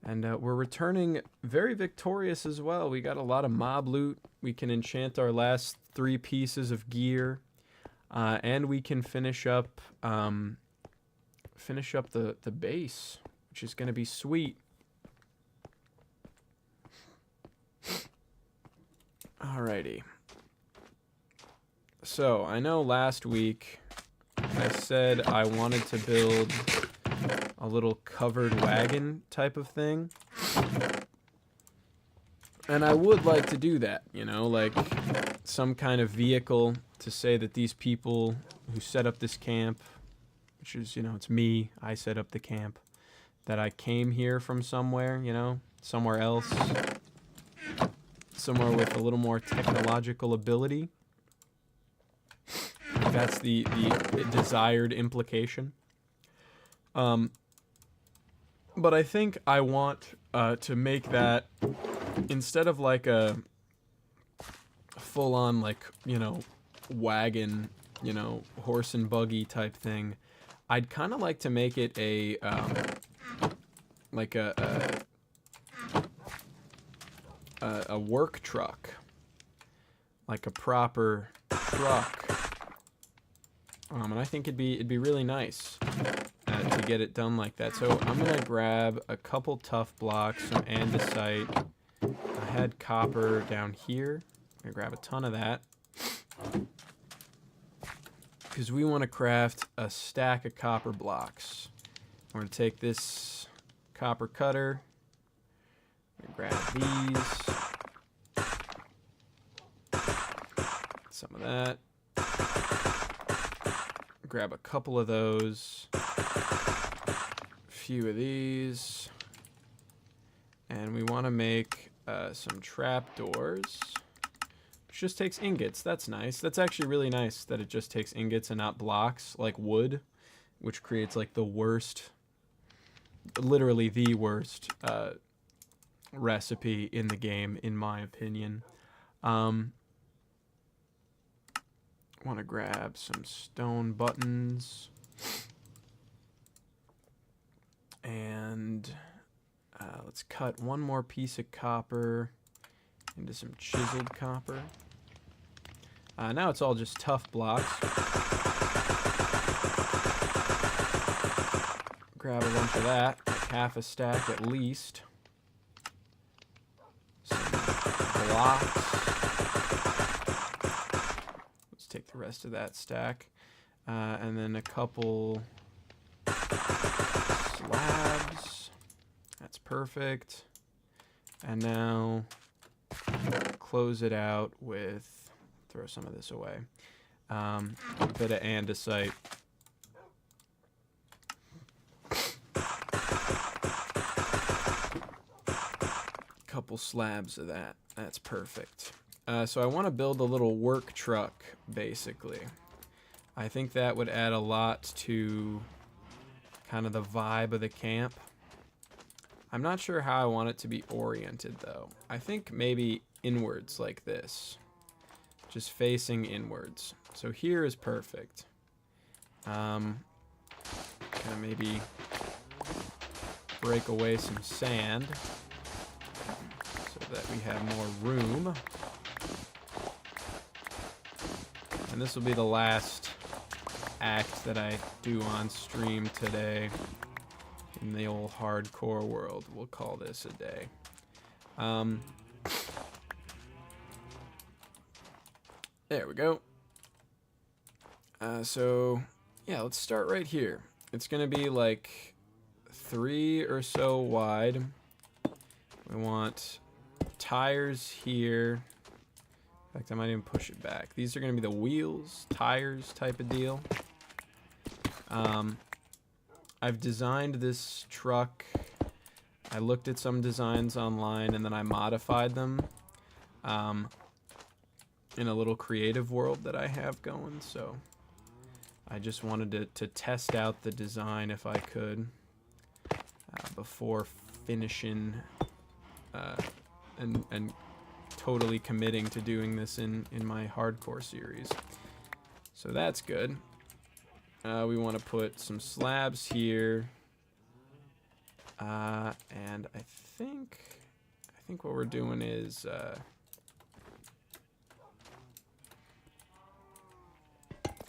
[SPEAKER 1] And we're returning very victorious as well. We got a lot of mob loot. We can enchant our last 3 pieces of gear. And we can finish up the base, which is going to be sweet. Alrighty. So, I know last week I said I wanted to build a little covered wagon type of thing. And I would like to do that, you know, like some kind of vehicle to say that these people who set up this camp, which is, you know, it's me, I set up the camp, that I came here from somewhere, you know, somewhere else. somewhere with a little more technological ability. That's the desired implication. But I think I want to make that, instead of like a full-on, like, you know, wagon, you know, horse and buggy type thing, I'd kind of like to make it a like a work truck, like a proper truck. And I think it'd be really nice to get it done like that. So I'm gonna grab a couple tough blocks, some andesite. I had copper down here. I'm gonna grab a ton of that because we want to craft a stack of copper blocks. I'm gonna take this copper cutter. I'm gonna grab these. Some of that. Grab a couple of those, a few of these, and we want to make some trapdoors, which just takes ingots. That's nice. That's actually really nice that it just takes ingots and not blocks like wood, which creates like the worst, literally the worst recipe in the game, in my opinion. Want to grab some stone buttons, and let's cut one more piece of copper into some chiseled copper. Now it's all just tough blocks. Grab a bunch of that, like half a stack at least. Some blocks. Take the rest of that stack, and then a couple slabs. That's perfect. And now close it out with, throw some of this away, a bit of andesite. Couple slabs of that. That's perfect. So I want to build a little work truck, basically. I think that would add a lot to kind of the vibe of the camp. I'm not sure how I want it to be oriented, though. I think maybe inwards like this. Just facing inwards. So here is perfect. Kind of maybe break away some sand so that we have more room. And this will be the last act that I do on stream today in the old hardcore world. We'll call this a day. There we go. So, yeah, let's start right here. It's going to be like 3 or so wide. We want tires here. In fact, I might even push it back. These are going to be the wheels, tires type of deal. I've designed this truck. I looked at some designs online and then I modified them in a little creative world that I have going. So I just wanted to test out the design if I could before finishing and totally committing to doing this in my hardcore series. So that's good. We want to put some slabs here. And I think what we're doing is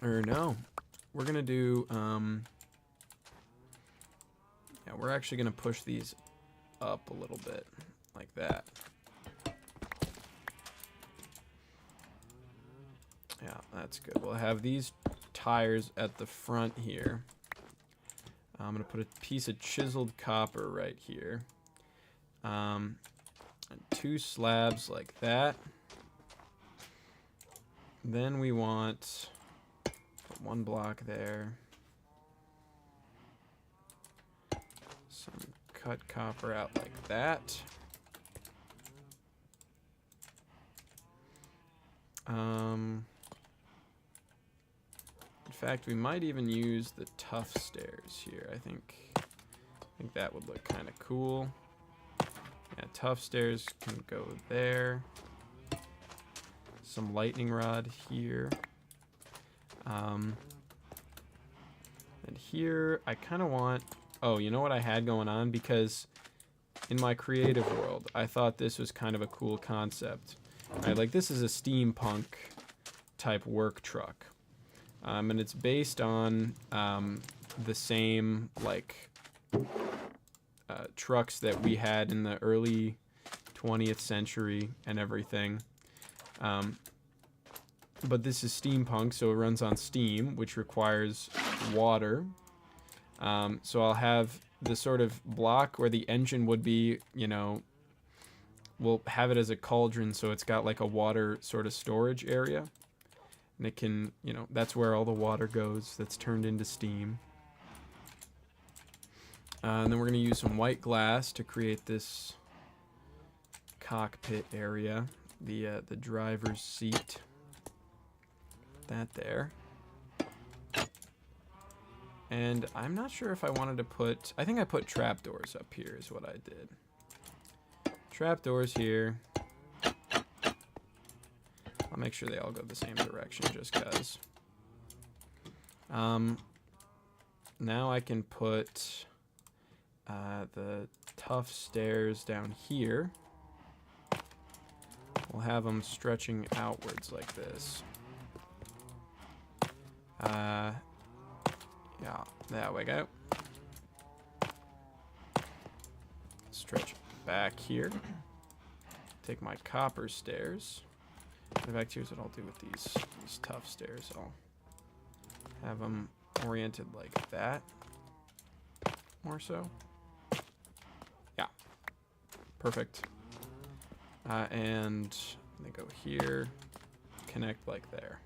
[SPEAKER 1] or no. We're gonna do yeah, we're actually gonna push these up a little bit like that. Yeah, that's good. We'll have these tires at the front here. I'm going to put a piece of chiseled copper right here. And 2 slabs like that. Then we want put 1 block there. Some cut copper out like that. In fact, we might even use the tough stairs here. I think that would look kind of cool. Yeah, tough stairs can go there. Some lightning rod here. And here, I kind of want... Oh, you know what I had going on? Because in my creative world, I thought this was kind of a cool concept. Right, like this is a steampunk type work truck. And it's based on the same, like, trucks that we had in the early 20th century and everything. But this is steampunk, so it runs on steam, which requires water. So I'll have the sort of block where the engine would be, you know, we'll have it as a cauldron, so it's got like a water sort of storage area. And it can, you know, that's where all the water goes that's turned into steam. And then we're going to use some white glass to create this cockpit area, the driver's seat. That there. And I'm not sure if I wanted to put... I think I put trapdoors up here is what I did. Trapdoors here. I'll make sure they all go the same direction just because. Now I can put the tough stairs down here. We'll have them stretching outwards like this. Yeah, there we go. Stretch back here. Take my copper stairs. In fact, here's what I'll do with these tough stairs. I'll have them oriented like that. More so. Yeah. Perfect. And they go here. Connect like there.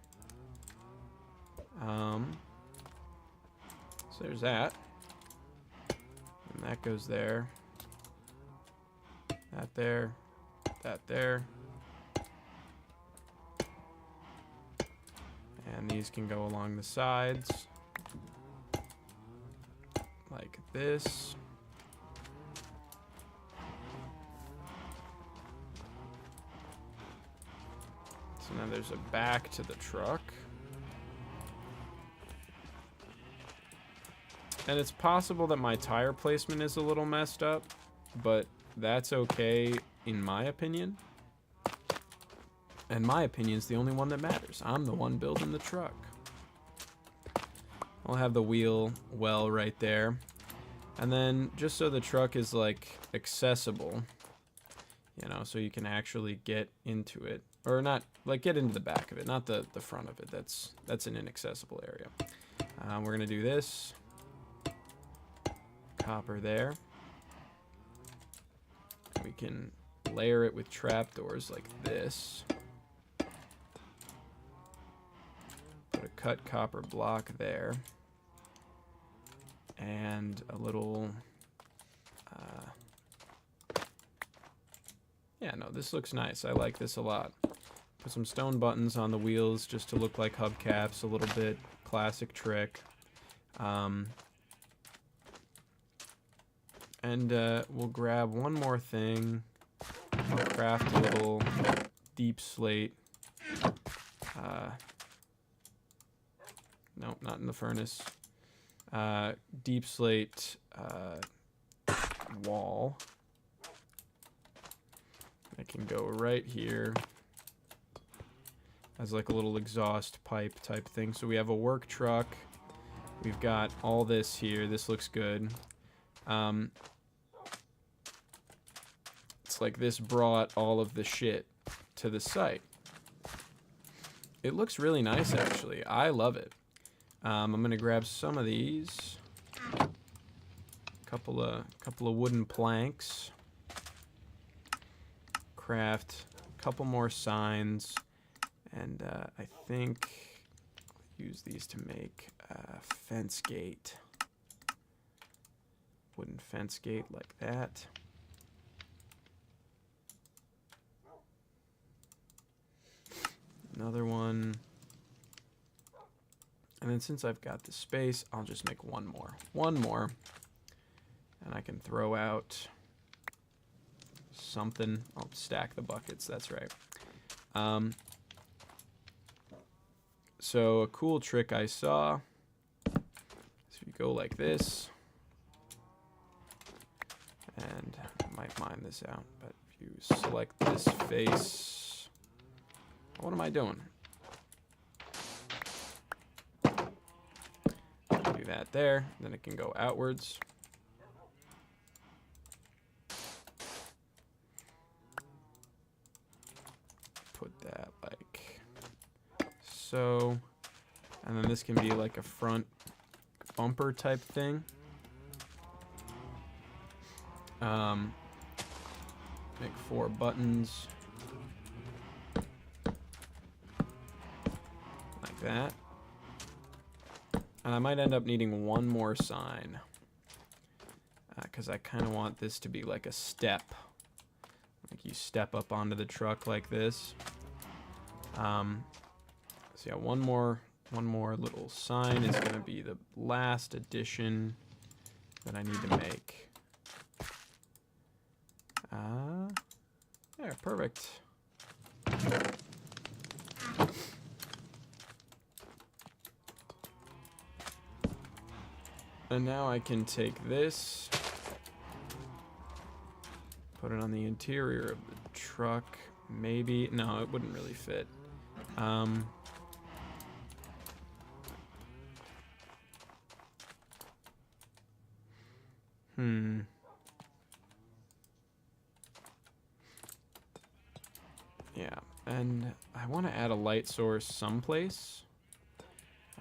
[SPEAKER 1] So there's that. And that goes there. That there. That there. And these can go along the sides. Like this. So now there's a back to the truck. And it's possible that my tire placement is a little messed up, but that's okay in my opinion. And my opinion's the only one that matters. I'm the one building the truck. I'll have the wheel well right there. And then just so the truck is like accessible, you know, so you can actually get into it. Or not, like get into the back of it, not the front of it. That's an inaccessible area. We're gonna do this. Copper there. We can layer it with trapdoors like this. Put a cut copper block there. And a little... yeah, no, this looks nice. I like this a lot. Put some stone buttons on the wheels just to look like hubcaps a little bit. Classic trick. And we'll grab one more thing. I'll craft a little deep slate. Nope, not in the furnace. Deep slate wall. That can go right here. As like a little exhaust pipe type thing. So we have a work truck. We've got all this here. This looks good. It's like this brought all of the shit to the site. It looks really nice, actually. I love it. I'm gonna grab some of these. Couple of wooden planks. Craft a couple more signs, and I think I'll use these to make a fence gate. Wooden fence gate like that. Another one. And then since I've got the space, I'll just make one more. One more. And I can throw out something. I'll stack the buckets, that's right. So a cool trick I saw is if you go like this, and I might mine this out, but if you select this face, what am I doing? Do that there, then it can go outwards. Put that like so, and then this can be like a front bumper type thing. Make 4 buttons like that. And I might end up needing one more sign because I kind of want this to be like a step. Like you step up onto the truck like this. So yeah, one more little sign is going to be the last addition that I need to make. There, perfect. And now I can take this, put it on the interior of the truck. Maybe, no, it wouldn't really fit. Yeah, and I want to add a light source someplace.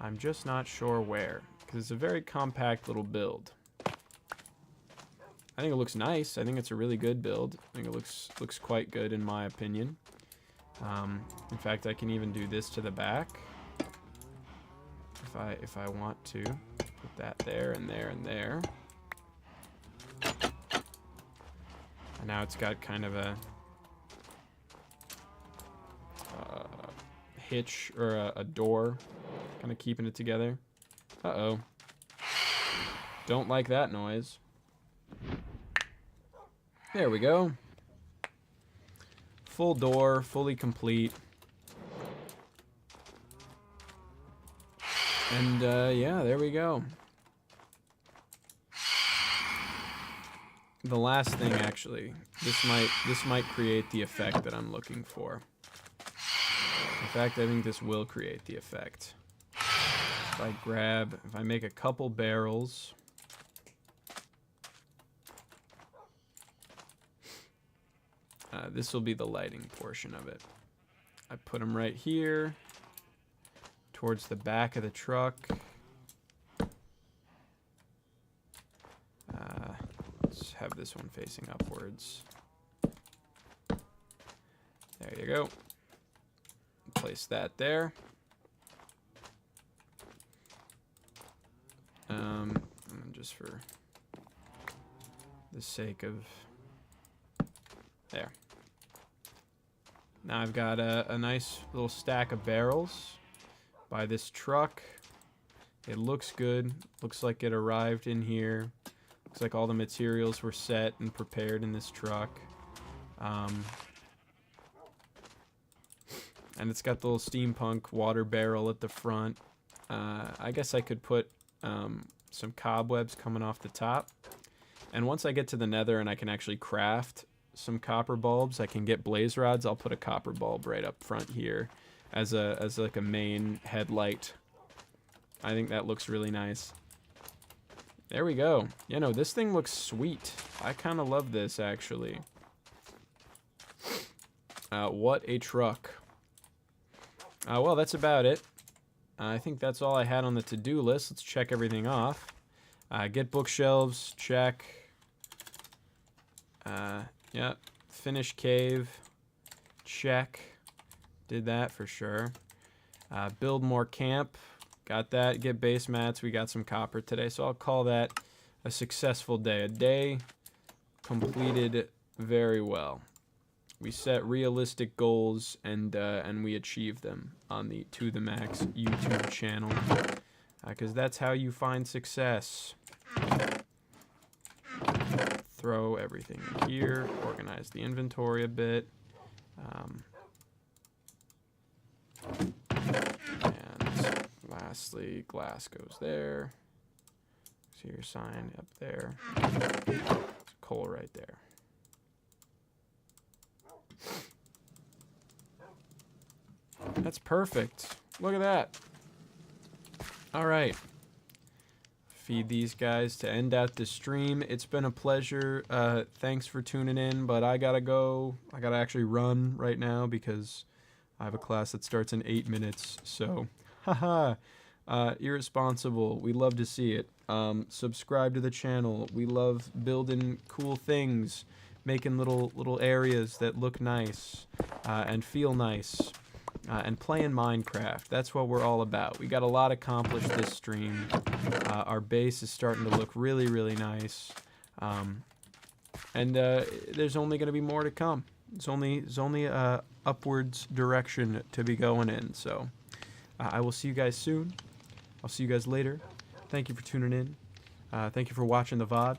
[SPEAKER 1] I'm just not sure where, because it's a very compact little build. I think it looks nice. I think it's a really good build. I think it looks quite good in my opinion. In fact, I can even do this to the back if I want to. Put that there and there and there. And now it's got kind of a hitch or a door, kind of keeping it together. Uh-oh. Don't like that noise. There we go. Full door, fully complete. And yeah, there we go. The last thing, actually, this might create the effect that I'm looking for. In fact, I think this will create the effect. If I make a couple barrels. This will be the lighting portion of it. I put them right here, towards the back of the truck. Let's have this one facing upwards. There you go. Place that there. And just for the sake of there. Now I've got a nice little stack of barrels by this truck. It looks good. Looks like it arrived in here. Looks like all the materials were set and prepared in this truck. And it's got the little steampunk water barrel at the front. I guess I could put some cobwebs coming off the top. And once I get to the nether and I can actually craft some copper bulbs, I can get blaze rods. I'll put a copper bulb right up front here as like a main headlight. I think that looks really nice. There we go. You know, this thing looks sweet. I kind of love this, actually. What a truck. Well, that's about it. I think that's all I had on the to-do list. Let's check everything off. Get bookshelves, check. Yeah, finish cave, check. Did that for sure. Build more camp, got that. Get base mats, we got some copper today, so I'll call that a successful day. A day completed very well. we set realistic goals and we achieve them on the To The Max YouTube channel, because that's how you find success. Throw everything in here, organize the inventory a bit, and lastly, glass goes there. See your sign up there. Coal right there. That's perfect. Look at that. All right. Feed these guys to end out the stream. It's been a pleasure. Thanks for tuning in, but I gotta go. I gotta actually run right now because I have a class that starts in 8 minutes. So, haha. Irresponsible. We love to see it. Subscribe to the channel. We love building cool things, making little areas that look nice and feel nice, and playing Minecraft. That's what we're all about. We got a lot accomplished this stream. Our base is starting to look really, really nice, and there's only going to be more to come. There's only upwards direction to be going in. So I will see you guys soon. I'll see you guys later. Thank you for tuning in. Thank you for watching the VOD.